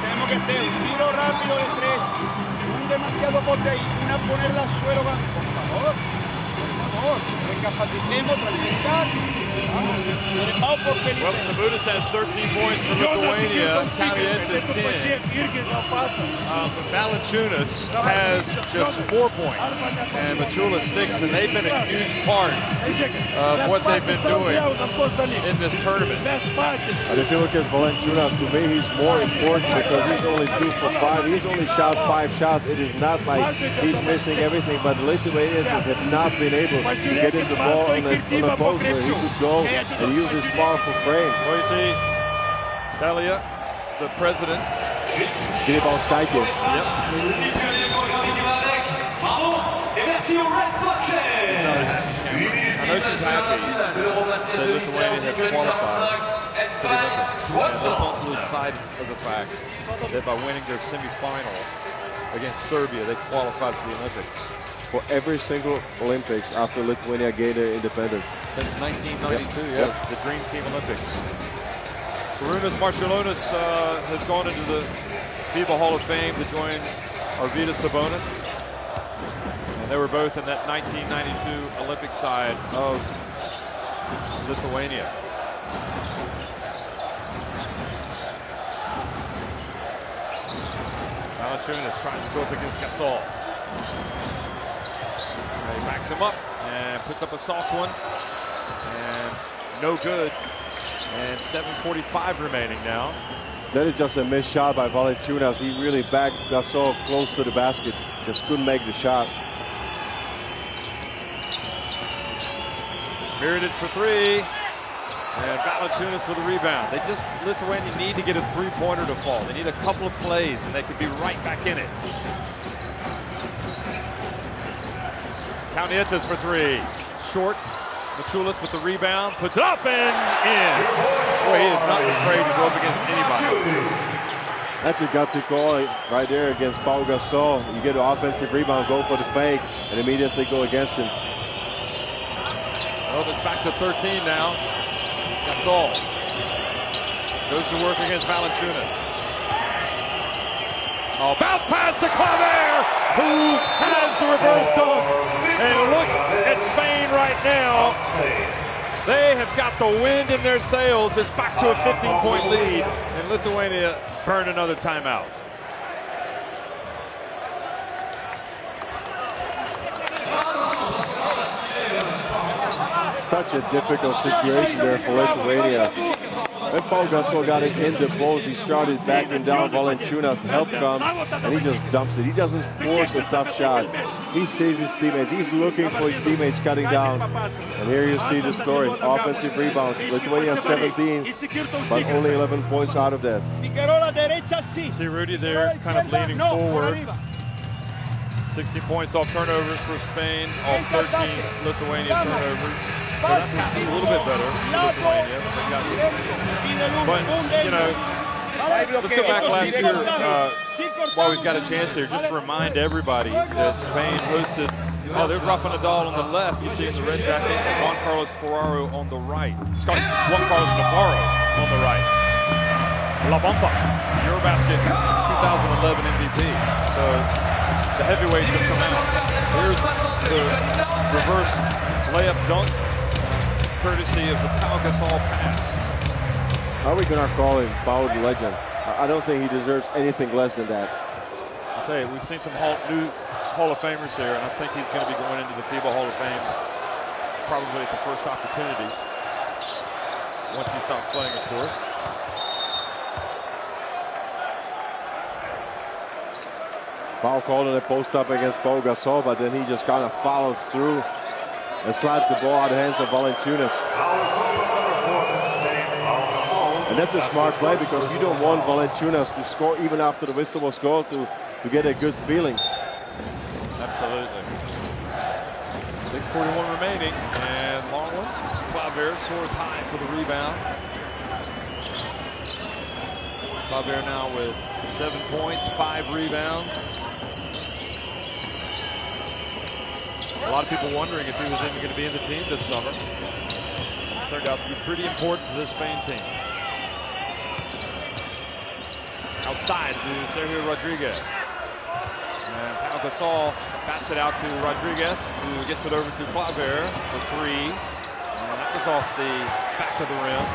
Tenemos que hacer un tiro rápido de 3, un demasiado pote ahí, una ponerla al suelo, por favor, recapacitemos, tranquilidad. Well, Sabutis has 13 points for Lithuania, Kalientes 10. Valanciunas has just 4 points, and Machulis 6, and they've been a huge part of what they've been doing in this tournament. And if you look at Valanciunas, to me, he's more important because he's only 2 for 5. He's only shot 5 shots. It is not like he's missing everything, but the Lithuanians have not been able to get in the ball on the post where he could go and use his powerful frame. Well, you see, Dalia, the president. Get it on Skype. Yep. I know she's happy that Lithuania has qualified for the Olympics. And let's not lose sight of the fact that by winning their semifinal against Serbia, they qualified for the Olympics. For every single Olympics after Lithuania gained their independence. Since 1992, yeah, the Dream Team Olympics. Sarunas Marciulionis has gone into the FIBA Hall of Fame to join Arvydas Sabonis. And they were both in that 1992 Olympic side of Lithuania. Valanciunas trying to go up against Gasol. He backs him up and puts up a soft one, and no good. And 7:45 remaining now. That is just a missed shot by Valanciunas. He really backed Gasol close to the basket. Just couldn't make the shot. Mirotic for 3. And Valanciunas with a rebound. Lithuania need to get a three-pointer to fall. They need a couple of plays, and they could be right back in it. Kalientes for 3. Short. Machulis with the rebound. Puts it up and in. Boy, he is not afraid to go up against anybody. That's a gutsy call right there against Pau Gasol. You get an offensive rebound, go for the fake, and immediately go against him. Well, it's back to 13 now. Gasol goes to work against Valanciunas. Oh, bounce pass to Claver, who has the reverse dunk. And look at Spain right now. They have got the wind in their sails. It's back to a 15-point lead, and Lithuania burned another timeout. Such a difficult situation there for Lithuania. When Pau Gasol got it in the post, he started backing down. Valanciunas, help comes, and he just dumps it. He doesn't force a tough shot. He sees his teammates. He's looking for his teammates cutting down. And here you see the story. Offensive rebounds. Lithuania 17, but only 11 points out of that. See Rudy there kind of leaning forward. 60 points off turnovers for Spain, off 13 Lithuania turnovers. So that's a little bit better for Lithuania. But, you know, let's go back last year while we've got a chance here, just to remind everybody that Spain hosted, oh, there's Rafa Nadal on the left, you see in the red jacket, and Juan Carlos Ferraro on the right. Juan Carlos Navarro on the right. La Bomba, Eurobasket 2011 MVP. So the heavyweights have come out. Here's the reverse layup dunk, courtesy of the Pau Gasol pass. How are we going to call him Pau the Legend? I don't think he deserves anything less than that. I'll tell you, we've seen some new Hall of Famers here, and I think he's going to be going into the FIBA Hall of Fame probably at the first opportunity. Once he stops playing, of course. Foul called on the post up against Pau Gasol, but then he just kind of follows through and slaps the ball out of the hands of Valanciunas. And that's a smart play because you don't want Valanciunas to score even after the whistle was called to get a good feeling. Absolutely. 6:41 remaining, and long one. Claver soars high for the rebound. Claver now with 7 points, 5 rebounds. A lot of people wondering if he was even going to be in the team this summer. It's turned out to be pretty important to this Spain team. Outside to Sergio Rodriguez. And Pau Gasol bats it out to Rodriguez, who gets it over to Claver for 3. And that was off the back of the rim.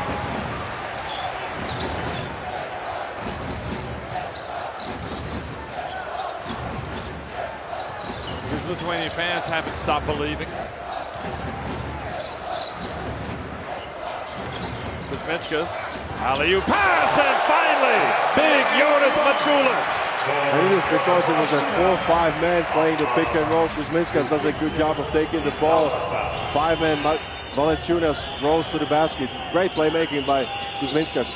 These Lithuanian fans haven't stopped believing. Kuzminskas, alley-oop pass, and finally, big Jonas Maciulis. And it is because it was a 4-5 man playing the pick and roll. Kuzminskas does a good job of taking the ball. 5-man Valanciunas rolls to the basket. Great playmaking by Kuzminskas.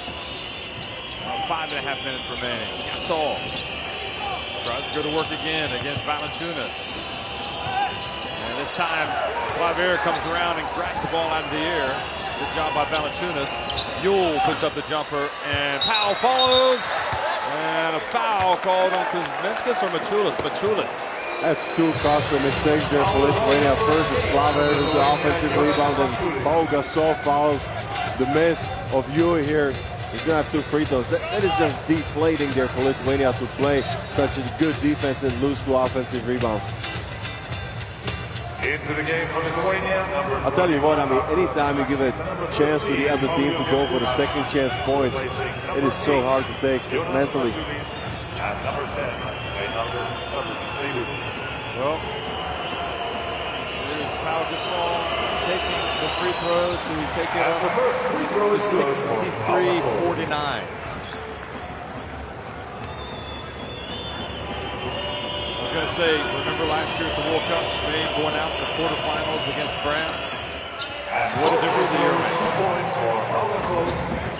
5.5 minutes remaining. Gasol tries to go to work again against Valanciunas. And this time, Claver comes around and grabs the ball out of the air. Good job by Valanciunas. Yule puts up the jumper, and Powell follows. And a foul called on Kuzminskas or Maciulis? Maciulis. That's 2 costly mistakes there for Lithuania. First, it's Claver who's the offensive rebound, and Pau Gasol follows the miss of Yule here. He's going to have 2 free throws. That is just deflating there for Lithuania to play such a good defense and lose 2 offensive rebounds. Into the game for Lithuania, I'll tell you what, I mean, anytime you give a chance to the other team to go for the second chance points, it is so hard to take mentally. Well, here's Pau Gasol taking the free throw to take it up the first free throw to is 63-49. I was going to say, remember last year at the World Cup, Spain going out in the quarterfinals against France? What a difference a year makes.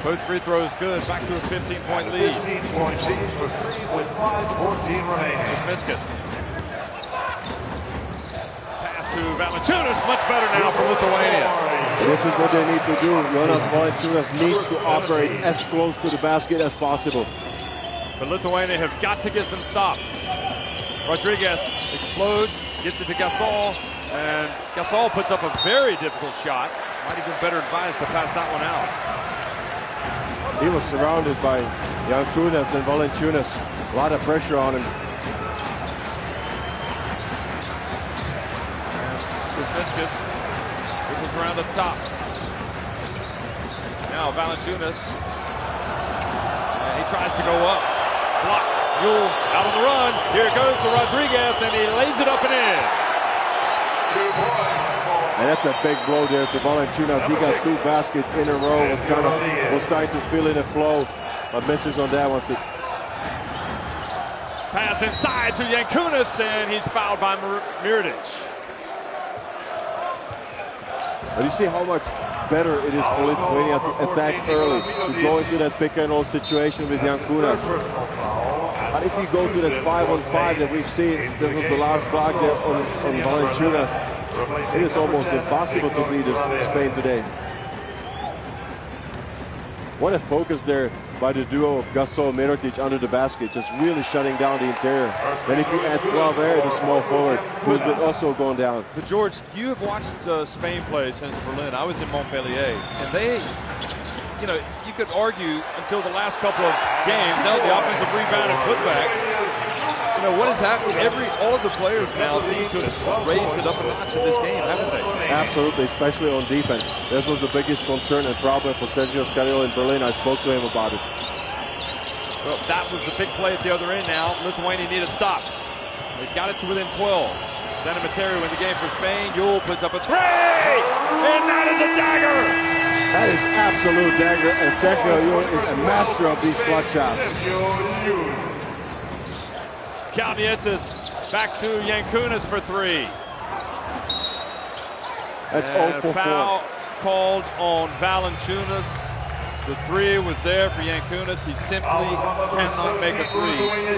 Both free throws good, back to a 15-point lead. 15-point lead for Spain with 5:14 remaining. Kuzminskas. Pass to Valanciunas, much better now for Lithuania. This is what they need to do. Jonas Valanciunas needs to operate as close to the basket as possible. But Lithuania have got to get some stops. Rodriguez explodes, gets it to Gasol, and Gasol puts up a very difficult shot. Might have been better advised to pass that one out. He was surrounded by Jankunas and Valanciunas. A lot of pressure on him. Kuzminskas dribbles around the top. Now Valanciunas, and he tries to go up. Blocks. Yule out on the run. Here it goes to Rodriguez, and he lays it up and in. 2 points. And that's a big blow there to Valanciunas. He got 2 baskets in a row. Was starting to fill in the flow, but misses on that one. Pass inside to Jankunas, and he's fouled by Mirotic. But you see how much better it is for Lithuania to attack early, to go into that pick and roll situation with Jankunas. But if you go to that 5-on-5 that we've seen, that was the last block there on Valanciunas, it is almost impossible to beat Spain today. What a focus there by the duo of Gasol and Mirotic under the basket, just really shutting down the interior. And if you add Claver, the small forward, who's also going down. But George, you have watched Spain play since Berlin. I was in Montpellier, and they, you know, you could argue until the last couple of games, now the offensive rebound and putback. You know, what has happened? All of the players now seem to have raised it up a notch in this game, haven't they? Absolutely, especially on defense. This was the biggest concern and problem for Sergio Scariolo in Berlin. I spoke to him about it. Well, that was a big play at the other end now. Lithuania need a stop. They've got it to within 12. Santa Materio in the game for Spain. Yule puts up a 3! And that is a dagger! That is absolute dagger, and Sergio Yule is a master of these clutch shots. Kalnietis back to Jankunas for 3. That's and 0 for 4. Foul called on Valanciunas. The 3 was there for Jankunas. He simply cannot make a 3.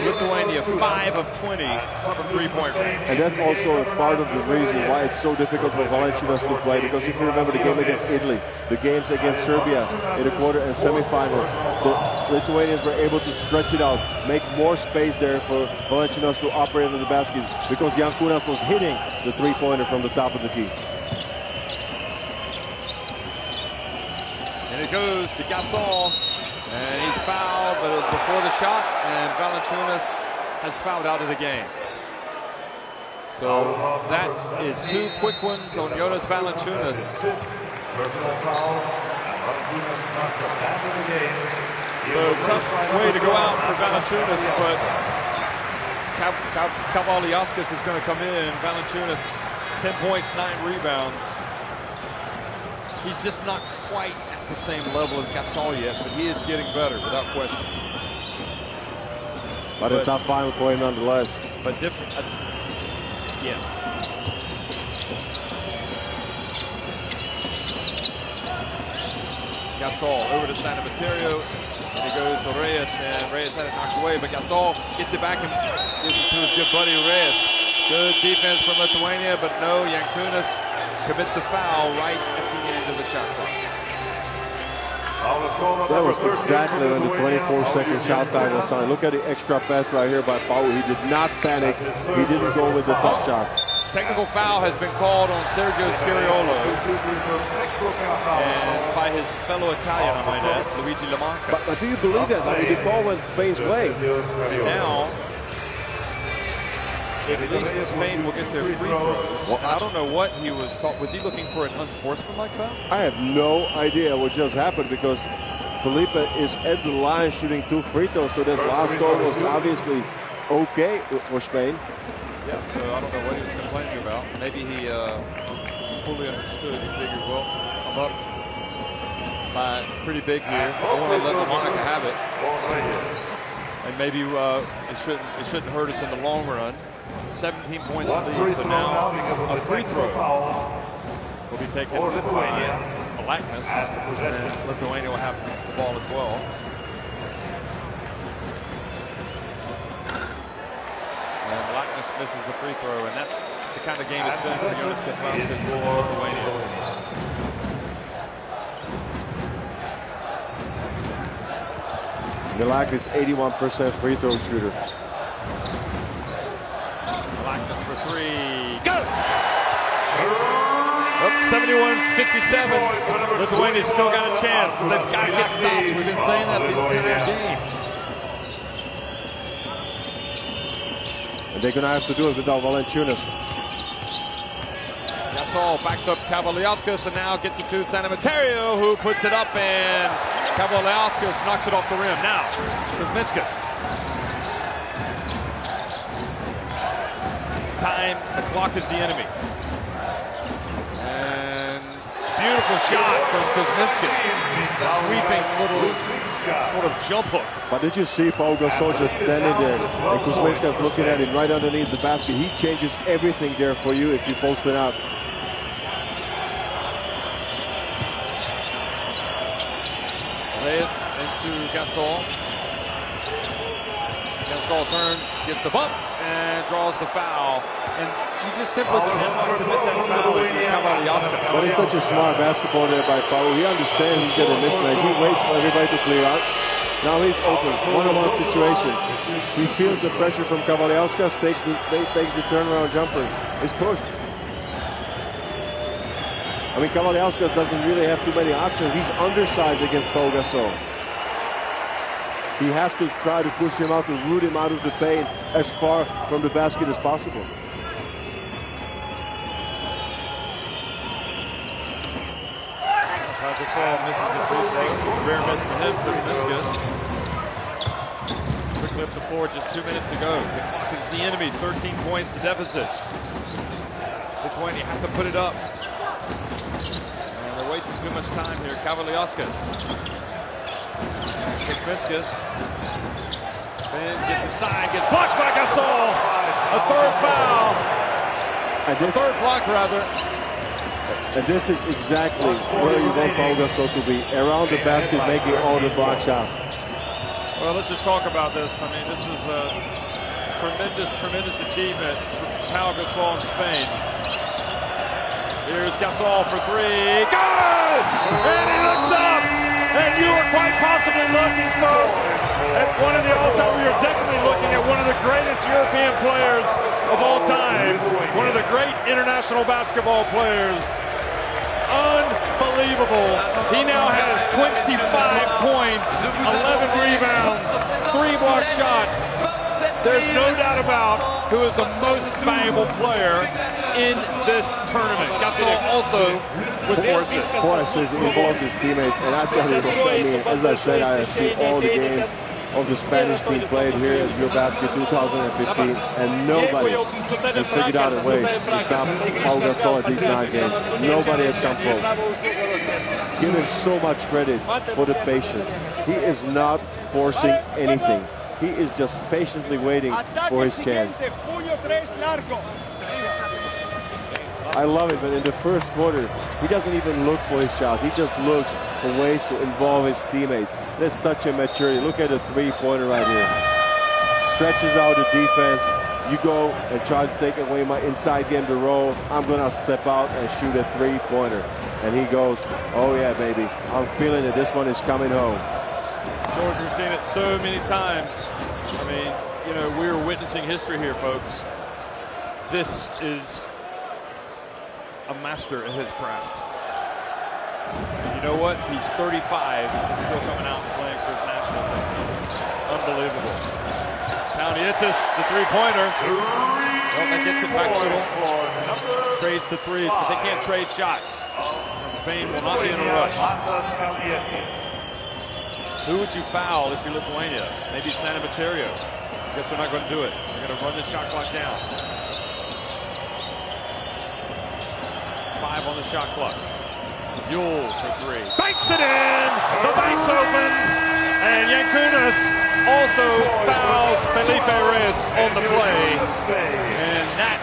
Lithuania 5 of 20 from three-point range. And that's also a part of the reason why it's so difficult for Valanciunas to play. Because if you remember the game against Italy, the games against Serbia in the quarter and semifinal, the Lithuanians were able to stretch it out, make more space there for Valanciunas to operate under the basket, because Jankunas was hitting the three-pointer from the top of the key. And it goes to Gasol, and he's fouled, but it was before the shot, and Valanciunas has fouled out of the game. So that is 2 quick ones on Jonas Valanciunas. Personal foul. Valanciunas must abandon the game. So tough way to go out for Valanciunas, but Kavaliauskas is going to come in. Valanciunas, 10 points, 9 rebounds. He's just not quite at the same level as Gasol yet, but he is getting better without question. But a tough final for him nonetheless. But different, yeah. Gasol over to Santa Materio, and he goes to Reyes, and Reyes had it knocked away, but Gasol gets it back and gives it to his good buddy Reyes. Good defense from Lithuania, but no, Jankunas commits a foul right at the end of the shot clock. That was exactly when the 24-second shot time was signed. Look at the extra pass right here by Pau. He did not panic. He didn't go with the tough shot. Technical foul has been called on Sergio Scariolo, and by his fellow Italian, I might add, Luigi Lamanca. But do you believe that? I mean, the call went Spain's way. And now, at least Spain will get their free throws. Well, I don't know what he was called. Was he looking for an unsportsmanlike foul? I have no idea what just happened, because Felipe is at the line shooting 2 free throws, so that last score was obviously okay for Spain. Yeah, so I don't know what he was complaining about. Maybe he fully understood. He figured, well, I'm up by pretty big here. I want to let Lamanca have it. And maybe it shouldn't hurt us in the long run. 17 points to lead, so now a free throw will be taken for Blackness, and Lithuania will have the ball as well. And Blackness misses the free throw, and that's the kind of game it's been for Jonas Kuzminskas for Lithuania. Milak is 81% free throw shooter. Milak for three. Go! 71-57. Lithuania's still got a chance, but they've got to get stops. We've been saying that the entire game. And they're going to have to do it without Valanciunas. Gasol backs up Kavaliauskas and now gets it to Sanamaterio, who puts it up, and Kavaliauskas knocks it off the rim. Now, Kuzminskas. Time, the clock is the enemy. And beautiful shot from Kuzminskas. Sweeping little sort of jump hook. But did you see Paul Gasol just standing there and Kuzminskas looking at him right underneath the basket? He changes everything there for you if you post it out. Reyes into Gasol. Gasol turns, gets the bump, and draws the foul. And you just simply cannot commit that foul if you're Kavaliauskas. But it's such a smart basketball there by Paul. He understands he's getting a mismatch. He waits for everybody to clear out. Now he's open, one-on-one situation. He feels the pressure from Kavaliauskas, takes the turnaround jumper. It's pushed. I mean, Kavaliauskas doesn't really have too many options. He's undersized against Paul Gasol. He has to try to push him out, to root him out of the paint as far from the basket as possible. Gasol misses the free throw. Rare miss for him for Kuzminskas. Quickly up the floor, just 2 minutes to go. The clock is the enemy, 13 points to deficit. Lithuania have to put it up. And they're wasting too much time here. Kavaliauskas. Kuzminskas. Spin, gets inside, gets blocked by Gasol. A third foul. A third block, rather. And this is exactly where you want Paul Gasol to be, around the basket, making all the block shots. Well, let's just talk about this. I mean, this is a tremendous achievement for Paul Gasol in Spain. Here's Gasol for three. Good! And he looks up! And you are quite possibly looking, folks, at one of the all-time. You're definitely looking at one of the greatest European players of all time. One of the great international basketball players. Unbelievable. He now has 25 points, 11 rebounds, 3 block shots. There's no doubt about who is the most valuable player in this tournament. Gasol also with 4 assists. 4 assists, he involves his teammates. And I tell you, I mean, as I said, I have seen all the games of the Spanish team played here at Eurobasket 2015, and nobody has figured out a way to stop Paul Gasol at these 9 games. Nobody has come close. Give him so much credit for the patience. He is not forcing anything. He is just patiently waiting for his chance. I love it, but in the first quarter, he doesn't even look for his shot. He just looks for ways to involve his teammates. There's such a maturity. Look at the three-pointer right here. Stretches out the defense. You go and try to take away my inside game to roll. I'm going to step out and shoot a three-pointer. And he goes, oh yeah, baby. I'm feeling it. This one is coming home. George, we've seen it so many times. I mean, you know, we're witnessing history here, folks. This is a master at his craft. And you know what? He's 35 and still coming out and playing for his national team. Unbelievable. Paunitis, the three-pointer. Well, that gets it back a little. Trades the threes, but they can't trade shots. Spain will not be in a rush. Who would you foul if you're Lithuania? Maybe Sanamaterio. Guess they're not going to do it. They're going to run the shot clock down. 5 on the shot clock. Yule for 3. Banks it in! The bank's open! And Yankunas also fouls Felipe Reyes on the play. And that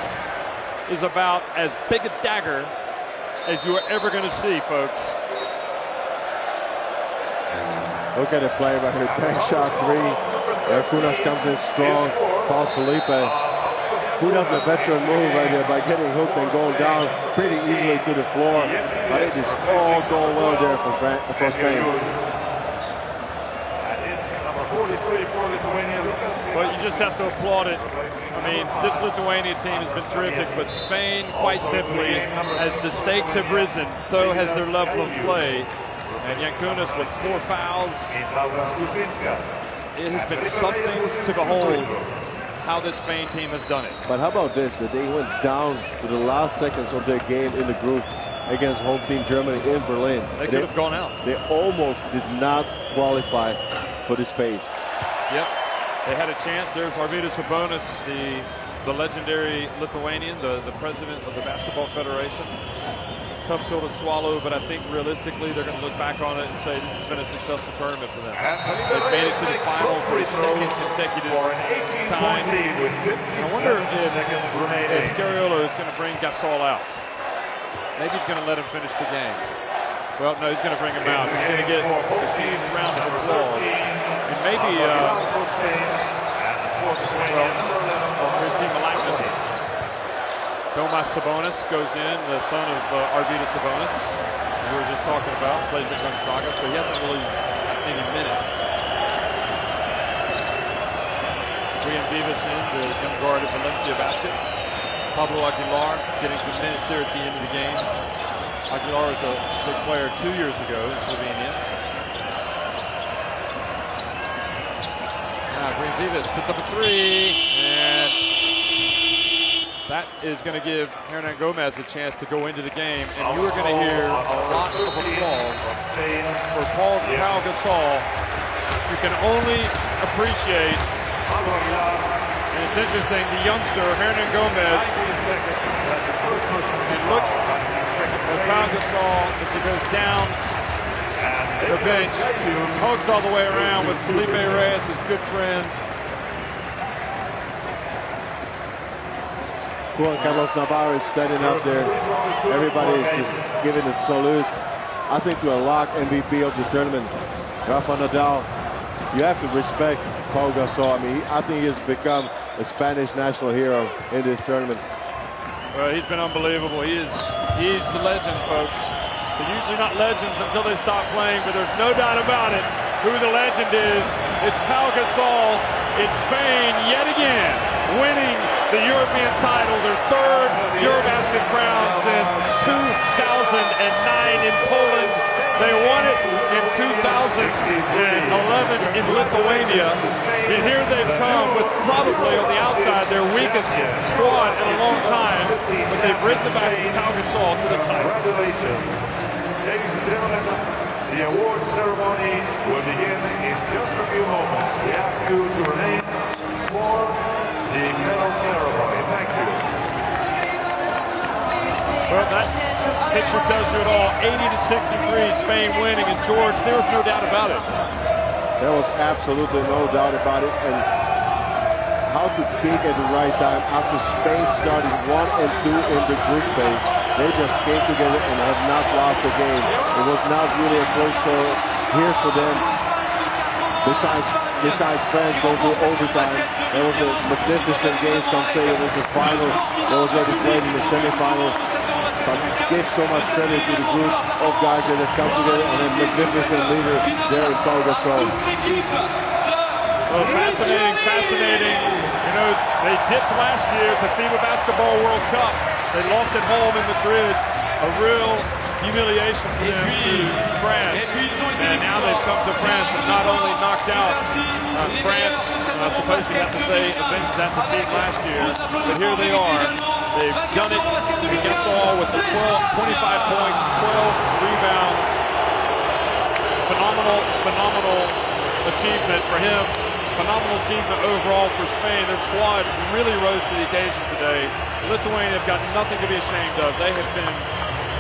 is about as big a dagger as you are ever going to see, folks. Look at the play right here. Bank shot 3. Yankunas comes in strong. Fouls Felipe. Who does a veteran move right here by getting hooked and going down pretty easily to the floor. But it is all going well there for Spain. But you just have to applaud it. I mean, this Lithuania team has been terrific, but Spain, quite simply, as the stakes have risen, so has their level of play. And Jankunas with 4 fouls. It has been something to behold how this Spain team has done it. But how about this, that they went down to the last seconds of their game in the group against home team Germany in Berlin. They could have gone out. They almost did not qualify for this phase. Yep, they had a chance. There's Arvydas Sabonis, the legendary Lithuanian, the president of the Basketball Federation. Tough pill to swallow, but I think realistically they're going to look back on it and say this has been a successful tournament for them. They've made it to the final for the second consecutive time. I wonder if Scariolo is going to bring Gasol out. Maybe he's going to let him finish the game. Well, no, he's going to bring him out. He's going to get a huge round of applause. And maybe, here's the likeness. Domas Sabonis goes in, the son of Arvydas Sabonis, who we were just talking about, plays at Gonzaga, so he hasn't really any minutes. Brian Vivas in, the young guard at Valencia Basket. Pablo Aguilar getting some minutes here at the end of the game. Aguilar was a big player 2 years ago in Slovenia. Now Brian Vivas puts up a 3, and that is going to give Hernan Gomez a chance to go into the game, and you are going to hear a lot of applause for Pau Gasol. You can only appreciate, and it's interesting, the youngster Hernan Gomez, and look at Pau Gasol as he goes down the bench, hugs all the way around with Felipe Reyes, his good friend. Juan Carlos Navarro is standing up there. Everybody is just giving a salute. I think to a lock MVP of the tournament, Rafa Nadal. You have to respect Pau Gasol. I mean, I think he has become a Spanish national hero in this tournament. Well, he's been unbelievable. He's a legend, folks. They're usually not legends until they stop playing, but there's no doubt about it who the legend is. It's Pau Gasol. It's Spain yet again, winning the European title, their third Eurobasket crown since 2009 in Poland. They won it in 2011 in Lithuania. And here they've come with probably on the outside their weakest squad in a long time, but they've ridden the back of Pau Gasol to the title. Congratulations. Ladies and gentlemen, the award ceremony will begin in just a few moments. We ask you to remain for the medal ceremony. Thank you. Well, that picture tells you it all. 80-63, Spain winning, and George, there was no doubt about it. There was absolutely no doubt about it, and how to peak at the right time after Spain started 1 and 2 in the group phase. They just came together and have not lost a game. It was not really a close score here for them. Besides France going to overtime, that was a magnificent game. Some say it was the final that was already played in the semifinal. But give so much credit to the group of guys that have come together and a magnificent leader there in Pau Gasol. Well, fascinating. You know, they dipped last year at the FIBA Basketball World Cup. They lost at home in Madrid. A real humiliation for them to France. And now they've come to France and not only knocked out France, I suppose you have to say, avenged that defeat last year, but here they are. They've done it. Gasol with the 25 points, 12 rebounds. Phenomenal achievement for him. Phenomenal achievement overall for Spain. Their squad really rose to the occasion today. Lithuania have got nothing to be ashamed of. They have been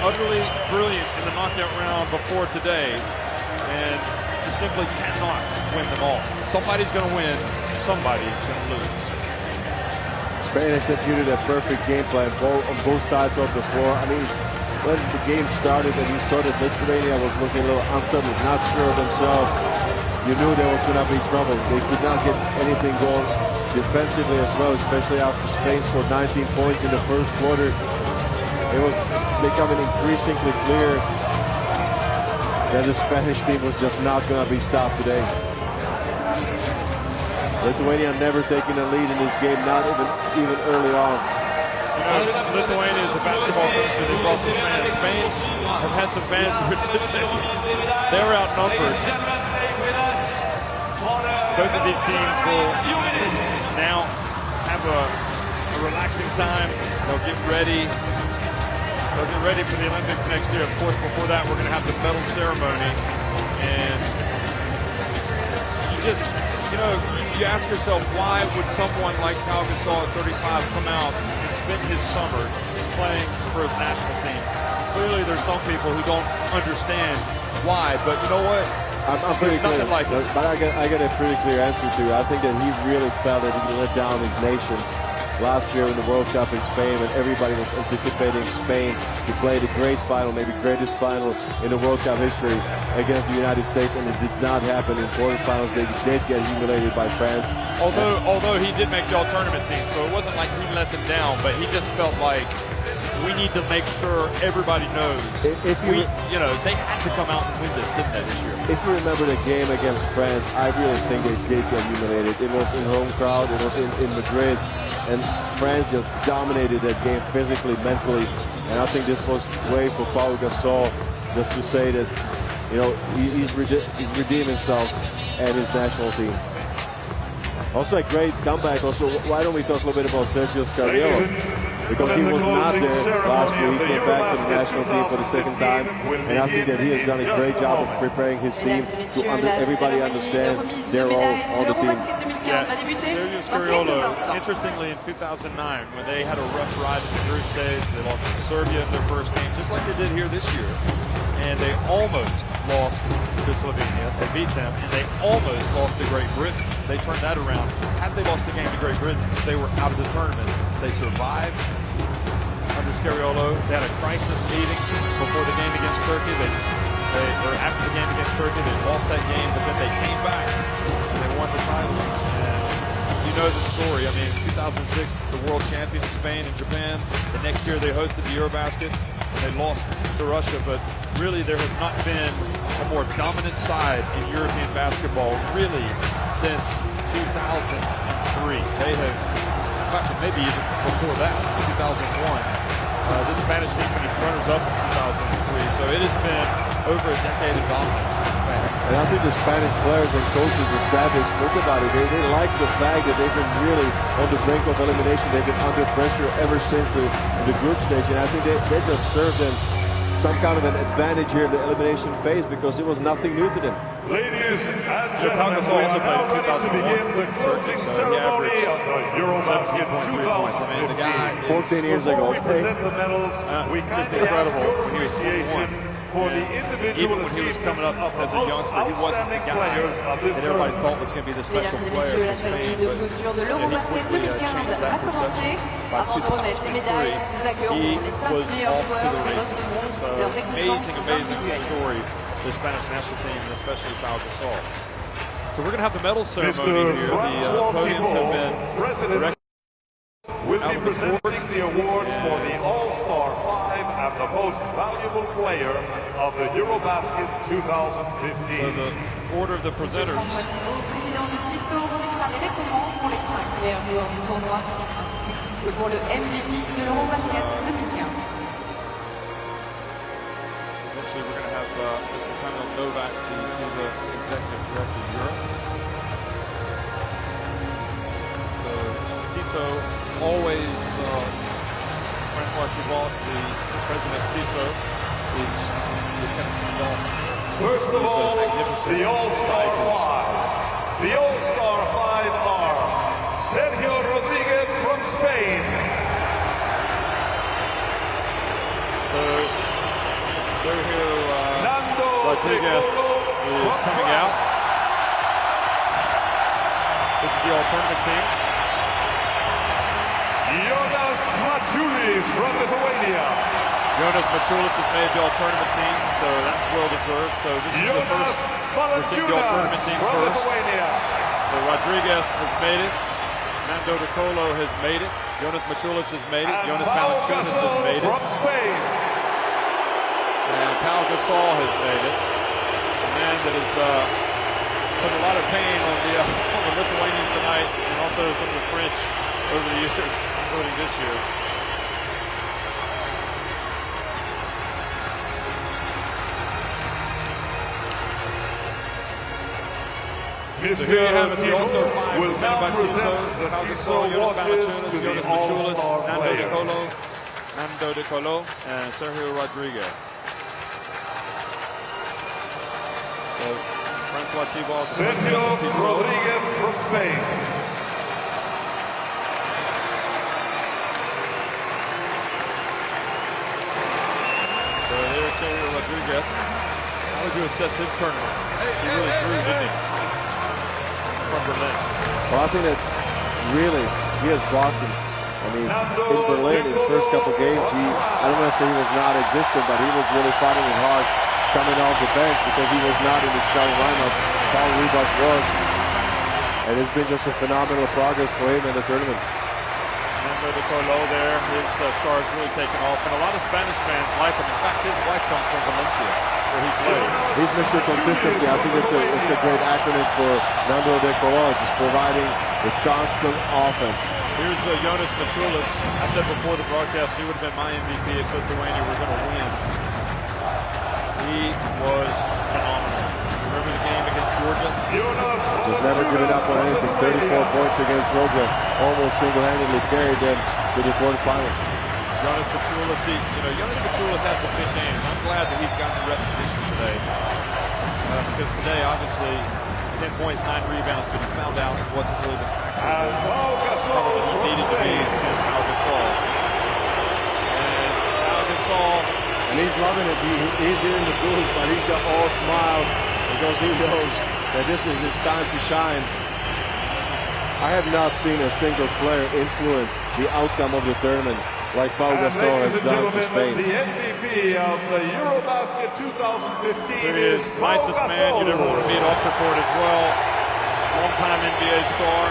utterly brilliant in the knockout round before today, and you simply cannot win them all. Somebody's going to win, somebody's going to lose. Spain executed a perfect game plan on both sides of the floor. I mean, when the game started and you saw that Lithuania was looking a little unsettled, not sure of themselves, you knew there was going to be trouble. They could not get anything going defensively as well, especially after Spain scored 19 points in the first quarter. It was becoming increasingly clear that the Spanish team was just not going to be stopped today. Lithuania never taking a lead in this game, not even early on. You know, Lithuania is a basketball country. They brought some fans. Spain have had some fans who they're outnumbered. Both of these teams will now have a relaxing time. They'll get ready. They'll get ready for the Olympics next year. Of course, before that, we're going to have the medal ceremony. And you know, you ask yourself, why would someone like Pau Gasol at 35 come out and spend his summers playing for his national team? Clearly, there's some people who don't understand why, but you know what? I'm pretty clear, like but I got a pretty clear answer to it. I think that he really felt that he let down his nation last year in the World Cup in Spain when everybody was anticipating Spain to play the great final, maybe greatest final in the World Cup history against the United States, and it did not happen in quarterfinals. They did get humiliated by France. Although he did make the all-tournament team, so it wasn't like he let them down, but he just felt like we need to make sure everybody knows. You know, they had to come out and win this, didn't they, this year? If you remember the game against France, I really think they did get humiliated. It was in home crowd, it was in Madrid, and France just dominated that game physically, mentally, and I think this was way for Pau Gasol just to say that, you know, he's redeemed himself and his national team. Also a great comeback. Also, why don't we talk a little bit about Sergio Scariolo? Because he was not there last week. He came back to the national team for the second time, and I think that he has done a great job of preparing his team to everybody understand their role on the team. Yeah, Sergio Scariolo, interestingly, in 2009, when they had a rough ride in the group stage, they lost to Serbia in their first game, just like they did here this year, and they almost lost to Slovenia. They beat them, and they almost lost to Great Britain. They turned that around. Had they lost the game to Great Britain, they were out of the tournament. They survived under Scariolo. They had a crisis meeting before the game against Turkey. Or after the game against Turkey, they lost that game, but then they came back and they won the title. And you know the story. I mean, 2006, the world champion of Spain and Japan. The next year, they hosted the Eurobasket and they lost to Russia. But really, there has not been a more dominant side in European basketball really since 2003. They have, in fact, maybe even before that, 2001. This Spanish team finished runners-up in 2003, so it has been over a decade of dominance for Spain. And I think the Spanish players and coaches, the staff, they spoke about it. They like the fact that they've been really on the brink of elimination. They've been under pressure ever since the group stage, and I think they just served them some kind of an advantage here in the elimination phase because it was nothing new to them. Ladies and gentlemen, we are now ready to begin the closing ceremony of the Eurobasket 2015. 14 years ago. Before we present the medals, we kindly ask your appreciation for the individual when he was coming achievements up of as the a most youngster, he wasn't the outstanding guy players of this that everybody tournament. thought was going to be the special Mesdames et player messieurs, la for cérémonie Spain. de clôture de l'Eurobasket 2015 a commencé. Avant de remettre les médailles, nous accueillons les 5 meilleurs joueurs de notre monde, leur récompense individuelle. Story, the Spanish national team, and especially Pau Gasol. So we're going to have the medal ceremony here. The podiums have been President will be presenting the awards for the All-Star 5 and the Most Valuable Player of the Eurobasket 2015. So the order of the presenters. Le président de Tissot remettra les récompenses pour les 5 meilleurs joueurs du tournoi, ainsi que pour le MVP de l'Eurobasket 2015. Eventually, we're going to have Mr. Kamil Novak, the FIBA Executive Director of Europe. So Tissot always, Francois Chivot, the president of Tissot, is going to hand off. First of all, the All-Star 5. The All-Star 5 are Sergio Rodriguez from Spain. So Sergio Rodriguez is coming out. This is the all-tournament team. Jonas Mačiulis from Lithuania. Jonas Mačiulis has made the all-tournament team, so that's well-deserved. So this is the first received the all-tournament team from first. Lithuania. So Rodriguez has made it. Nando De Colo has made it. Jonas Mačiulis has made it. Jonas Valanciunas has made it. From Spain. And Pau Gasol has made it. The man that is put a lot of pain on the Lithuanians tonight, and also some of the French over the years, including this year. So here you have it, the All-Star 5 will presented by now present the Tiso, Tiso watches to the All-Star players. Nando De Colo, and Sergio Rodriguez. So, Francois Thibault. Sergio Rodriguez from Spain. So there's Sergio Rodriguez. How would you assess his tournament? He really grew, didn't he? From Berlin. Well, I think that really he has blossomed. I mean, in Berlin, in the first couple games, I don't want to say he was not existent, but he was really fighting it hard coming off the bench because he was not in the starting lineup. Paul Ribas was. And it's been just a phenomenal progress for him in the tournament. Nando De Colo there, his star's really taken off, and a lot of Spanish fans like him. In fact, his wife comes from Valencia, where he played. He's Mr. Consistency. I think it's a great acronym for Nando De Colo, just providing the constant offense. Here's Jonas Mačiulis. I said before the broadcast he would have been my MVP if Lithuania were going to win. He was phenomenal. Remember the game against Georgia? Just never giving up on anything. 34 points against Georgia. Almost single-handedly carried them to the quarterfinals. Jonas Mačiulis, Jonas Mačiulis had some big games. I'm glad that he's gotten the recognition today. Because today, obviously, 10 points, 9 rebounds, but he found out it wasn't really the factor that he needed to be against Pau Gasol. And Pau Gasol... And he's loving it. He's here in the booth, but he's got all smiles because he knows that this is his time to shine. I have not seen a single player influence the outcome of the tournament like Pau Gasol has done for Spain. The MVP of the Eurobasket 2015 is nicest man you'd ever want to meet off the court as well. Long-time NBA star.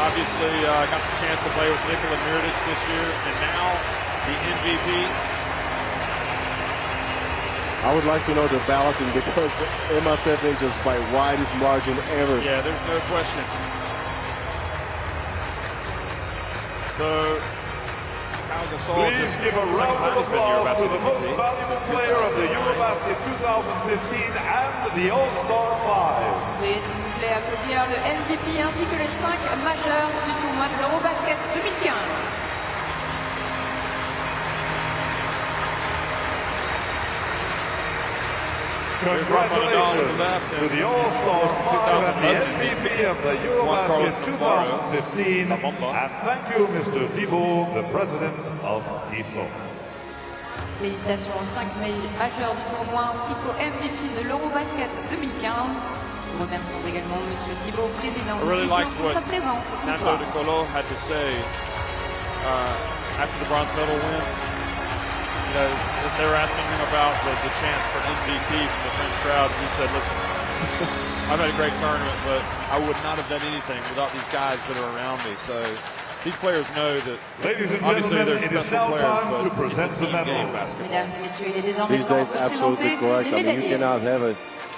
Obviously, got the chance to play with Nikola Mirotic this year, and now the MVP. I would like to know the balloting because it must have been just by widest margin ever. Yeah, there's no question. So, please give a round of applause to the most valuable player of the Eurobasket 2015 and the All-Star 5. Veuillez s'il vous plaît applaudir le MVP ainsi que les 5 majeurs du tournoi de l'Eurobasket 2015. Congratulations to the All-Star 5 and the MVP of the Eurobasket 2015. And thank you, Mr. Thibault, the president of Tiso. Félicitations aux 5 majeurs du tournoi ainsi qu'au MVP de l'Eurobasket 2015. Nous remercions également Monsieur Thibault, président de Tiso, pour sa présence ce soir. Nando De Colo had to say after the bronze medal win. They were asking him about the chance for MVP from the French crowd, and he said, listen, I've had a great tournament, but I would not have done anything without these guys that are around me. So these players know that, ladies and obviously, gentlemen, they're it is special now players, time to but present it's a the team game medals. basketball. Mesdames et messieurs, il est désormais These temps days, de absolutely présenter correct. les I mean, you médaillés. cannot have a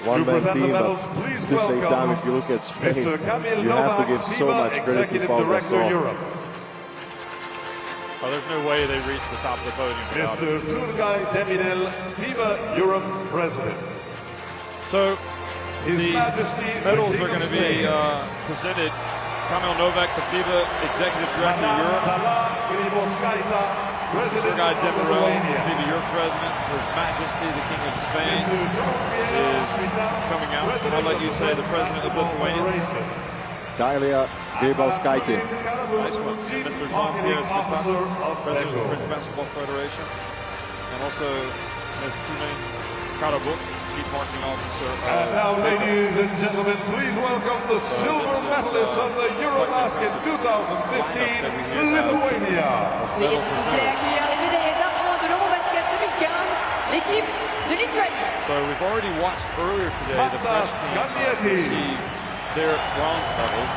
one-man team, but at the same time, if you look at Spain, you have to give so much credit to Pau Gasol. Oh, there's no way they reach the top of the podium without Mr. Turgay Demirel, FIBA Europe President. So, His the Majesty medals are going to be presented. Kamil Novak, the FIBA Executive Director of Europe. Turgay Demirel, FIBA Europe President. His Majesty, the King of Spain, is coming out. And I'll let you say the President of Lithuania. Dalia Grybauskaitė. Nice one. Mr. Jean-Pierre Smitak, President of the French Basketball Federation. And also Ms. Tumen Karabuk, Chief Marketing Officer. And now, ladies and gentlemen, please welcome the silver medalists of the Eurobasket 2015, Lithuania. Veuillez s'il vous plaît accueillir les médaillés d'argent de l'Eurobasket 2015, l'équipe de Lituanie. So we've already watched earlier today the French team receive their bronze medals.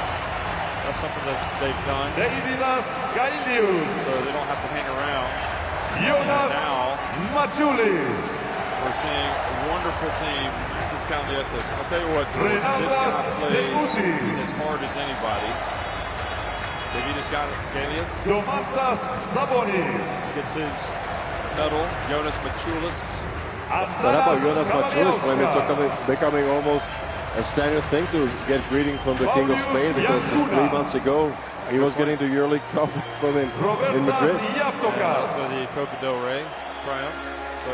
That's something that they've done. Davidas Gailius. So they don't have to hang around. Jonas Mačiulis. We're seeing a wonderful team. I'll tell you what, George, this guy plays as hard as anybody. Gets his medal. Jonas Machulis. But how about Jonas Machulis? I mean, it's becoming almost a standard thing to get greeting from the King of Spain, because just 3 months ago he was getting the EuroLeague trophy from him in Madrid. Also the Copa del Rey triumph. So,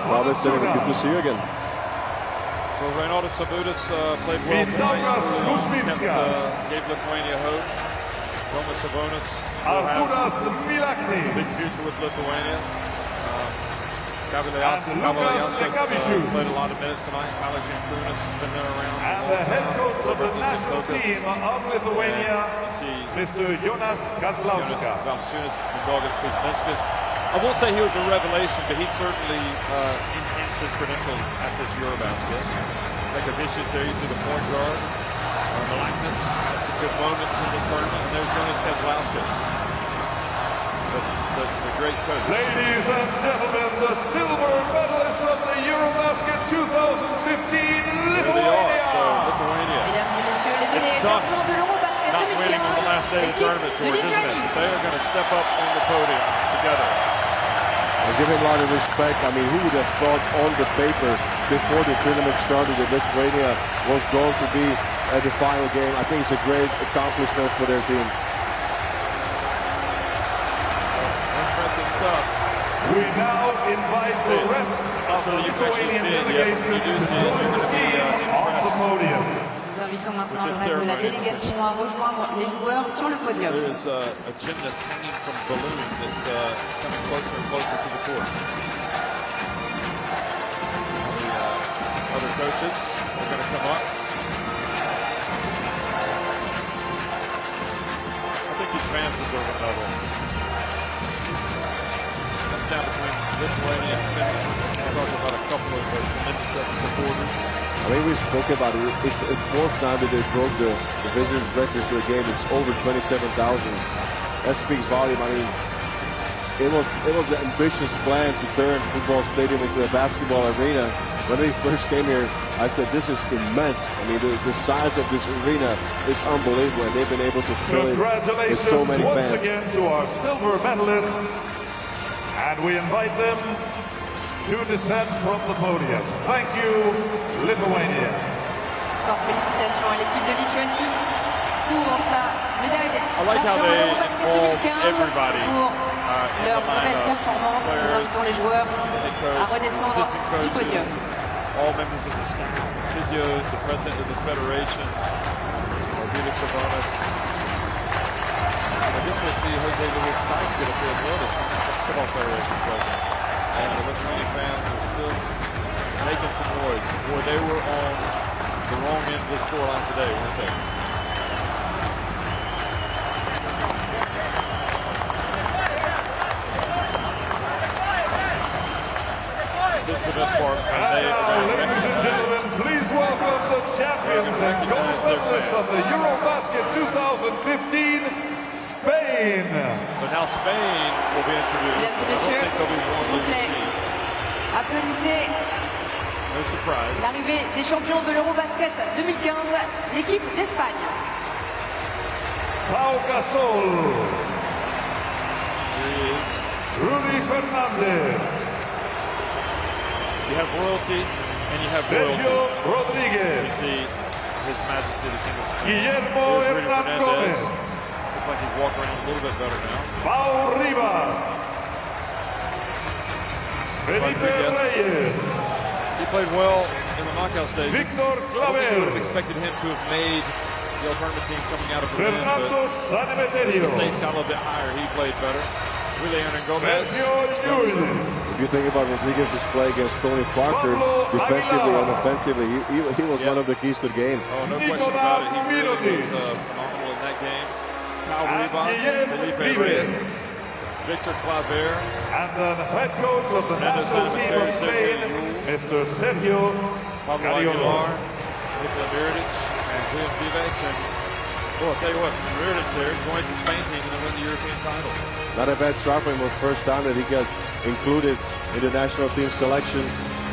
Robert, good to see you again. well, Reynaldo Sabutis played well tonight. Gave Lithuania hope. Domas Sabonis big future with Lithuania. Kavaliauskas played a lot of minutes tonight. Alex Jankūnas has been there around. And the head coach of the national team of Lithuania, Mr. Jonas Kazlauskas. I won't say he was a revelation, but he certainly enhanced his credentials at this Eurobasket. Like a vicious there, you see the point guard. Malaknis had some good moments in this tournament, and there's Jonas Kazlauskas. The great coach. Ladies and gentlemen, the silver medalists of the Eurobasket 2015, Lithuania. Mesdames et messieurs, les médailles champions de l'Eurobasket 2015, l'équipe de Lituanie. They are going to step up on the podium together. I give him a lot of respect. I mean, who would have thought on the paper before the tournament started that Lithuania was going to be at the final game? I think it's a great accomplishment for their team. Impressive stuff. We now invite the rest of the Lithuanian delegation to join the team on the podium. Nous invitons maintenant le reste de la délégation à rejoindre les joueurs sur le podium. There is a gymnast hanging from a balloon that's coming closer and closer to the court. The other coaches are going to come up. I think these fans deserve a medal. Comes down between Lithuania and Finland. We're talking about a couple of tremendous supporters. I mean, we spoke about it. It's the fourth time that they broke the visitors record to a game. It's over 27,000. That speaks volume. I mean, it was an ambitious plan to turn football stadium into a basketball arena. When we first came here, I said this is immense. I mean, the size of this arena is unbelievable, and they've been able to fill it with so many Congratulations once fans. again to our silver medalists, and we invite them to descend from the podium. Thank you, Lithuania. Encore félicitations à l'équipe de Lituanie pour sa médaille d'argent à l'Eurobasket 2015 pour leur très belle performance. Nous invitons les joueurs à redescendre du podium. All members of the staff, the physios, the president of the federation, Vita Savanas. I guess we'll see Jose Luis Saiz get up here as well, the basketball federation president. And the Lithuanian fans are still making some noise. Boy, they were on the wrong end of the scoreline today, weren't they? This is the best part. Ladies and gentlemen, please welcome the champions and gold medalists of the Eurobasket 2015, Spain. So now Spain will be introduced. Mesdames et messieurs, s'il vous plaît, applaudissez l'arrivée des champions de l'Eurobasket 2015, l'équipe d'Espagne. Pau Gasol. Rudy Fernandez. You have royalty and you have Sergio royalty. Rodriguez. You see His Majesty the King of Spain. Guillermo Hernán Gómez. Looks like he's walking around a little bit better now. Pau Rivas. Felipe Reyes. He played well in the knockout stages. Victor Claver. I would have expected him to have made the all-tournament team coming out of Berlin. Fernando Sanemeterio. The stakes got a little bit higher. He played better. Really, Hernán Gómez. Sergio Llull. If you think about Rodriguez's play against Tony Parker, defensively and offensively, he was one of the keys to the game. Oh, no question about it. He really was phenomenal in that game. Pau Rivas, Felipe Reyes, Victor Claver, and the head coach of the national team of Spain, Mr. Sergio Pablo Scariolo. Aguilar, Nikola Mirotic, and William Vives, and Well, I'll tell you what, Reardon's there, joins the Spain team, and then win the European title. Not a bad start for him. It was first time that he got included in the national team selection.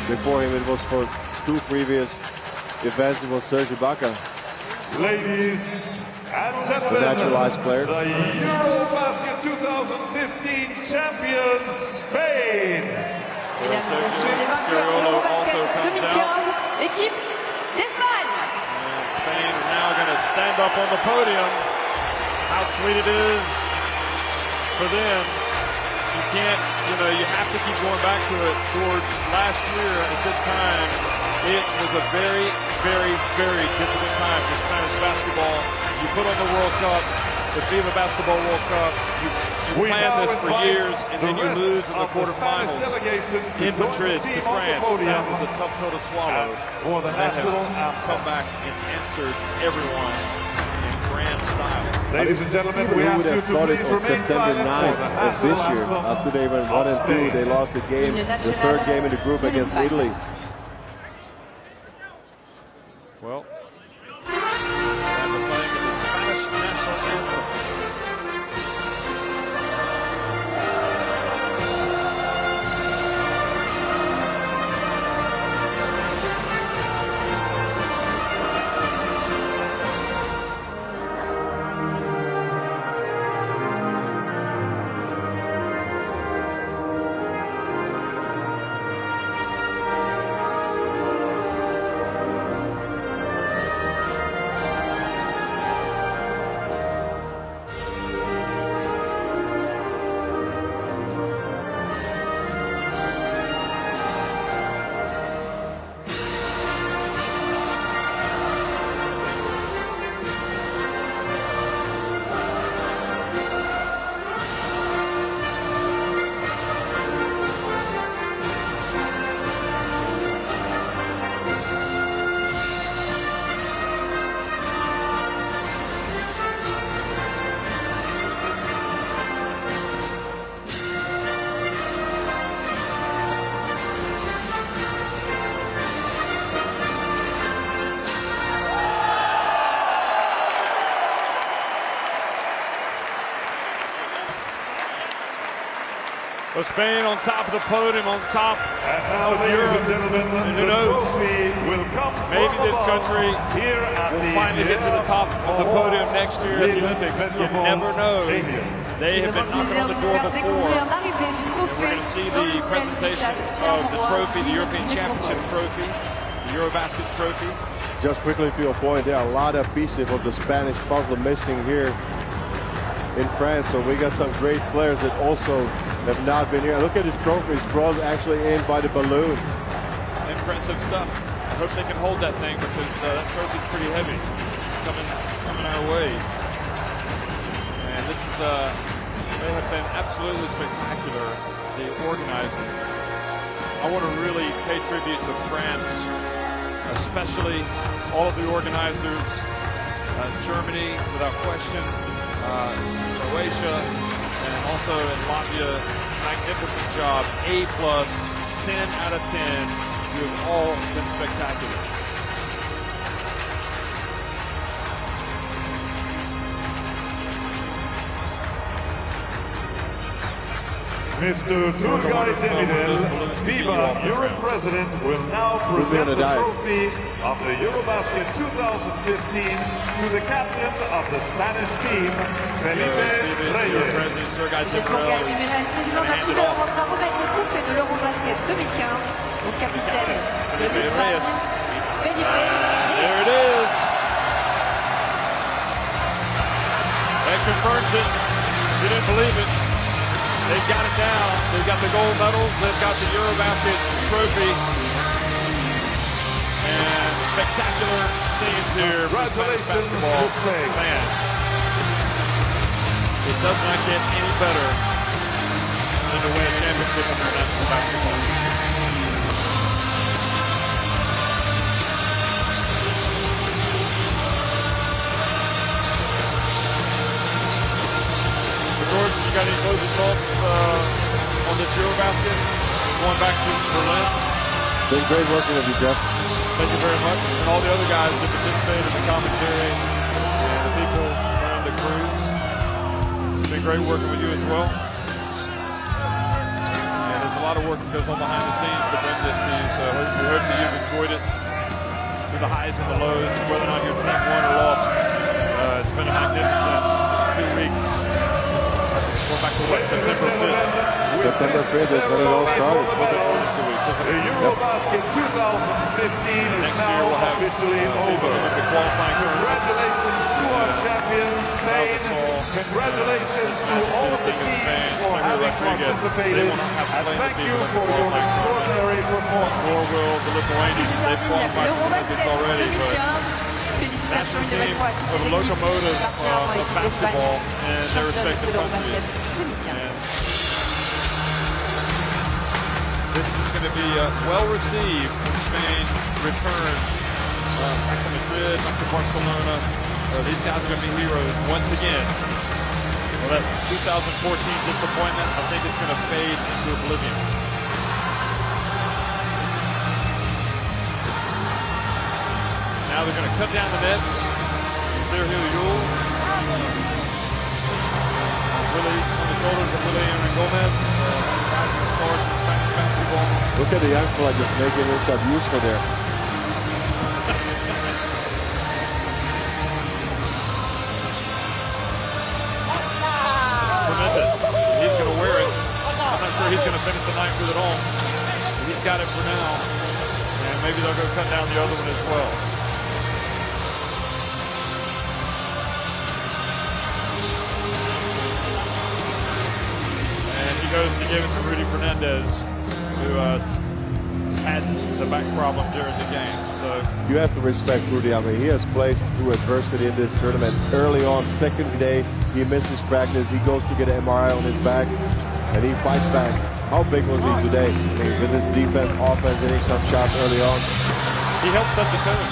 Before him, it was for 2 previous events. It was Serge Ibaka. Ladies and gentlemen, the naturalized player. The Eurobasket 2015 champions, Spain. Mesdames et messieurs, les vainqueurs de l'Eurobasket 2015, équipe d'Espagne. And Spain is now going to stand up on the podium. How sweet it is for them. You can't, you have to keep going back to it. George, last year at this time, it was a very, very, very difficult time for Spanish basketball. You put on the World Cup, the FIBA Basketball World Cup, you plan this for years, and then you lose in the quarterfinals in Madrid to France. That was a tough pill to swallow. For the national come back and answered everyone in grand style. Ladies and gentlemen, we ask you to please remain silent for the of this year. After they went 1 and 2, they lost the game, the third game in the group against Italy. Well, and the playing of the Spanish national anthem. Well, Spain on top of the podium, on top of Europe. And gentlemen, and who knows, will come maybe this country will finally get to the top of the podium next year at the Olympics. You never know. They have been knocking on the door before. We're going to see the presentation of the trophy, the European Championship trophy, the Eurobasket trophy. Just quickly to your point, there are a lot of pieces of the Spanish puzzle missing here in France, so we got some great players that also have not been here. Look at the trophies brought actually in by the balloon. Impressive stuff. I hope they can hold that thing because that trophy's pretty heavy. It's coming our way. And this is, they have been absolutely spectacular, the organizers. I want to really pay tribute to France, especially all of the organizers, Germany, without question, Croatia, and also in Latvia, magnificent job, A+, 10 out of 10. You have all been spectacular. Mr. Turgay Demirel, FIBA Europe President, will now present the trophy of the Eurobasket 2015 to the captain of the Spanish team, Felipe Reyes. Monsieur Turgay Demirel, président de la FIBA, va remettre le trophée de l'Eurobasket 2015 au capitaine de l'Espagne, Felipe Reyes. There it is. That confirms it. You didn't believe it. They've got it down. They've got the gold medals. They've got the Eurobasket trophy. And spectacular scenes here for Spanish basketball fans. It does not get any better than to win a championship in international basketball. George, you got any closing thoughts on this Eurobasket? Going back to Berlin? Been great working with you, Jeff. Thank you very much. And all the other guys that participated in the commentary and the people great working with you as well. And there's a lot of work that goes on behind the scenes to bring this to you, so we hope that you've enjoyed it through the highs and the lows, whether or not your team won or lost. It's been a magnificent 2 weeks. We're back to what, September 5th? September 5th is when it all started. The Eurobasket 2015 is now officially over. Congratulations to our champions, Spain. Congratulations to all of the teams for having participated. And thank you for your extraordinary performance. Nor will the Lithuanians. They've qualified for Olympics already, but national teams are the locomotive of basketball in their respective countries. This is going to be well received when Spain returns back to Madrid, back to Barcelona. These guys are going to be heroes once again. Well, that 2014 disappointment, I think it's going to fade into oblivion. Now they're going to cut down the nets. Sergio Yul. Really on the shoulders of Willie and Gomez. Rising stars in Spanish basketball. Look at the young fella just making himself useful there. Tremendous. He's going to wear it. I'm not sure he's going to finish the night with it on. He's got it for now. And maybe they'll go cut down the other one as well. He goes to give it to Rudy Fernandez, who had the back problem during the game. So you have to respect Rudy. I mean, he has played through adversity in this tournament. Early on, second day, he misses practice. He goes to get an MRI on his back, and he fights back. How big was he today? I mean, with his defense, offense, hitting some shots early on. He helped set the tone.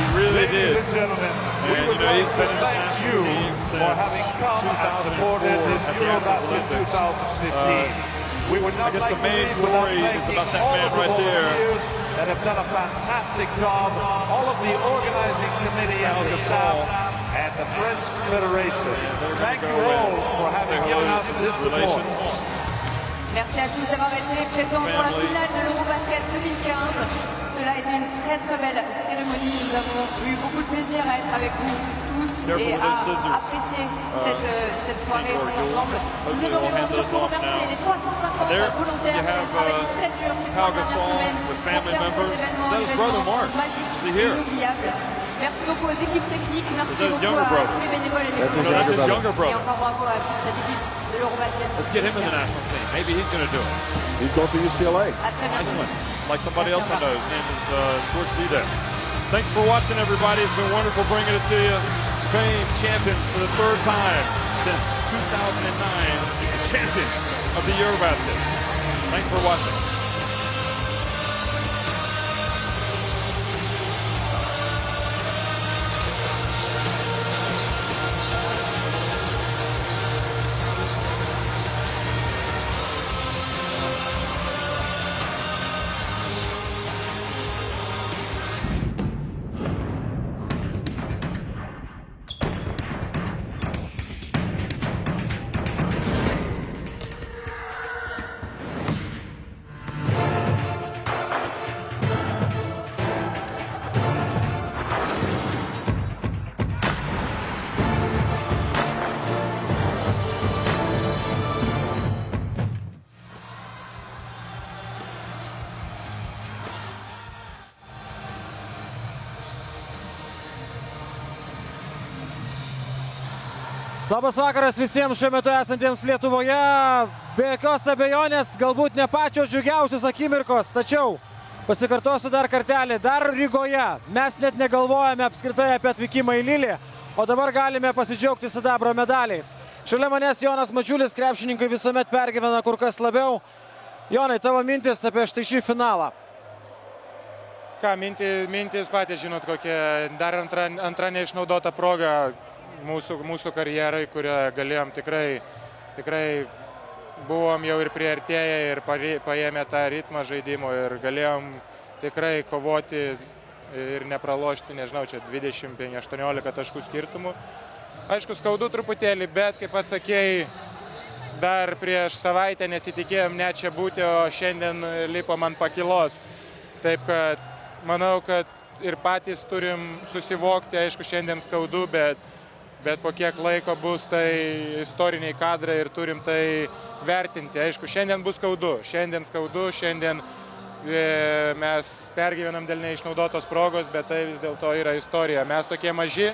He really did. Ladies and gentlemen, we would like to thank you for having come and supported this Eurobasket 2015. We would not I guess like the main to leave story without is thanking about that all man of the right there. volunteers that have done a fantastic job, all of the organizing committee and the staff, and the French Federation. Thank you all for having given us this support. Merci à tous d'avoir été présents pour la finale de l'Eurobasket 2015. Cela a été une très très belle cérémonie. Nous avons eu beaucoup de plaisir à être avec vous tous et à apprécier cette soirée tous ensemble. Nous aimerions surtout remercier les 350 volontaires qui ont travaillé très dur ces 3 dernières semaines pour faire cet événement magique et inoubliable. Merci beaucoup aux équipes techniques, merci beaucoup à tous les bénévoles et les volontaires. Et encore bravo à toute cette équipe de l'Eurobasket. Let's get him in the national team. Maybe he's going to do it. He's going to UCLA. Nice one. Like somebody else I know. His name is George Zidek. Thanks for watching, everybody. It's been wonderful bringing it to you. Spain champions for the 3rd time since 2009. Champions of the Eurobasket. Thanks for watching. Labas vakaras visiems šiuo metu esantiems Lietuvoje. Be jokios abejonės, galbūt ne pačios džiugiausios akimirkos, tačiau pasikartosiu dar kartelį, dar Rygoje. Mes net negalvojame apskritai apie atvykimą į Lilį, o dabar galime pasidžiaugti sidabro medaliais. Šalia manęs Jonas Mačiulis, krepšininkai visuomet pergyvena kur kas labiau. Jonai, tavo mintis apie štai šį finalą? Ką, mintis patys žinot kokia, dar antra neišnaudota proga mūsų karjerai, kurią galėjom tikrai buvom jau ir priartėję ir paėmė tą ritmą žaidimo ir galėjom tikrai kovoti ir nepralošti, nežinau, čia 20-18 taškų skirtumų. Aišku, skaudu truputėlį, bet, kaip atsakėjai, dar prieš savaitę nesitikėjom net čia būti, o šiandien lipom ant pakilos. Taip kad manau, kad ir patys turim susivokti, aišku, šiandien skaudu, bet po kiek laiko bus tai istoriniai kadrai ir turim tai vertinti. Aišku, šiandien bus skaudu, šiandien mes pergyvenam dėl neišnaudotos progos, bet tai vis dėlto yra istorija. Mes tokie maži,